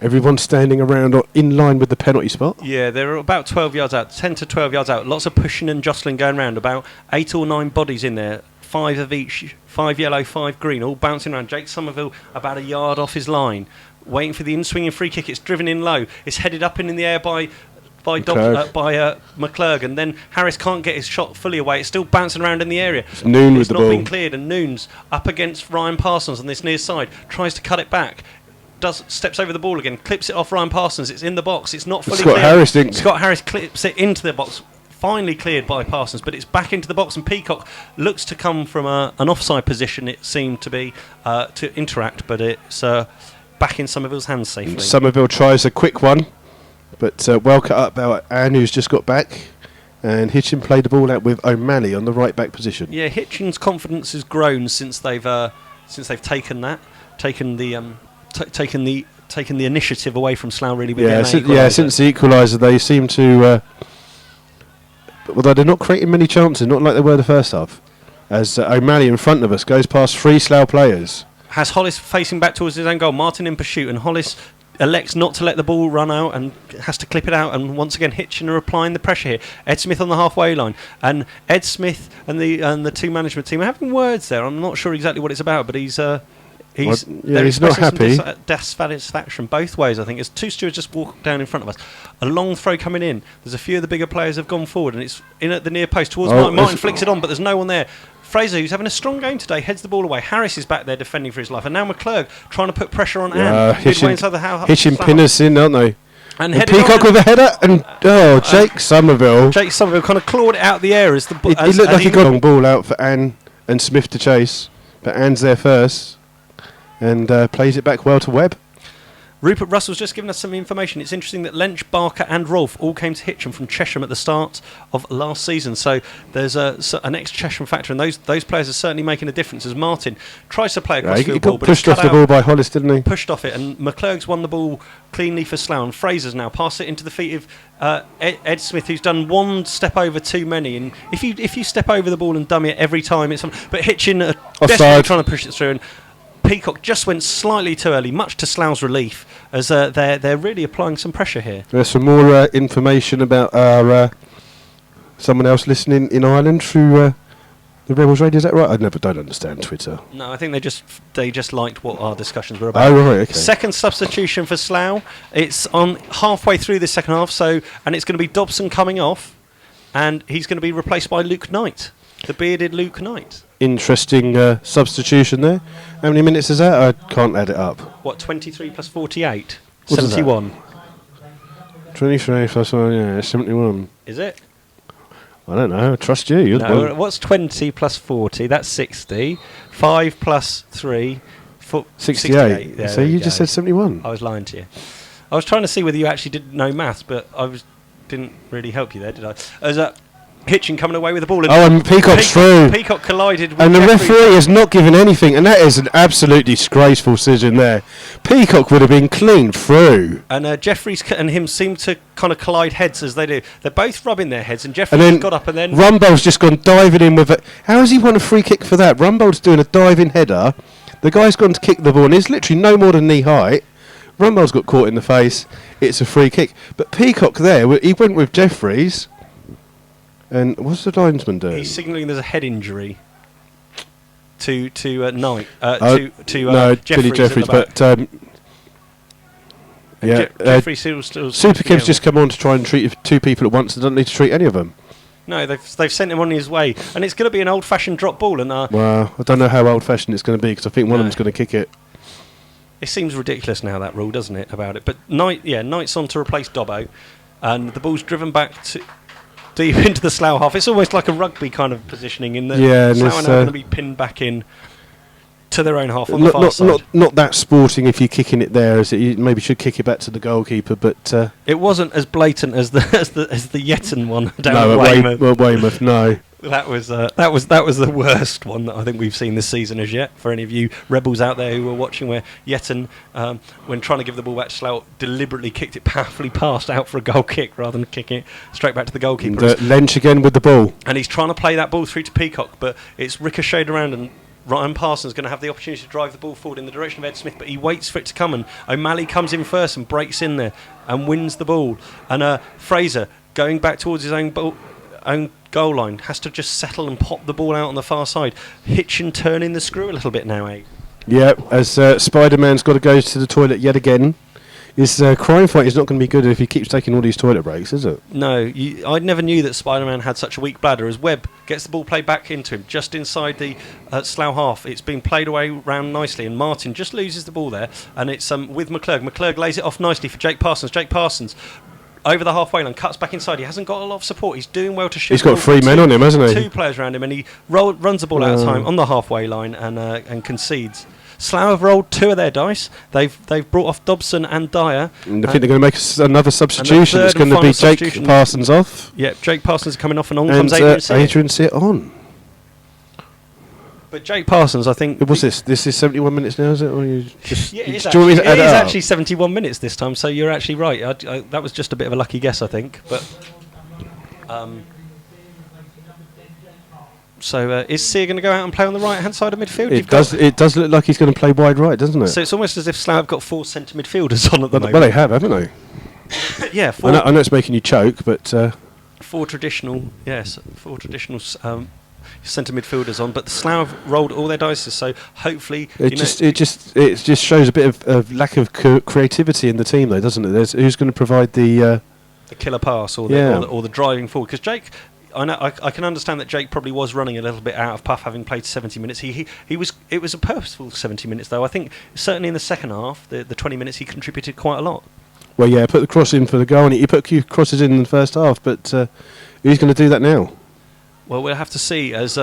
Everyone's standing around in line with the penalty spot. Yeah, they're about 12 yards out, 10 to 12 yards out. Lots of pushing and jostling going around. About 8 or 9 bodies in there. 5 of each, 5 yellow, 5 green, all bouncing around. Jake Somerville about a yard off his line, waiting for the in-swinging free kick. It's driven in low. It's headed up in the air by McClurg, and then Harris can't get his shot fully away. It's still bouncing around in the area. It's Noon with the ball. It's not been cleared, and Noon's up against Ryan Parsons on this near side. Tries to cut it back. Steps over the ball again, clips it off Ryan Parsons. It's in the box. It's not fully cleared. Scott Harris clips it into the box. Finally cleared by Parsons, but it's back into the box, and Peacock looks to come from an offside position. It seemed to be to interact, but it's back in Somerville's hands safely. Somerville tries a quick one, but well cut up by Anne, who's just got back. And Hitchin played the ball out with O'Malley on the right back position. Yeah, Hitchin's confidence has grown since they've taken the initiative away from Slough, really. Since the equaliser, they seem to. Although they're not creating many chances, not like they were the first half. As O'Malley in front of us goes past 3 Slough players. Has Hollis facing back towards his own goal. Martin in pursuit, and Hollis elects not to let the ball run out and has to clip it out. And once again, Hitchin are applying the pressure here. Ed Smith on the halfway line, and Ed Smith and the 2 management team are having words there. I'm not sure exactly what it's about, but he's not happy. Dissatisfaction both ways, I think. As 2 stewards just walk down in front of us. A long throw coming in. There's a few of the bigger players have gone forward, and it's in at the near post towards Martin. Martin flicks it on, but there's no one there. Fraser, who's having a strong game today, heads the ball away. Harris is back there defending for his life, and now McClurg trying to put pressure on Anne. Hitchin pin us in, aren't they? And Peacock with a header, and Jake Somerville. Jake Somerville kind of clawed it out the air as the ball. It looked like he got a long ball out for Anne and Smith to chase, but Anne's there first and plays it back well to Webb. Rupert Russell's just given us some information. It's interesting that Lench, Barker and Rolfe all came to Hitchin from Chesham at the start of last season. So there's an ex-Chesham factor, and those players are certainly making a difference as Martin tries to play across He field got ball, but pushed off the ball by Hollis, didn't he? Pushed off it, and McClurg's won the ball cleanly for Slough, and Fraser's now passed it into the feet of Ed Smith, who's done one step over too many. And if you step over the ball and dummy it every time, but Hitchin are desperately trying to push it through, and Peacock just went slightly too early, much to Slough's relief, as they're really applying some pressure here. There's some more information about our someone else listening in Ireland through the Rebels Radio. Is that right? don't understand Twitter. No, I think they just liked what our discussions were about. Oh, right, okay. Second substitution for Slough. It's on halfway through the second half, and it's going to be Dobson coming off, and he's going to be replaced by Luke Knight, the bearded Luke Knight. Interesting substitution there. How many minutes is that? I can't add it up. What, 23 plus 48? What is 71. 23 plus 71. Is it? I don't know. I trust you. You're the No, one. what's 20 plus 40? That's 60. 5 plus 3... 68. Yeah, So there you we just go. said 71. I was lying to you. I was trying to see whether you actually did know maths, but didn't really help you there, did I? As Hitchin coming away with the ball. And Peacock's through. Peacock collided with And the Jeffrey. referee has not given anything, and that is an absolute disgraceful decision there. Peacock would have been clean through. And Jeffries and him seem to kind of collide heads as they do. They're both rubbing their heads, and Jeffries And then got up and then... Rumbold's just gone diving in with it. How has he won a free kick for that? Rumbold's doing a diving header. The guy's gone to kick the ball, and he's literally no more than knee height. Rumbold's got caught in the face. It's a free kick. But Peacock there, he went with Jeffries. And what's the linesman doing? He's signalling there's a head injury to Knight. No, Jeffries Billy Jeffries. But Jeffries still Superkev's just come on to try and treat two people at once and doesn't need to treat any of them. No, they've sent him on his way, and it's going to be an old-fashioned drop ball. And well, I don't know how old-fashioned it's going to be because I think one of them's going to kick it. It seems ridiculous now, that rule, doesn't it, about it? But Knight's on to replace Dobbo, and the ball's driven back to deep into the Slough half. It's almost like a rugby kind of positioning in the Slough are now going to be pinned back in to their own half on the far side. Not that sporting if you're kicking it there, as you maybe should kick it back to the goalkeeper, but it wasn't as blatant as the Yetton one down at Weymouth. Weymouth, no. That was the worst one that I think we've seen this season as yet. For any of you rebels out there who were watching, where Yetton, when trying to give the ball back to Slough, deliberately kicked it powerfully past out for a goal kick rather than kicking it straight back to the goalkeeper. And Lench again with the ball, and he's trying to play that ball through to Peacock, but it's ricocheted around, and Ryan Parsons is going to have the opportunity to drive the ball forward in the direction of Ed Smith, but he waits for it to come, and O'Malley comes in first and breaks in there and wins the ball. And Fraser, going back towards his own goal line, has to just settle and pop the ball out on the far side. Hitchin turning the screw a little bit now, eh? Yeah, as Spider-Man's got to go to the toilet yet again. His crime fight is not going to be good if he keeps taking all these toilet breaks, is it? No, I never knew that Spider-Man had such a weak bladder. As Webb gets the ball played back into him, just inside the Slough half. It's been played away round nicely, and Martin just loses the ball there, and it's with McClurg. McClurg lays it off nicely for Jake Parsons. Jake Parsons over the halfway line, cuts back inside. He hasn't got a lot of support. He's doing well to shoot. He's got three men on him, hasn't he? Two players around him, and he runs the ball out of time on the halfway line and concedes. Slough have rolled two of their dice. They've brought off Dobson and Dyer. And I think they're going to make another substitution. It's going to be Jake Parsons off. Yeah, Jake Parsons coming off, and on comes Adrian Sit on. But Jake Parsons, I think... What's this? This is 71 minutes now, is it? Or you just yeah, it is actually 71 minutes this time, so you're actually right. That was just a bit of a lucky guess, I think. But so is Sear going to go out and play on the right-hand side of midfield? It does look like he's going to play wide right, doesn't it? So it's almost as if Slough have got four centre midfielders on at the moment. Well, they have, haven't they? Yeah, I know it's making you choke, but... Four traditional centre midfielders on, but the Slough have rolled all their dice, so hopefully it just shows a bit of lack of creativity in the team, though, doesn't it? Who's going to provide the killer pass or the driving forward? Because Jake, I can understand that Jake probably was running a little bit out of puff, having played 70 minutes. It was a purposeful 70 minutes, though. I think certainly in the second half, the 20 minutes, he contributed quite a lot. Well, yeah, put the cross in for the goal, and he put a few crosses in the first half, but who's going to do that now? Well, we'll have to see as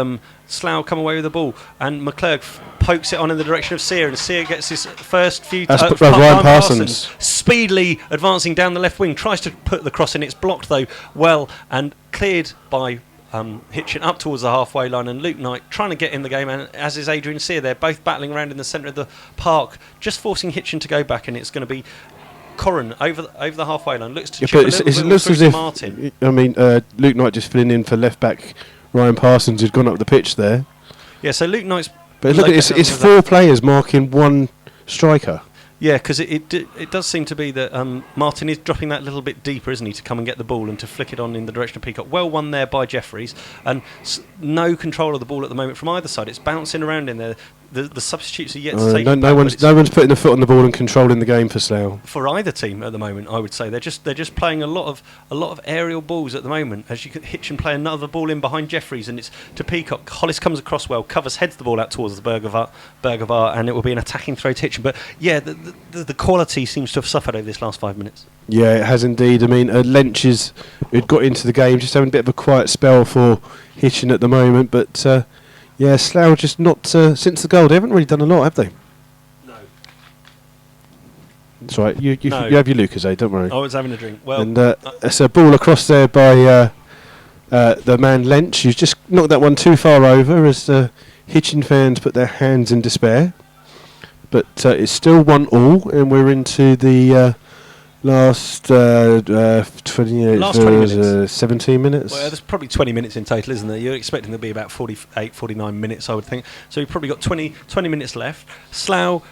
Slough come away with the ball, and McClurg pokes it on in the direction of Sear, and Sear gets his first few... Ryan Parsons. Speedily advancing down the left wing, tries to put the cross in, it's blocked though well, and cleared by Hitchin up towards the halfway line, and Luke Knight trying to get in the game, and as is Adrian Sear. They're both battling around in the centre of the park, just forcing Hitchin to go back, and it's going to be Corrin over the halfway line. Looks to chip a little bit looks through as to if Martin. I mean, Luke Knight just filling in for left back Ryan Parsons, who's gone up the pitch there. Yeah, so Luke Knight's... But look, it's 4 players marking 1 striker. Yeah, because it does seem to be that Martin is dropping that little bit deeper, isn't he, to come and get the ball and to flick it on in the direction of Peacock. Well won there by Jeffries, and no control of the ball at the moment from either side. It's bouncing around in there. The substitutes are yet to take it no one's putting the foot on the ball and controlling the game for Slough. For either team at the moment, I would say they're just playing a lot of aerial balls at the moment. As you could Hitchin play another ball in behind Jeffries, and it's to Peacock. Hollis comes across well, heads the ball out towards the Bergavar, and it will be an attacking throw to Hitchin. But yeah, the quality seems to have suffered over this last 5 minutes. Yeah, it has indeed. I mean, Lench who'd got into the game, just having a bit of a quiet spell for Hitchin at the moment, but. Yeah, Slough just not since the goal. They haven't really done a lot, have they? No. That's right. You have your Lucas, don't worry. I was having a drink. Well, and it's a ball across there by the man Lench, who's just knocked that one too far over as the Hitchin fans put their hands in despair. But it's still 1-1, and we're into the last 20 minutes. 17 minutes. Well, there's probably 20 minutes in total, isn't there? You're expecting there'll be about 48, 49 minutes, I would think. So you've probably got 20 minutes left. Slough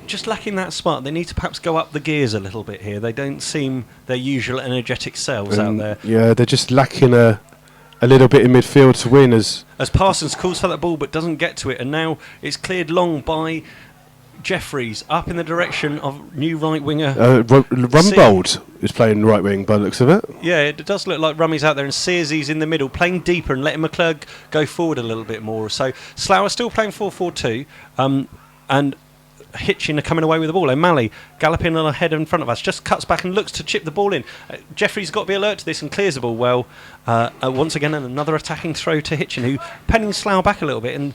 just lacking that spark. They need to perhaps go up the gears a little bit here. They don't seem their usual energetic selves out there. Yeah, they're just lacking a little bit in midfield to win. As Parsons calls for that ball but doesn't get to it, and now it's cleared long by Jeffries up in the direction of new right winger. Rumbold is playing right wing by the looks of it. Yeah, it does look like Rummy's out there, and Searsy's in the middle, playing deeper and letting McClurg go forward a little bit more. So Slough are still playing 4-4-2, and Hitchin are coming away with the ball. O'Malley galloping on ahead in front of us, just cuts back and looks to chip the ball in. Jeffries got to be alert to this and clears the ball well. Once again, another attacking throw to Hitchin, who penning Slough back a little bit, and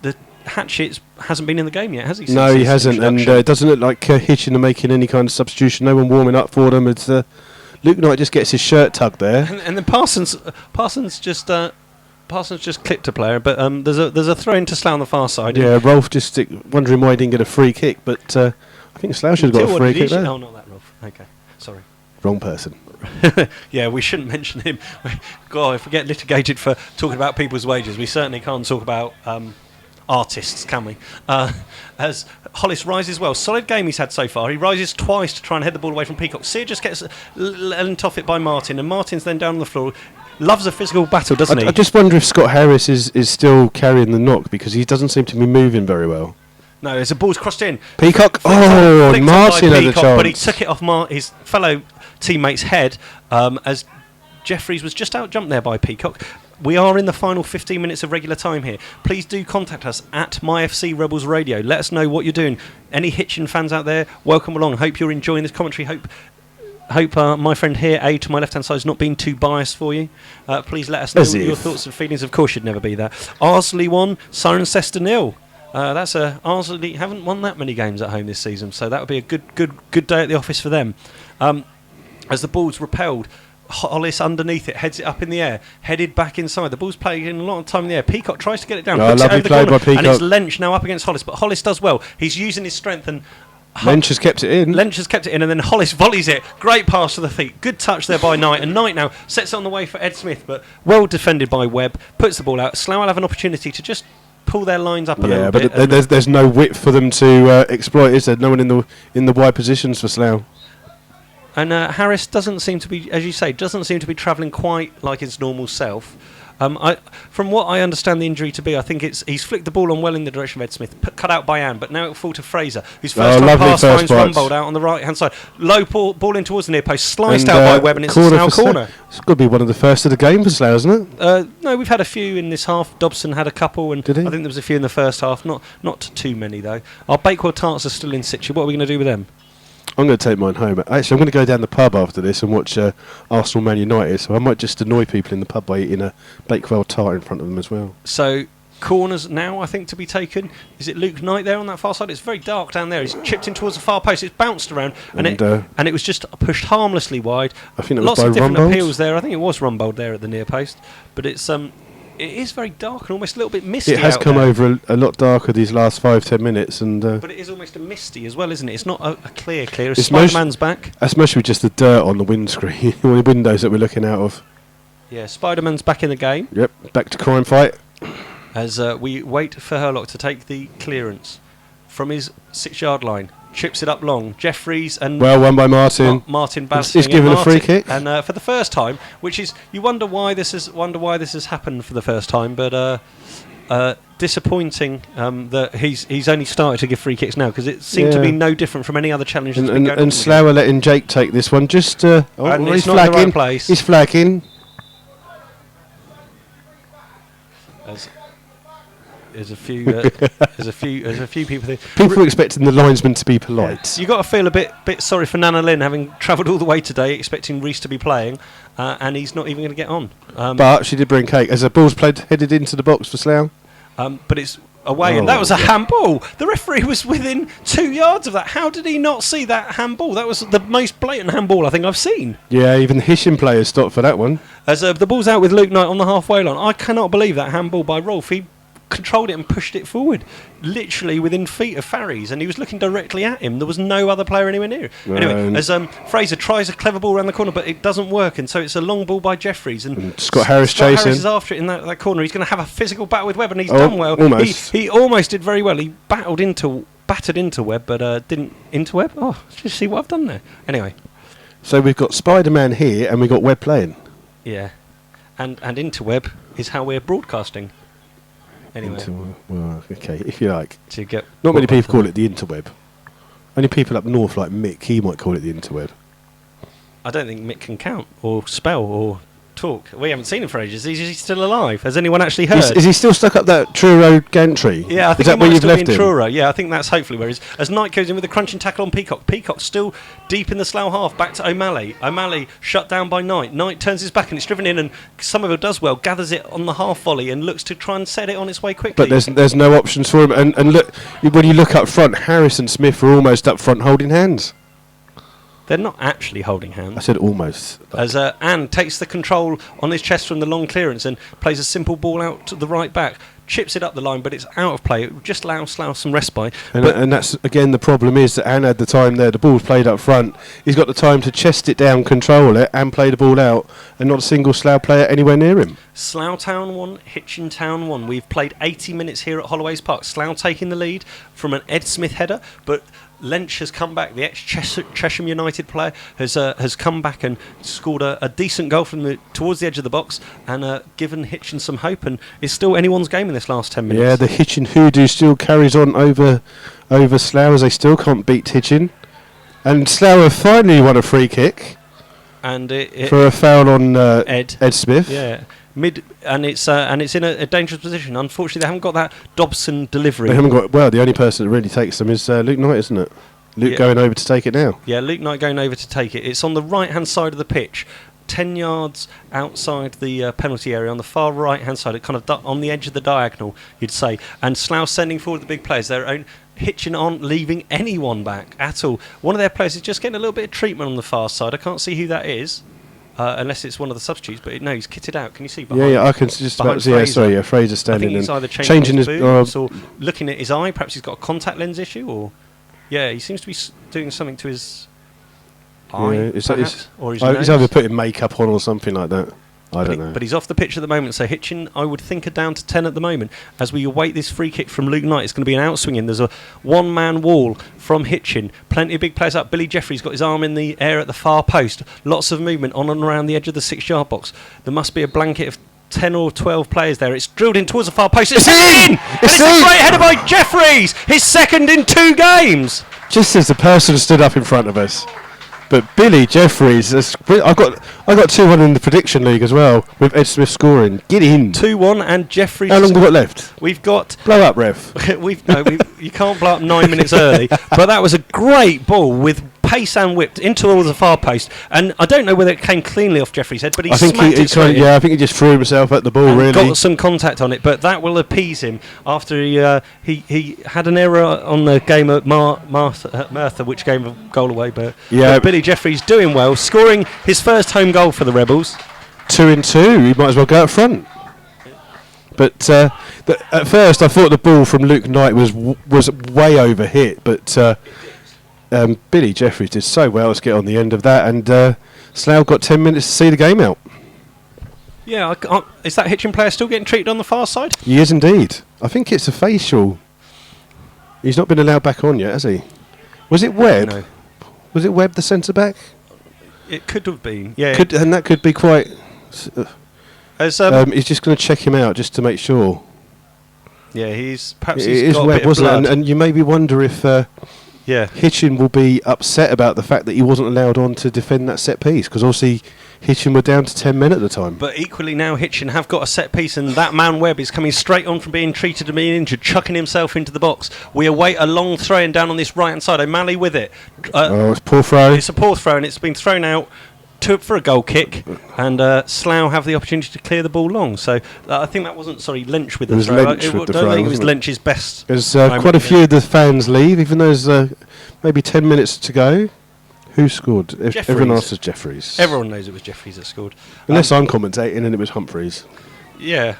the Hatchet hasn't been in the game yet, has he? No, he hasn't, and it doesn't look like Hitchin are making any kind of substitution. No one warming up for them. It's Luke Knight just gets his shirt tugged there, and then Parsons just clipped a player, but there's a throw into Slough on the far side. Yeah, Rolf just wondering why he didn't get a free kick, but I think Slough should have got a free kick there. Oh, not that Rolf. Okay, sorry. Wrong person. Yeah, we shouldn't mention him. God, if we get litigated for talking about people's wages, we certainly can't talk about artists, can we? As Hollis rises well. Solid game he's had so far. He rises twice to try and head the ball away from Peacock. Sear just gets lent off it by Martin, and Martin's then down on the floor. Loves a physical battle, doesn't he? I just wonder if Scott Harris is still carrying the knock, because he doesn't seem to be moving very well. No, there's a ball's crossed in. Peacock. Martin had a chance. But he took it off his fellow teammate's head as Jeffries was just out-jumped there by Peacock. We are in the final 15 minutes of regular time here. Please do contact us at MyFC Rebels Radio. Let us know what you're doing. Any Hitchin fans out there, welcome along. Hope you're enjoying this commentary. Hope my friend here, Ade, to my left-hand side, is not being too biased for you. Please let us know your thoughts and feelings. Of course, should never be that. Arsley 1, Cirencester 0. That's Arsley haven't won that many games at home this season, so that would be a good day at the office for them. As the ball's repelled, Hollis underneath it, heads it up in the air, headed back inside. The ball's playing in a lot of time in the air. Peacock tries to get it down, puts it over the corner, and it's Lench now up against Hollis, but Hollis does well. He's using his strength, and Lench has kept it in. And then Hollis volleys it. Great pass to the feet. Good touch there by Knight, and Knight now sets it on the way for Ed Smith, but well defended by Webb. Puts the ball out. Slough will have an opportunity to just pull their lines up a little bit. Yeah, but there's no width for them to exploit, is there? No one in the wide positions for Slough. And Harris doesn't seem to be, as you say, travelling quite like his normal self. From what I understand the injury to be, I think he's flicked the ball on well in the direction of Ed Smith, cut out by Anne, but now it will fall to Fraser, whose first time pass finds Rumbold out on the right-hand side. Low ball in towards the near post, sliced out by Webb, and it's a Slough corner. It's got to be one of the first of the game for Slough, isn't it? No, we've had a few in this half. Dobson had a couple, and Did he? I think there was a few in the first half. Not too many, though. Our Bakewell tarts are still in situ. What are we going to do with them? I'm going to take mine home. Actually, I'm going to go down the pub after this and watch Arsenal Man United. So I might just annoy people in the pub by eating a Bakewell tart in front of them as well. So corners now, I think, to be taken. Is it Luke Knight there on that far side? It's very dark down there. He's chipped in towards the far post. It's bounced around, and it was just pushed harmlessly wide. I think that was lots by of different Rumbold. appeals there. I think it was Rumbold there at the near post, but it is very dark and almost a little bit misty. It has out come there. over a lot darker these last 5-10 minutes, and But it is almost a misty as well, isn't it? It's not a clear. It's Spider-Man's back. that's mostly just the dirt on the windscreen or the windows that we're looking out of. Yeah, Spider-Man's back in the game Yep, back to crime fight. as we wait for Hurlock to take the clearance from his 6-yard line. Chips it up long. Jeffries and Well, won by Martin. Martin balancing He's given it. a free kick. And for the first time, which is you wonder why this has happened for the first time, but disappointing that he's only started to give free kicks now, because it seemed to be no different from any other challenge that's been going on. And Slough are letting Jake take this one. Just and he's it's not in the flagging. right place. He's flagging. There's a few people there. People are expecting the linesman to be polite. You got to feel a bit sorry for Nana Lynn, having travelled all the way today, expecting Reece to be playing, and he's not even going to get on. But she did bring cake. As the ball's headed into the box for Slough. But it's away, and that was a handball. The referee was within 2 yards of that. How did he not see that handball? That was the most blatant handball I think I've seen. Yeah, even the Histon players stopped for that one. As the ball's out with Luke Knight on the halfway line, I cannot believe that handball by Rolf. He controlled it and pushed it forward, literally within feet of Farry's, and he was looking directly at him. There was no other player anywhere near. Anyway, as Fraser tries a clever ball around the corner, but it doesn't work, and so it's a long ball by Jeffries, and Scott Harris Scott chasing. Harris is after it in that corner. He's going to have a physical battle with Webb, and he's Oh, done well. almost. He almost did very well. He battered into Webb, but didn't into Webb. Oh, just see what I've done there. Anyway, So we've got Spider-Man here, and we've got Webb playing. yeah, and into Webb is how we're broadcasting. Anyway, Well, okay, if you like. to get Not many people call it the interweb. Only people up north like Mick, he might call it the interweb. I don't think Mick can count or spell or talk. We haven't seen him for ages. Is he still alive? Has anyone actually heard? Is he still stuck up that Truro gantry? Yeah, I think is that he where might you've still left be in him? Truro. Yeah, I think that's hopefully where he is. As Knight goes in with a crunching tackle on Peacock. Peacock still deep in the Slough half. Back to O'Malley. O'Malley shut down by Knight. Knight turns his back and it's driven in, and Somerville does well. Gathers it on the half volley and looks to try and set it on its way quickly. But there's no options for him. And look, when you look up front, Harris and Smith are almost up front holding hands. They're not actually holding hands. I said almost. As Anne takes the control on his chest from the long clearance and plays a simple ball out to the right back, chips it up the line, but it's out of play. It would just allow Slough some respite. And that's, again, the problem is that Anne had the time there. The ball's played up front. He's got the time to chest it down, control it, and play the ball out, and not a single Slough player anywhere near him. Slough Town 1, Hitchin Town 1. We've played 80 minutes here at Holloway's Park. Slough taking the lead from an Ed Smith header, but Lench has come back. The ex-Chesham United player has come back and scored a decent goal from towards the edge of the box and given Hitchin some hope, and it's still anyone's game in this last 10 minutes. Yeah, the Hitchin hoodoo still carries on over Slough, as they still can't beat Hitchin. And Slough have finally won a free kick and for a foul on Ed Smith. Yeah. And it's in a dangerous position. Unfortunately, they haven't got that Dobson delivery. They haven't got. Well, the only person that really takes them is Luke Knight, isn't it? Luke going over to take it now. Yeah, Luke Knight going over to take it. It's on the right-hand side of the pitch, 10 yards outside the penalty area, on the far right-hand side, kind of on the edge of the diagonal, you'd say. And Slough sending forward the big players. Their own Hitchin aren't leaving anyone back at all. One of their players is just getting a little bit of treatment on the far side. I can't see who that is. Unless it's one of the substitutes, but no, he's kitted out. Can you see behind? Yeah, I can just about see. Yeah, sorry, Fraser standing. I think he's and either changing his boots or looking at his eye. Perhaps he's got a contact lens issue, or he seems to be doing something to his eye, perhaps, or his nose. He's either putting makeup on or something like that. I don't know. But he's off the pitch at the moment, so Hitchin, I would think, are down to 10 at the moment. As we await this free kick from Luke Knight, it's going to be an outswinging. There's a one-man wall from Hitchin. Plenty of big players up. Billy Jeffries got his arm in the air at the far post. Lots of movement on and around the edge of the 6-yard box. There must be a blanket of 10 or 12 players there. It's drilled in towards the far post. It's in! It's a great header by Jeffries! His second in 2 games! Just as the person stood up in front of us. But Billy Jeffries, I got 2-1 in the prediction league as well, with Ed Smith scoring. Get in. 2-1 and Jeffries. How long have we got left? We've got. Blow up, ref. You can't blow up 9 minutes early. But that was a great ball with pace and whipped into all the far post, and I don't know whether it came cleanly off Jeffrey's head, but he I think smacked it straight in. I think he just threw himself at the ball. And really got some contact on it, but that will appease him after he had an error on the game at Merthyr, which gave a goal away. But Billy Jeffrey's doing well, scoring his first home goal for the Rebels. 2-2. He might as well go up front. But at first, I thought the ball from Luke Knight was way over hit, but Billy Jeffries did so well to get on the end of that, and Slough got 10 minutes to see the game out. Yeah, is that Hitchin player still getting treated on the far side? He is indeed. I think it's a facial. He's not been allowed back on yet, has he? Was it Webb? No. Was it Webb, the centre back? It could have been. Yeah. And that could be quite. He's just going to check him out just to make sure. Yeah, he's got Webb, a bit of wasn't blood. it? And you maybe wonder if Hitchin will be upset about the fact that he wasn't allowed on to defend that set piece, because obviously Hitchin were down to 10 men at the time. But equally now Hitchin have got a set piece, and that man Webb is coming straight on from being treated and being injured, chucking himself into the box. We await a long throw in down on this right hand side. O'Malley with it. It's a poor throw. It's a poor throw, and it's been thrown out for a goal kick, and Slough have the opportunity to clear the ball long. So I think that wasn't Lynch with the throw. I don't think it was Lynch's best. There's quite a few of the fans leave, even though there's maybe 10 minutes to go. Who scored? Everyone else says Jeffries. Everyone knows it was Jeffries that scored. Unless I'm commentating and it was Humphreys. Yeah,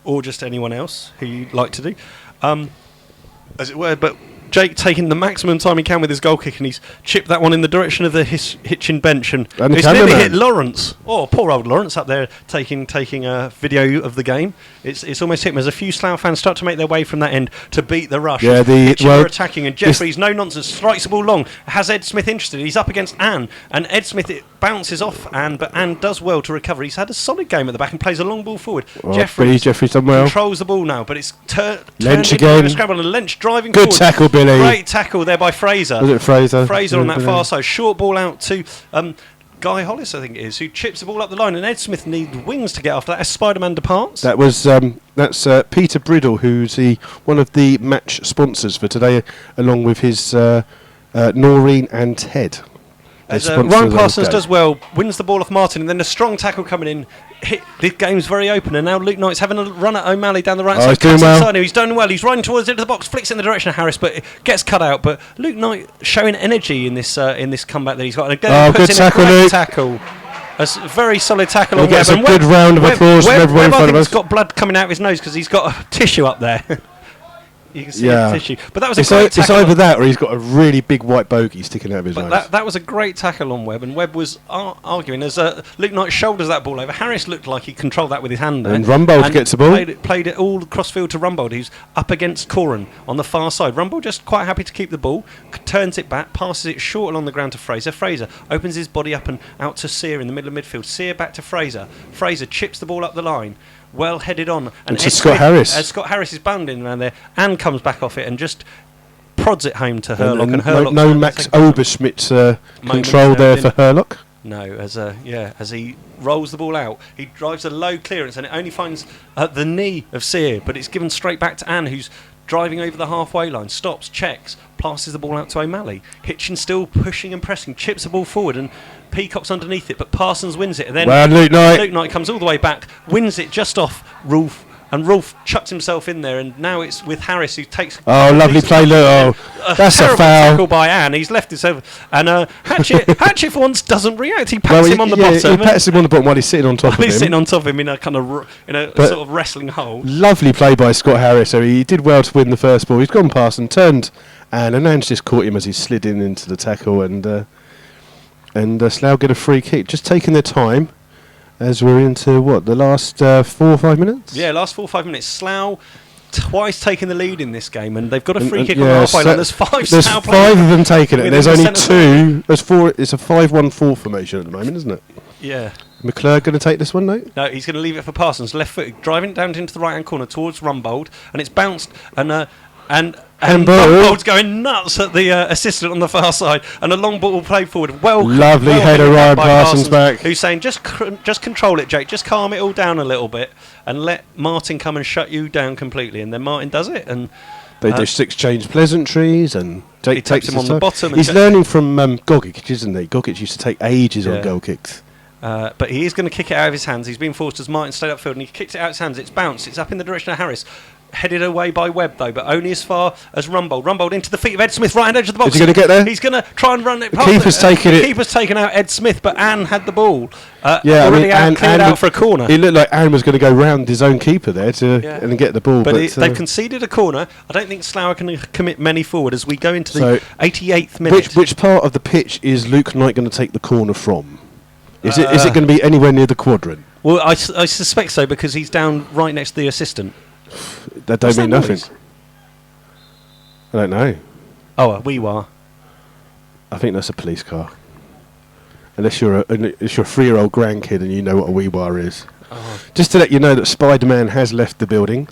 or just anyone else who you'd like to do. As it were, but Jake taking the maximum time he can with his goal kick, and he's chipped that one in the direction of the Hitchin bench, and it's nearly hit Lawrence. Oh, poor old Lawrence up there taking a video of the game. It's almost hit him as a few Slough fans start to make their way from that end to beat the rush. Yeah, Hitchin are attacking, and Jeffries, no nonsense, strikes the ball long. Has Ed Smith interested? He's up against Anne, and Ed Smith, it bounces off Anne, but Anne does well to recover. He's had a solid game at the back and plays a long ball forward. Jeffries done well. Controls the ball now, but it's turned Lynch into again. a scramble, and Lynch driving Good forward. tackle, Billy. Great tackle there by Fraser. Was it Fraser? Fraser on that far side. Short ball out to Guy Hollis, I think it is, who chips the ball up the line, and Ed Smith needs wings to get after that as Spider-Man departs. That's Peter Bridle, who's one of the match sponsors for today, along with his Noreen and Ted. As Ryan Parsons does well, wins the ball off Martin, and then a strong tackle coming in. The game's very open, and now Luke Knight's having a run at O'Malley down the right side. He's doing well. He's done well. He's running towards into the box, flicks in the direction of Harris, but it gets cut out. But Luke Knight showing energy in this comeback that he's got. And again, good tackle, Luke. Tackle. A very solid tackle on Webb. Gets a good round of applause from everyone in front of us. He's got blood coming out of his nose because he's got a tissue up there. You can see the tissue. But that was a great tackle. It's either that or he's got a really big white bogey sticking out of his nose. That was a great tackle on Webb, and Webb was arguing as Luke Knight shoulders that ball over. Harris looked like he controlled that with his hand there. And Rumbold gets the ball. Played it all cross field to Rumbold, who's up against Corin on the far side. Rumbold just quite happy to keep the ball, turns it back, passes it short along the ground to Fraser. Fraser opens his body up and out to Sear in the middle of midfield. Sear back to Fraser. Fraser chips the ball up the line. Well headed on, and Scott Harris. Scott Harris is bounding around there, and comes back off it and just prods it home to Herlock. And Herlock no Max Oberschmidt control there for Herlock. No, as he rolls the ball out, he drives a low clearance, and it only finds the knee of Sear, but it's given straight back to Anne, who's driving over the halfway line, stops, checks, passes the ball out to O'Malley. Hitchin still pushing and pressing, chips the ball forward, and Peacock's underneath it, but Parsons wins it. And then Luke Knight comes all the way back, wins it just off Rolfe, and Rolfe chucks himself in there, and now it's with Harris, who takes... Oh, lovely play, Luke. That's a foul. Tackle by Anne. He's left himself, and Hatchett for once doesn't react. He pats him on the bottom. He pats him on the bottom while he's sitting on top of him. He's sitting on top of him in a kind of sort of wrestling hold. Lovely play by Scott Harris. So he did well to win the first ball. He's gone past and turned, and Anne's just caught him as he slid into the tackle, and Slough get a free kick. Just taking their time as we're into the last 4 or 5 minutes. Yeah, last 4 or 5 minutes. Slough twice taking the lead in this game, and they've got a free kick on the halfway line. There's five Slough players. 5 of them taking it. There's only 2. There's 4. It's a 5-1-4 formation at the moment, isn't it? Yeah. McClure going to take this one, no? No, he's going to leave it for Parsons. Left foot, driving it down into the right-hand corner towards Rumbold, and it's bounced, and Rumbold's going nuts at the assistant on the far side, and a long ball played forward. Lovely header, Ryan Parsons back. Who's saying, just control it, Jake. Just calm it all down a little bit, and let Martin come and shut you down completely. And then Martin does it, and They just exchange pleasantries and he taps him on the bottom. He's learning from Gogic, isn't he? Gogic used to take ages on goal kicks. But he is going to kick it out of his hands. He's been forced as Martin stayed upfield, and he kicks it out of his hands. It's bounced. It's up in the direction of Harris. Headed away by Webb, though, but only as far as Rumbold. Rumbold into the feet of Ed Smith, right-hand edge of the box. Is he going to get there? He's going to try and run it. The keeper's taken it. The keeper's taken out Ed Smith, but Anne had the ball. Anne cleared out for a corner. It looked like Anne was going to go round his own keeper there and get the ball. But they've conceded a corner. I don't think Slough can commit many forward as we go into the 88th minute. Which part of the pitch is Luke Knight going to take the corner from? Is it going to be anywhere near the quadrant? Well, I suspect so, because he's down right next to the assistant. That don't mean nothing. I don't know. Oh, a wee wah. I think that's a police car. Unless you're a 3-year-old grandkid and you know what a wee wah is. Oh. Just to let you know that Spider-Man has left the building.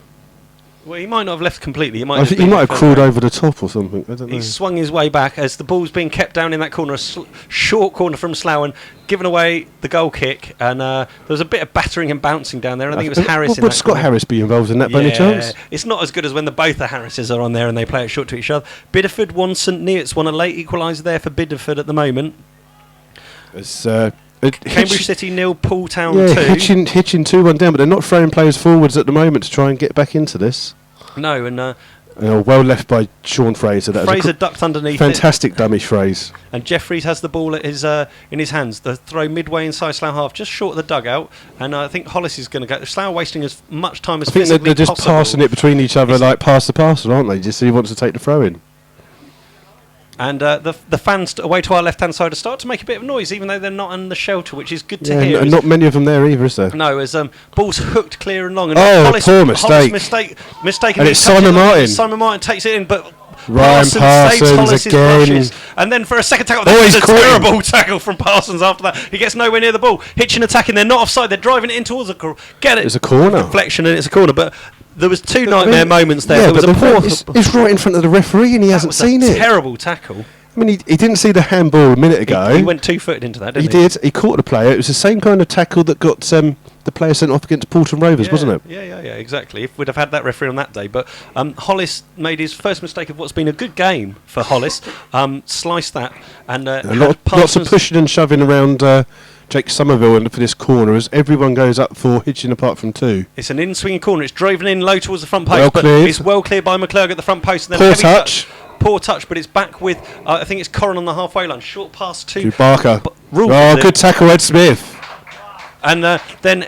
Well, he might not have left completely. He might have crawled over the top or something. I don't know. He swung his way back as the ball's being kept down in that corner, a short corner from Slough, and given away the goal kick. And there was a bit of battering and bouncing down there. And I think it was Harris. Would Scott Harris be involved in that by any chance? It's not as good as when both the Harrises are on there and they play it short to each other. Bideford won St Neots, won a late equaliser there for Bideford at the moment. It's Cambridge City 0, Poole Town 2. Hitchin 2-1 down, but they're not throwing players forwards at the moment to try and get back into this. No, and well left by Sean Fraser. Fraser ducked underneath. Fantastic dummy phrase. And Jeffries has the ball at his in his hands. The throw midway inside Slough half, just short of the dugout. And I think Hollis is going to go. Slough wasting as much time as I think they're just passing it between each other like pass the parcel, aren't they? Just so he wants to take the throw in. And the fans away to our left-hand side start to make a bit of noise, even though they're not in the shelter, which is good to hear. And not many of them there either, is there? No, as ball's hooked clear and long. And poor mistake. Mistaken. And it's Simon Martin. Simon Martin takes it in, but Ryan Parsons again. Brushes. And then for a second tackle, there's a terrible tackle from Parsons after that. He gets nowhere near the ball. Hitchin attacking, they're not offside, they're driving it in towards a corner. Get it. It's a corner. Deflection, and it's a corner, but there was two nightmare moments there. Yeah, there was it's right in front of the referee and he hasn't seen it. Terrible tackle. I mean, he didn't see the handball a minute ago. He went 2-footed into that, didn't he? He did. He caught the player. It was the same kind of tackle that got the player sent off against Porton Rovers, wasn't it? Yeah, exactly. If we'd have had that referee on that day. But Hollis made his first mistake of what's been a good game for Hollis. Sliced that. And lots of pushing and shoving around Jake Somerville for this corner as everyone goes up for Hitchin apart from two. It's an in-swinging corner. It's driven in low towards the front post. It's well cleared by McClurg at the front post. And then Poor touch, but it's back with, I think it's Corrin on the halfway line. Short pass to Barker. Good tackle, Ed Smith. And then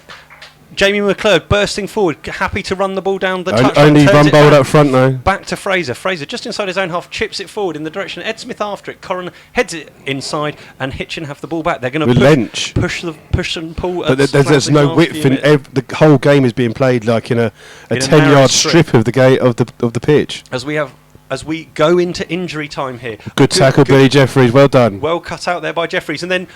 Jamie McClurg bursting forward, happy to run the ball down the touchline. Only Rumbold up front, though. Back to Fraser. Fraser just inside his own half, chips it forward in the direction. Ed Smith after it. Corrin heads it inside, and Hitchin have the ball back. They're going to push and pull. But there's no width, and the whole game is being played like in a 10-yard strip of the pitch. As we go into injury time here. Good tackle, Billy Jeffries. Well done. Well cut out there by Jeffries, and then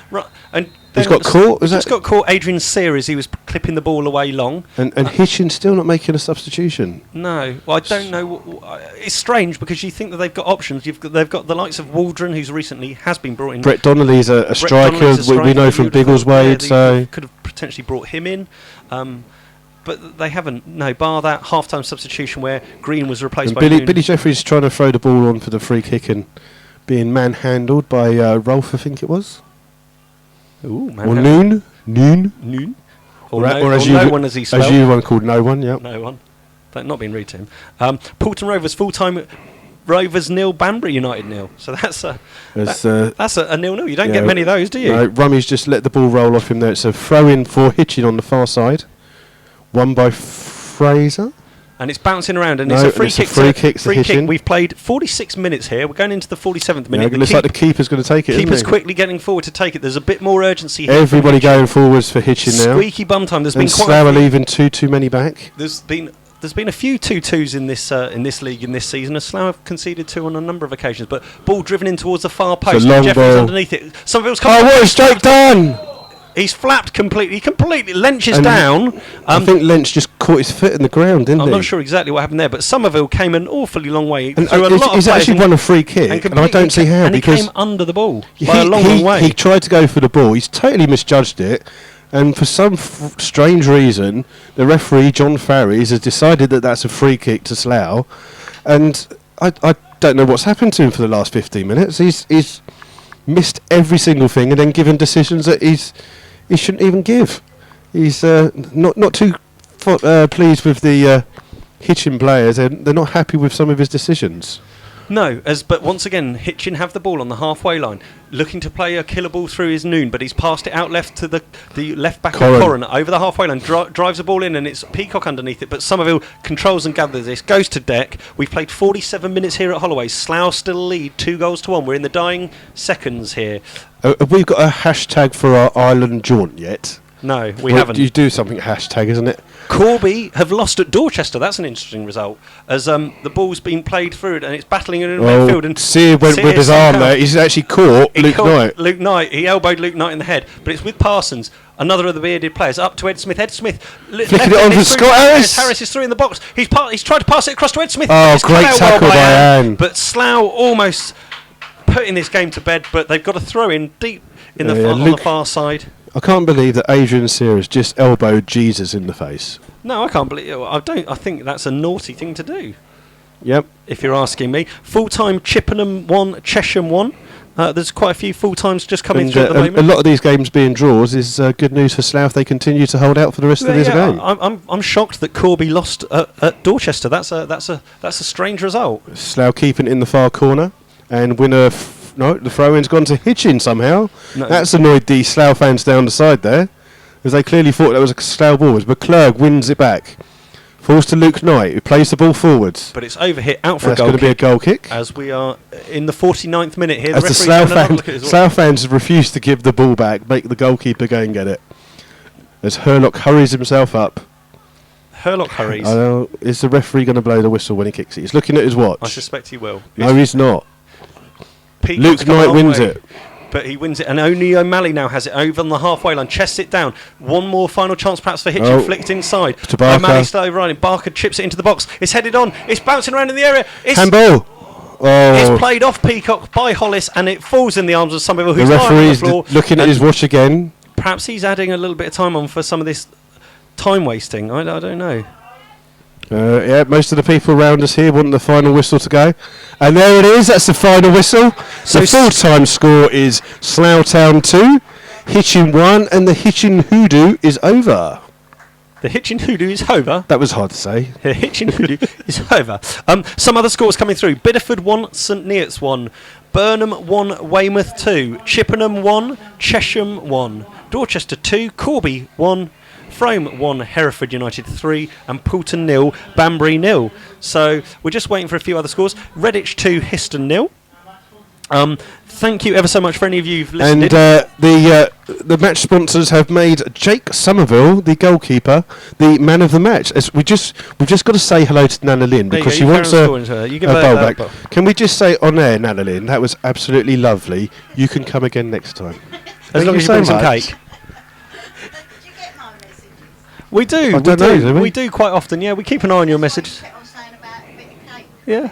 he's got caught. Got caught. Adrian Sear as he was clipping the ball away long. And Hitchin still not making a substitution. No, well, I don't know. It's strange because you think that they've got options. They've got the likes of Waldron, who's recently has been brought in. Brett Donnelly's a striker. We know from Biggleswade, so could have potentially brought him in. But they haven't. No, bar that half-time substitution where Green was replaced by Billy Jeffries trying to throw the ball on for the free kick and being manhandled by Rolf, I think it was. Ooh, or Noon. Or as you want called No One, yeah. No One. Not being rude to him. Porton Rovers full-time. Rovers 0, Banbury United 0. So that's a 0-0. You don't get many of those, do you? No, Rummy's just let the ball roll off him there. It's a throw-in for Hitchin on the far side. Won by Fraser. And it's bouncing around, and it's a free kick. Free kick. We've played 46 minutes here. We're going into the 47th minute. It looks like the keeper's going to take it. Keeper's quickly getting forward to take it. There's a bit more urgency here. Everybody going forwards for Hitchin now. Squeaky bum time. There's been Slough are leaving too many back. There's been a few 2-2s in this league in this season. As Slough have conceded 2 on a number of occasions, but ball driven in towards the far post. Jeffries underneath it. Somerville's coming. What a strike done! He's flapped completely. He completely Lench down. I think Lench just caught his foot in the ground, didn't he? I'm not sure exactly what happened there, but Somerville came an awfully long way. He's actually won a free kick, and I don't see how. And he came under the ball by a long way. He tried to go for the ball. He's totally misjudged it. And for some strange reason, the referee, John Farries, has decided that that's a free kick to Slough. And I don't know what's happened to him for the last 15 minutes. He's missed every single thing and then given decisions that he shouldn't even give. He's not too pleased with the Hitchin players. They're not happy with some of his decisions. No, but once again, Hitchin have the ball on the halfway line, looking to play a killer ball through his noon, but he's passed it out left to the left back of Corrin over the halfway line, drives the ball in, and it's Peacock underneath it, but Somerville controls and gathers this, goes to deck. We've played 47 minutes here at Holloway. Slough still lead 2-1. We're in the dying seconds here. Have we got a hashtag for our island jaunt yet? No, we haven't. You do something hashtag, isn't it? Corby have lost at Dorchester. That's an interesting result. As the ball's been played through it and it's battling in the midfield. And Sear went with his arm there. He's actually caught Luke Knight. He elbowed Luke Knight in the head. But it's with Parsons, another of the bearded players, up to Ed Smith. Ed Smith flicking it on for Scott Harris. Harris is through in the box. He's tried to pass it across to Ed Smith. Oh, great tackle by Anne. But Slough almost putting this game to bed. But they've got a throw in deep in on the far side. I can't believe that Adrian Sear has just elbowed Jesus in the face. No, I can't believe it. I think that's a naughty thing to do. Yep. If you're asking me. Full-time Chippenham 1, Chesham 1. There's quite a few full-times just coming through at the moment. A lot of these games being draws is good news for Slough. They continue to hold out for the rest of this game. I'm shocked that Corby lost at Dorchester. That's a strange result. Slough keeping it in the far corner and winner. The throw-in's gone to Hitchin somehow. No. That's annoyed the Slough fans down the side there, as they clearly thought that was a Slough ball. But Clerg wins it back. Falls to Luke Knight, who plays the ball forwards. But it's overhit out for a goal kick. That's going to be a goal kick. As we are in the 49th minute here. As the Slough fans refuse to give the ball back, make the goalkeeper go and get it. As Herlock hurries himself up. Herlock hurries. Is the referee going to blow the whistle when he kicks it? He's looking at his watch. I suspect he will. No, he's not. Peacock's Luke Knight wins it. But he wins it, and only O'Malley now has it over on the halfway line. Chests it down. One more final chance perhaps for Hitchin. Flicked inside. O'Malley still overriding. Barker chips it into the box. It's headed on. It's bouncing around in the area. Handball. It's played off Peacock by Hollis, and it falls in the arms of Somerville, who's lying on the floor. Looking at his watch again. Perhaps he's adding a little bit of time on for some of this time wasting. I don't know. Most of the people around us here want the final whistle to go. And there it is, that's the final whistle. So the full-time score is Slough Town 2, Hitchin 1, and the Hitchin Hoodoo is over. The Hitchin Hoodoo is over? That was hard to say. The Hitchin Hoodoo is over. Some other scores coming through. Biddeford 1, St Neots 1, Burnham 1, Weymouth 2, Chippenham 1, Chesham 1, Dorchester 2, Corby 1, Frome 1, Hereford United 3, and Poulton 0, Banbury 0. So we're just waiting for a few other scores. Redditch 2, Histon 0. Thank you ever so much for any of you who've listened. And the match sponsors have made Jake Somerville, the goalkeeper, the man of the match. We've just got to say hello to Nana Lynn because she wants a bowl back. Can we just say on air, Nana Lynn, that was absolutely lovely. You can come again next time. As long as you bring some cake. We do. We do quite often. Yeah, we keep an eye on your messages. Yeah.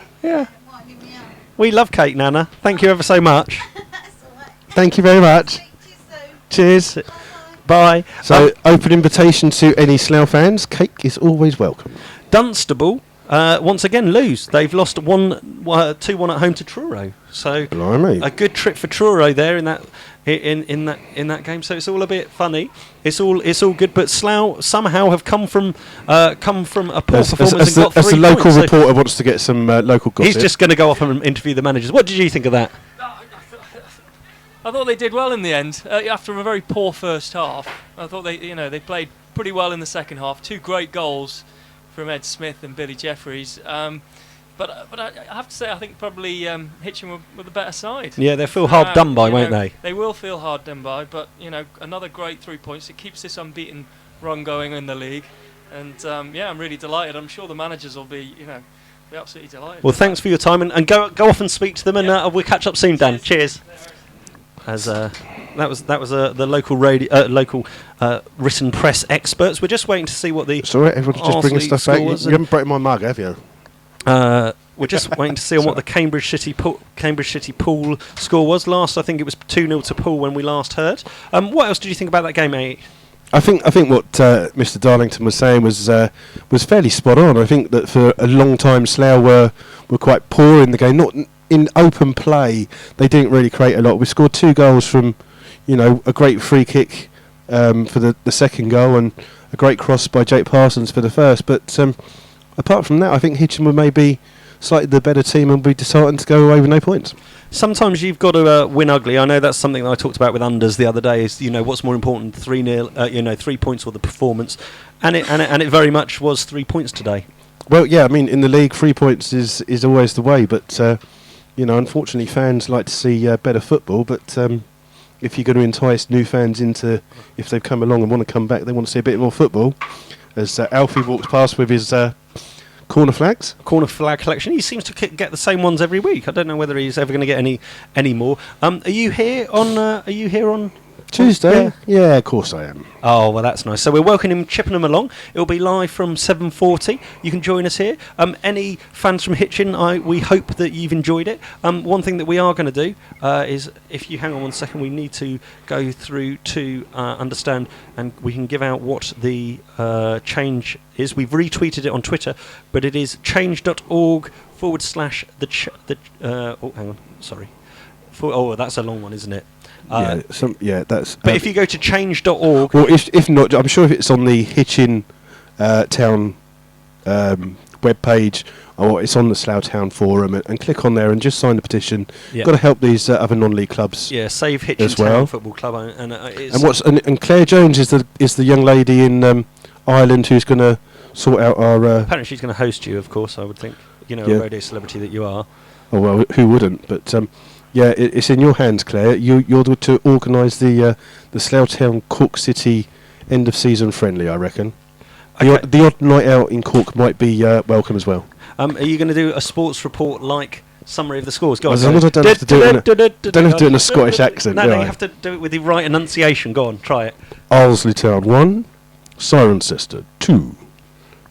We love cake, Nana. Thank you ever so much. Thank you very much. Cheers. Bye. So, open invitation to any Slough fans. Cake is always welcome. Dunstable once again lose. They've lost 2-1 at home to Truro. So blimey. A good trip for Truro there in that game. So it's all a bit funny. It's all good. But Slough somehow have come from a poor performance and got 3 points. As the local reporter wants to get some local gossip. He's just going to go off and interview the managers. What did you think of that? I thought they did well in the end. After a very poor first half, I thought they played pretty well in the second half. 2 great goals from Ed Smith and Billy Jeffries. But I have to say, I think probably Hitchin were the better side. Yeah, they'll feel hard done by, won't they? They will feel hard done by, but another great 3 points. It keeps this unbeaten run going in the league, and I'm really delighted. I'm sure the managers will be absolutely delighted. Well, thanks for your time, and go off and speak to them, and we'll catch up soon, Dan. Cheers. As that was the local written press experts. We're just waiting to see what the. Sorry, everyone's just bringing stuff back. You haven't broken my mug, have you? We're just waiting to see on what the Cambridge City Pool score was. Last, I think it was 2-0 to Pool when we last heard. What else did you think about that game, mate? I think what Mr. Darlington was saying was fairly spot on. I think that for a long time Slough were quite poor in the game. Not in open play, they didn't really create a lot. We scored 2 goals from, a great free kick for the second goal and a great cross by Jake Parsons for the first. But apart from that, I think Hitchin were maybe slightly the better team and be disheartened to go away with no points. Sometimes you've got to win ugly. I know that's something that I talked about with unders the other day. Is what's more important, 3-0, 3 points or the performance, and it very much was 3 points today. Well, yeah, I mean in the league, 3 points is always the way, but unfortunately, fans like to see better football. But if you're going to entice new fans into, if they've come along and want to come back, they want to see a bit more football. As Alfie walks past with his corner flag collection. He seems to get the same ones every week. I don't know whether he's ever going to get any more. Are you here on Tuesday? Yeah, of course I am. Oh, well, that's nice. So we're welcoming Chippenham along. It'll be live from 7:40. You can join us here. Any fans from Hitchin, we hope that you've enjoyed it. One thing that we are going to do is, if you hang on 1 second, we need to go through to understand, and we can give out what the change is. We've retweeted it on Twitter, but it is change.org / oh, hang on, sorry. That's a long one, isn't it? That's. But if you go to change.org, well, if not, I'm sure if it's on the Hitchin Town web page, or it's on the Slough Town forum, and click on there and just sign the petition. Got to help these other non-league clubs. Yeah, save Hitchin Town Football Club, and Claire Jones is the young lady in Ireland who's going to sort out our. Apparently, she's going to host you, of course. I would think, a radio celebrity that you are. Oh well, who wouldn't? But. Yeah, it's in your hands, Claire. You're to organise the Slough Town Cork City end of season friendly, I reckon. Okay. The odd night out in Cork might be welcome as well. Are you going to do a sports report like summary of the scores? Go on. As long as I don't have to do it in a Scottish accent. No, you have to do it with the right enunciation. Go on, try it. Arleslie Town 1, Cirencester 2,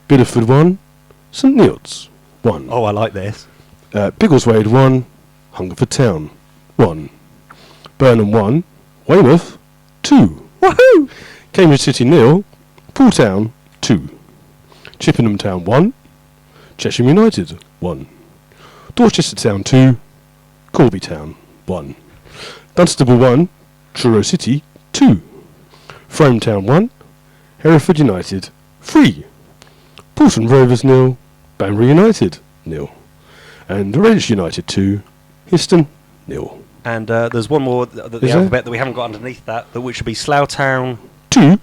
Bideford 1, St Neots 1. Oh, I like this. Biggleswade 1, Hungerford Town 1, Burnham 1, Weymouth 2, woohoo! Cambridge City 0, Poole Town 2, Chippenham Town 1, Chesham United 1, Dorchester Town 2, Corby Town 1, Dunstable 1, Truro City 2, Frome Town 1, Hereford United 3, Portland Rovers 0, Banbury United 0, and Reddish United 2, Histon 0. And there's one more, the alphabet that we haven't got underneath that, which would be Slough Town 2,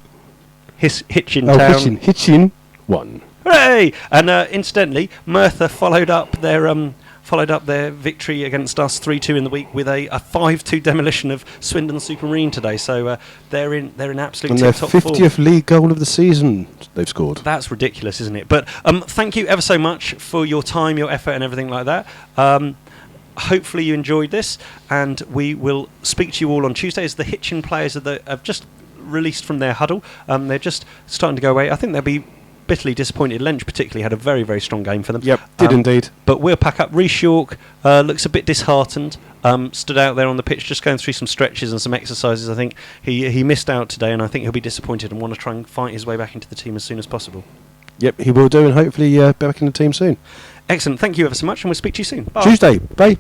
Hitchin Town. Hitchin 1. Hooray! And incidentally, Merthyr followed up their victory against us 3-2 in the week with a 5-2 demolition of Swindon Supermarine today. So they're in absolute tip-top form. And their 50th league goal of the season they've scored. That's ridiculous, isn't it? But thank you ever so much for your time, your effort, and everything like that. Hopefully you enjoyed this, and we will speak to you all on Tuesday as the Hitchin players have just released from their huddle. They're just starting to go away. I think they'll be bitterly disappointed. Lynch particularly had a very, very strong game for them. Yep, did indeed. But we'll pack up. Reece York looks a bit disheartened. Stood out there on the pitch just going through some stretches and some exercises. I think he missed out today, and I think he'll be disappointed and want to try and fight his way back into the team as soon as possible. Yep, he will do, and hopefully be back in the team soon. Excellent. Thank you ever so much, and we'll speak to you soon. Bye. Tuesday. Bye.